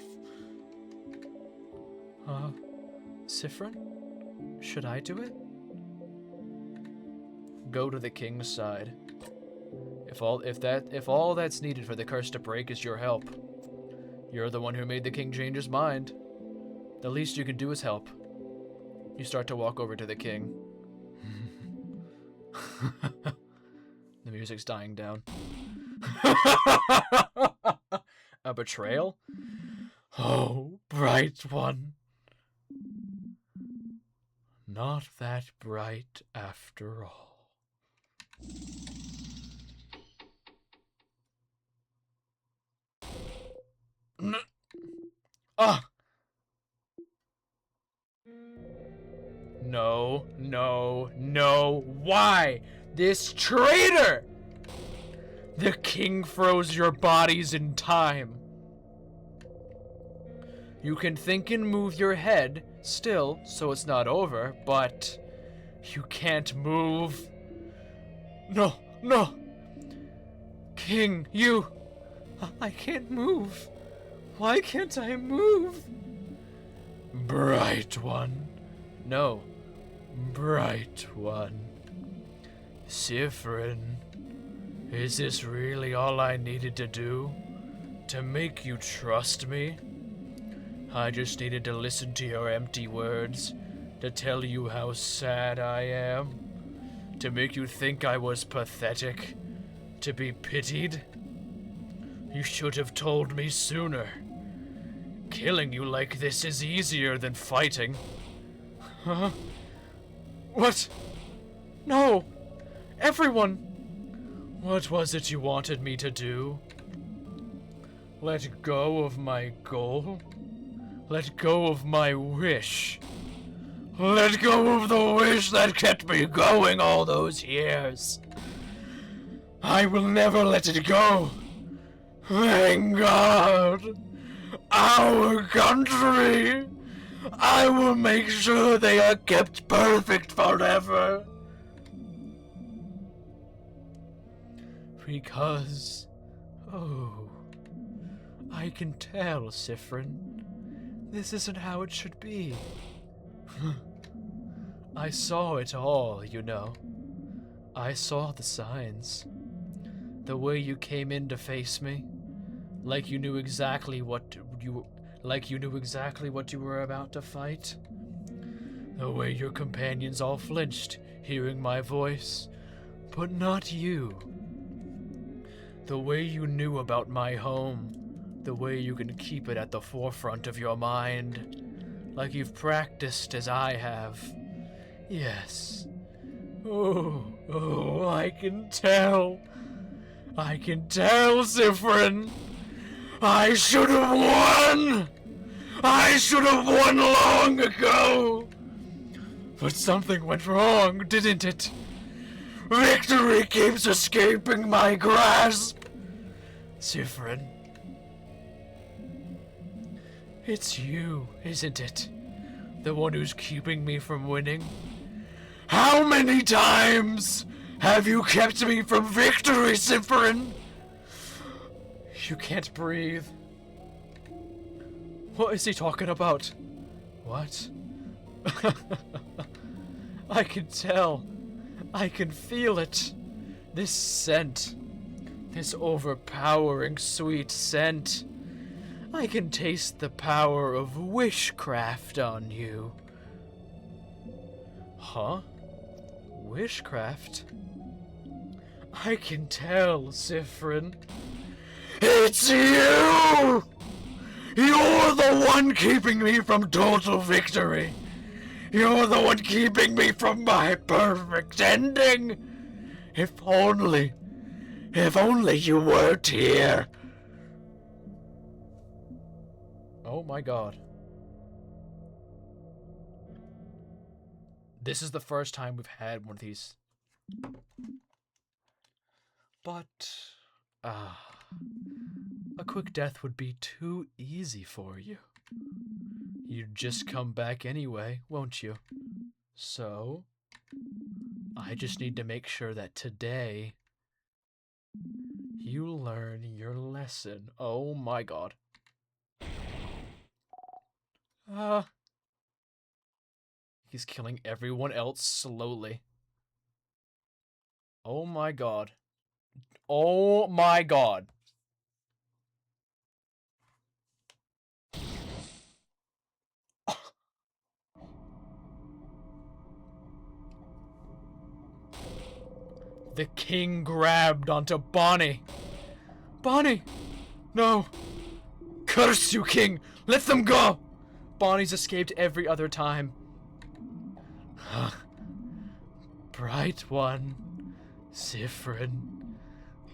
Speaker 1: Siffrin? Should I do it? Go to the king's side. If all that's needed for the curse to break is your help, you're the one who made the king change his mind. The least you can do is help. You start to walk over to the king. The music's dying down. A betrayal? Oh, bright one. Not that bright after all. No, no, no. Why? This traitor! The king froze your bodies in time. You can think and move your head still, so it's not over, but you can't move. No, no. King, you... I can't move. Why can't I move? Bright one. No. Bright one. Siffrin, is this really all I needed to do? To make you trust me? I just needed to listen to your empty words, to tell you how sad I am, to make you think I was pathetic, to be pitied? You should have told me sooner. Killing you like this is easier than fighting. Huh? What? No! Everyone! What was it you wanted me to do? Let go of my goal? Let go of my wish? Let go of the wish that kept me going all those years. I will never let it go. Thank God. Our country. I will make sure they are kept perfect forever. Because, oh, I can tell, Siffrin, this isn't how it should be. I saw it all, you know. I saw the signs. The way you came in to face me, like you knew exactly what you were about to fight. The way your companions all flinched, hearing my voice, but not you. The way you knew about my home, the way you can keep it at the forefront of your mind, like you've practiced as I have. Yes. Oh, I can tell. I can tell, Siffrin. I should have won! I should have won long ago! But something went wrong, didn't it? Victory keeps escaping my grasp! Siffrin. It's you, isn't it? The one who's keeping me from winning? How many times have you kept me from victory, Siffrin? You can't breathe. What is he talking about? What? I can tell. I can feel it. This scent. This overpowering sweet scent. I can taste the power of wishcraft on you. Huh? Wishcraft? I can tell, Siffrin. It's you! You're the one keeping me from total victory. You're the one keeping me from my perfect ending. If only you weren't here. Oh my god. This is the first time we've had one of these. But, a quick death would be too easy for you. You'd just come back anyway, won't you? So, I just need to make sure that today you learn your lesson. Oh my god. He's killing everyone else slowly. Oh my god. Oh my god. The king grabbed onto Bonnie. Bonnie! No! Curse you, king! Let them go! Bonnie's escaped every other time. Bright one. Siffrin.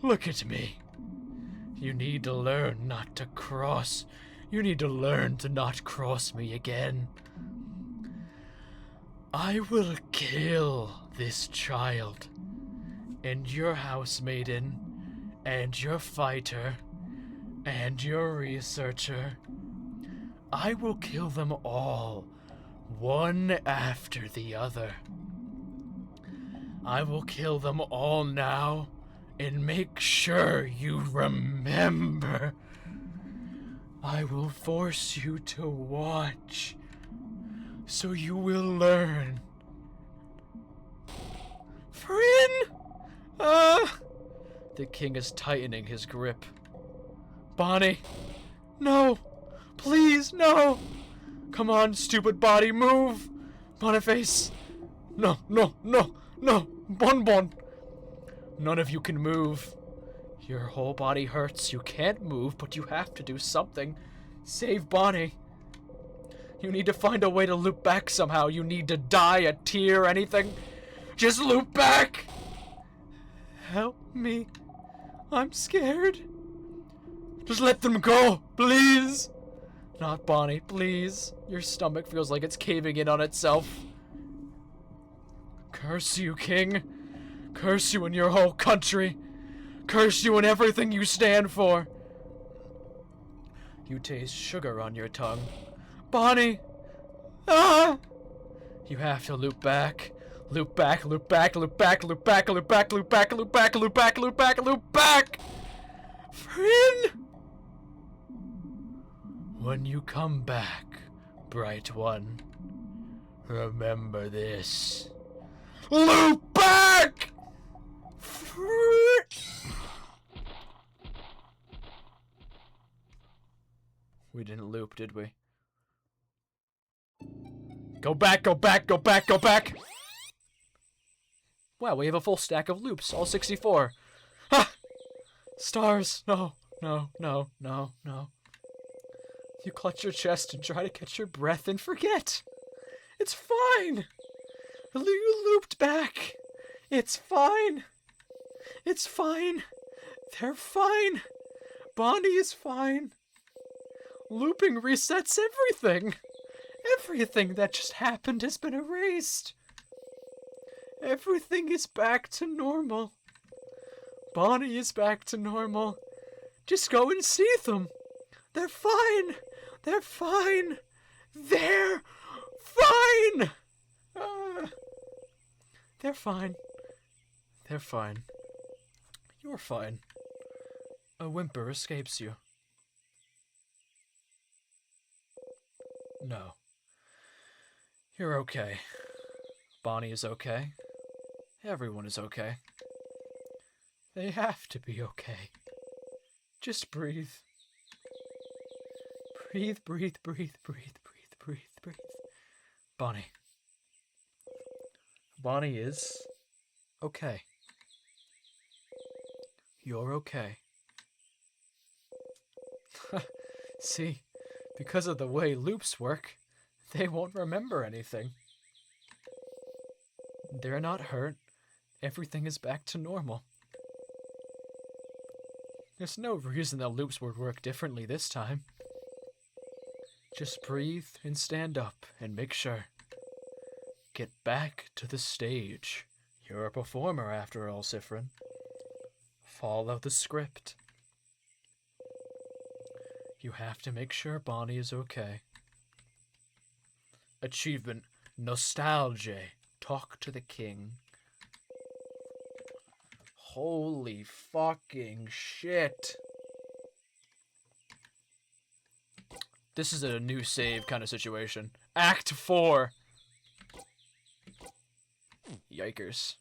Speaker 1: Look at me. You need to learn not to cross. You need to learn to not cross me again. I will kill this child. And your housemaiden, and your fighter, and your researcher. I will kill them all, one after the other. I will kill them all now, and make sure you remember. I will force you to watch, so you will learn. Friend! The king is tightening his grip. Bonnie! No! Please, no! Come on, stupid body, move! Boniface! No, no, no, no! Bonbon! None of you can move. Your whole body hurts. You can't move, but you have to do something. Save Bonnie. You need to find a way to loop back somehow. You need to die, a tear, anything. Just loop back! Help me. I'm scared. Just let them go, please. Not Bonnie, please. Your stomach feels like it's caving in on itself. Curse you, king. Curse you and your whole country. Curse you and everything you stand for. You taste sugar on your tongue. Bonnie! Ah! You have to loop back. Loop back, loop back, loop back, loop back, loop back, loop back, loop back, loop back, loop back, loop back! Friend! When you come back, bright one, remember this. Loop back! We didn't loop, did we? Go back, go back, go back, go back! Wow, we have a full stack of loops, all 64. Ah! Stars! No, no, no, no, no. You clutch your chest and try to catch your breath and forget. It's fine. You looped back. It's fine. It's fine. They're fine. Bonnie is fine. Looping resets everything. Everything that just happened has been erased. Everything is back to normal. Bonnie is back to normal. Just go and see them. They're fine. They're fine. They're fine. They're fine. They're fine. You're fine. A whimper escapes you. No. You're okay. Bonnie is okay. Everyone is okay. They have to be okay. Just breathe. Breathe, breathe, breathe, breathe, breathe, breathe, breathe. Bonnie. Bonnie is okay. You're okay. See, because of the way loops work, they won't remember anything. They're not hurt. Everything is back to normal. There's no reason the loops would work differently this time. Just breathe and stand up and make sure. Get back to the stage. You're a performer after all, Sifrin. Follow the script. You have to make sure Bonnie is okay. Achievement, Nostalgia. Talk to the king. Holy fucking shit. This is a new save kind of situation. Act 4. Yikers.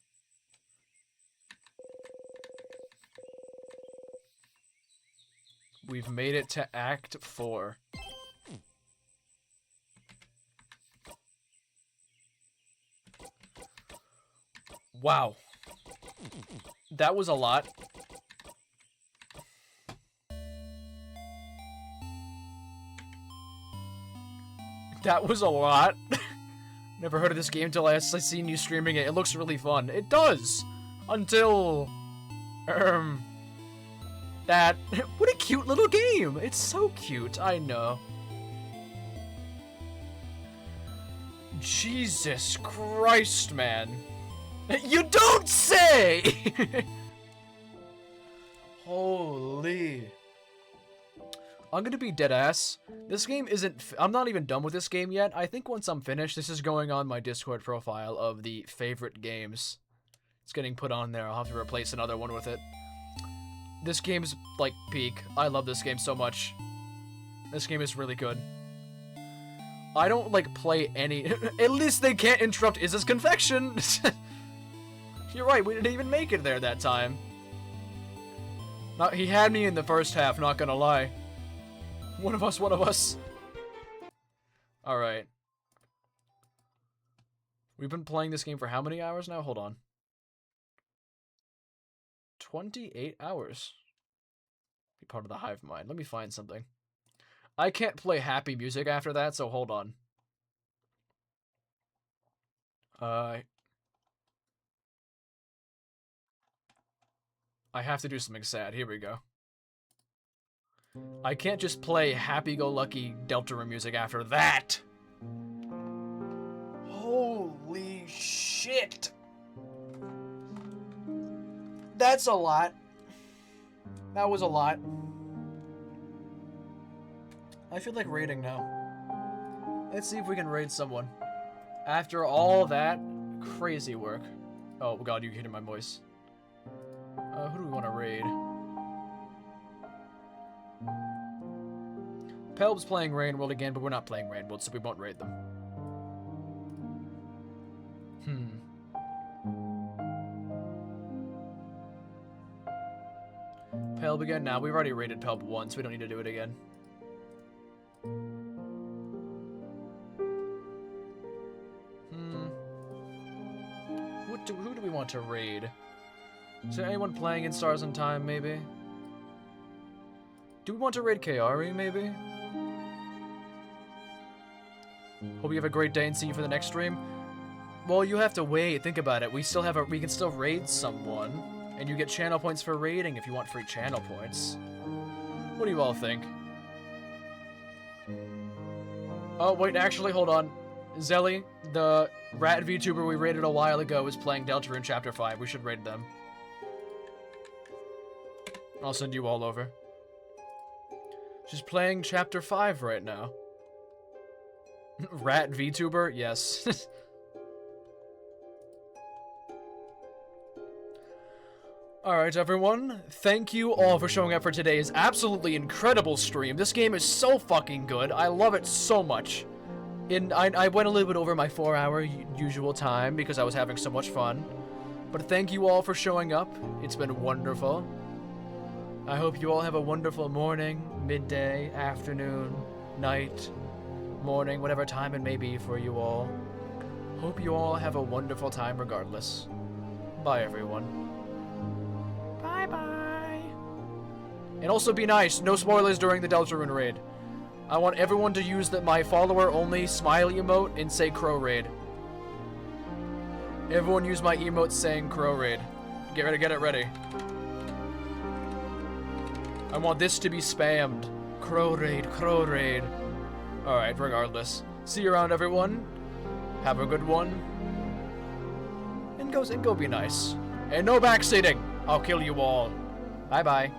Speaker 1: We've made it to Act 4. Wow. That was a lot. That was a lot. Never heard of this game until I seen you streaming it. It looks really fun. It does. Until... that... What a cute little game. It's so cute. I know. Jesus Christ, man. You don't say! Holy. I'm gonna be dead ass. This game isn't... I'm not even done with this game yet. I think once I'm finished, this is going on my Discord profile of the favorite games. It's getting put on there. I'll have to replace another one with it. This game's, like, peak. I love this game so much. This game is really good. I don't, like, play any... At least they can't interrupt Izza's confection! You're right, we didn't even make it there that time. He had me in the first half, not gonna lie. One of us, one of us. Alright. We've been playing this game for how many hours now? Hold on. 28 hours. Be part of the hive mind. Let me find something. I can't play happy music after that, so hold on. I have to do something sad. Here we go. I can't just play happy-go-lucky Deltarune music after that. Holy shit. That's a lot. That was a lot. I feel like raiding now. Let's see if we can raid someone. After all that crazy work. Oh god, you can hear my voice. Who do we want to raid? Pelb's playing Rain World again, but we're not playing Rain World, so we won't raid them. Pelb again? Nah, we've already raided Pelb once. We don't need to do it again. Who do we want to raid? Is there anyone playing in Stars in Time, maybe? Do we want to raid Kaori, maybe? Hope you have a great day and see you for the next stream. Well, you have to wait. Think about it. We can still raid someone, and you get channel points for raiding if you want free channel points. What do you all think?
Speaker 3: Oh, wait, actually, hold on. Zelly, the rat VTuber we raided a while ago is playing Deltarune Chapter 5. We should raid them. I'll send you all over. She's playing Chapter 5 right now. Rat VTuber? Yes. Alright, everyone. Thank you all for showing up for today's absolutely incredible stream. This game is so fucking good. I love it so much. I went a little bit over my 4-hour usual time because I was having so much fun. But thank you all for showing up. It's been wonderful. I hope you all have a wonderful morning, midday, afternoon, night, morning, whatever time it may be for you all. Hope you all have a wonderful time regardless. Bye, everyone. Bye-bye. And also be nice. No spoilers during the Deltarune raid. I want everyone to use my follower-only smiley emote and say Crow Raid. Everyone use my emote saying Crow Raid. Get it ready. I want this to be spammed. Crow Raid, Crow Raid. Alright, regardless. See you around, everyone. Have a good one. And go be nice. And no backseating. I'll kill you all. Bye-bye.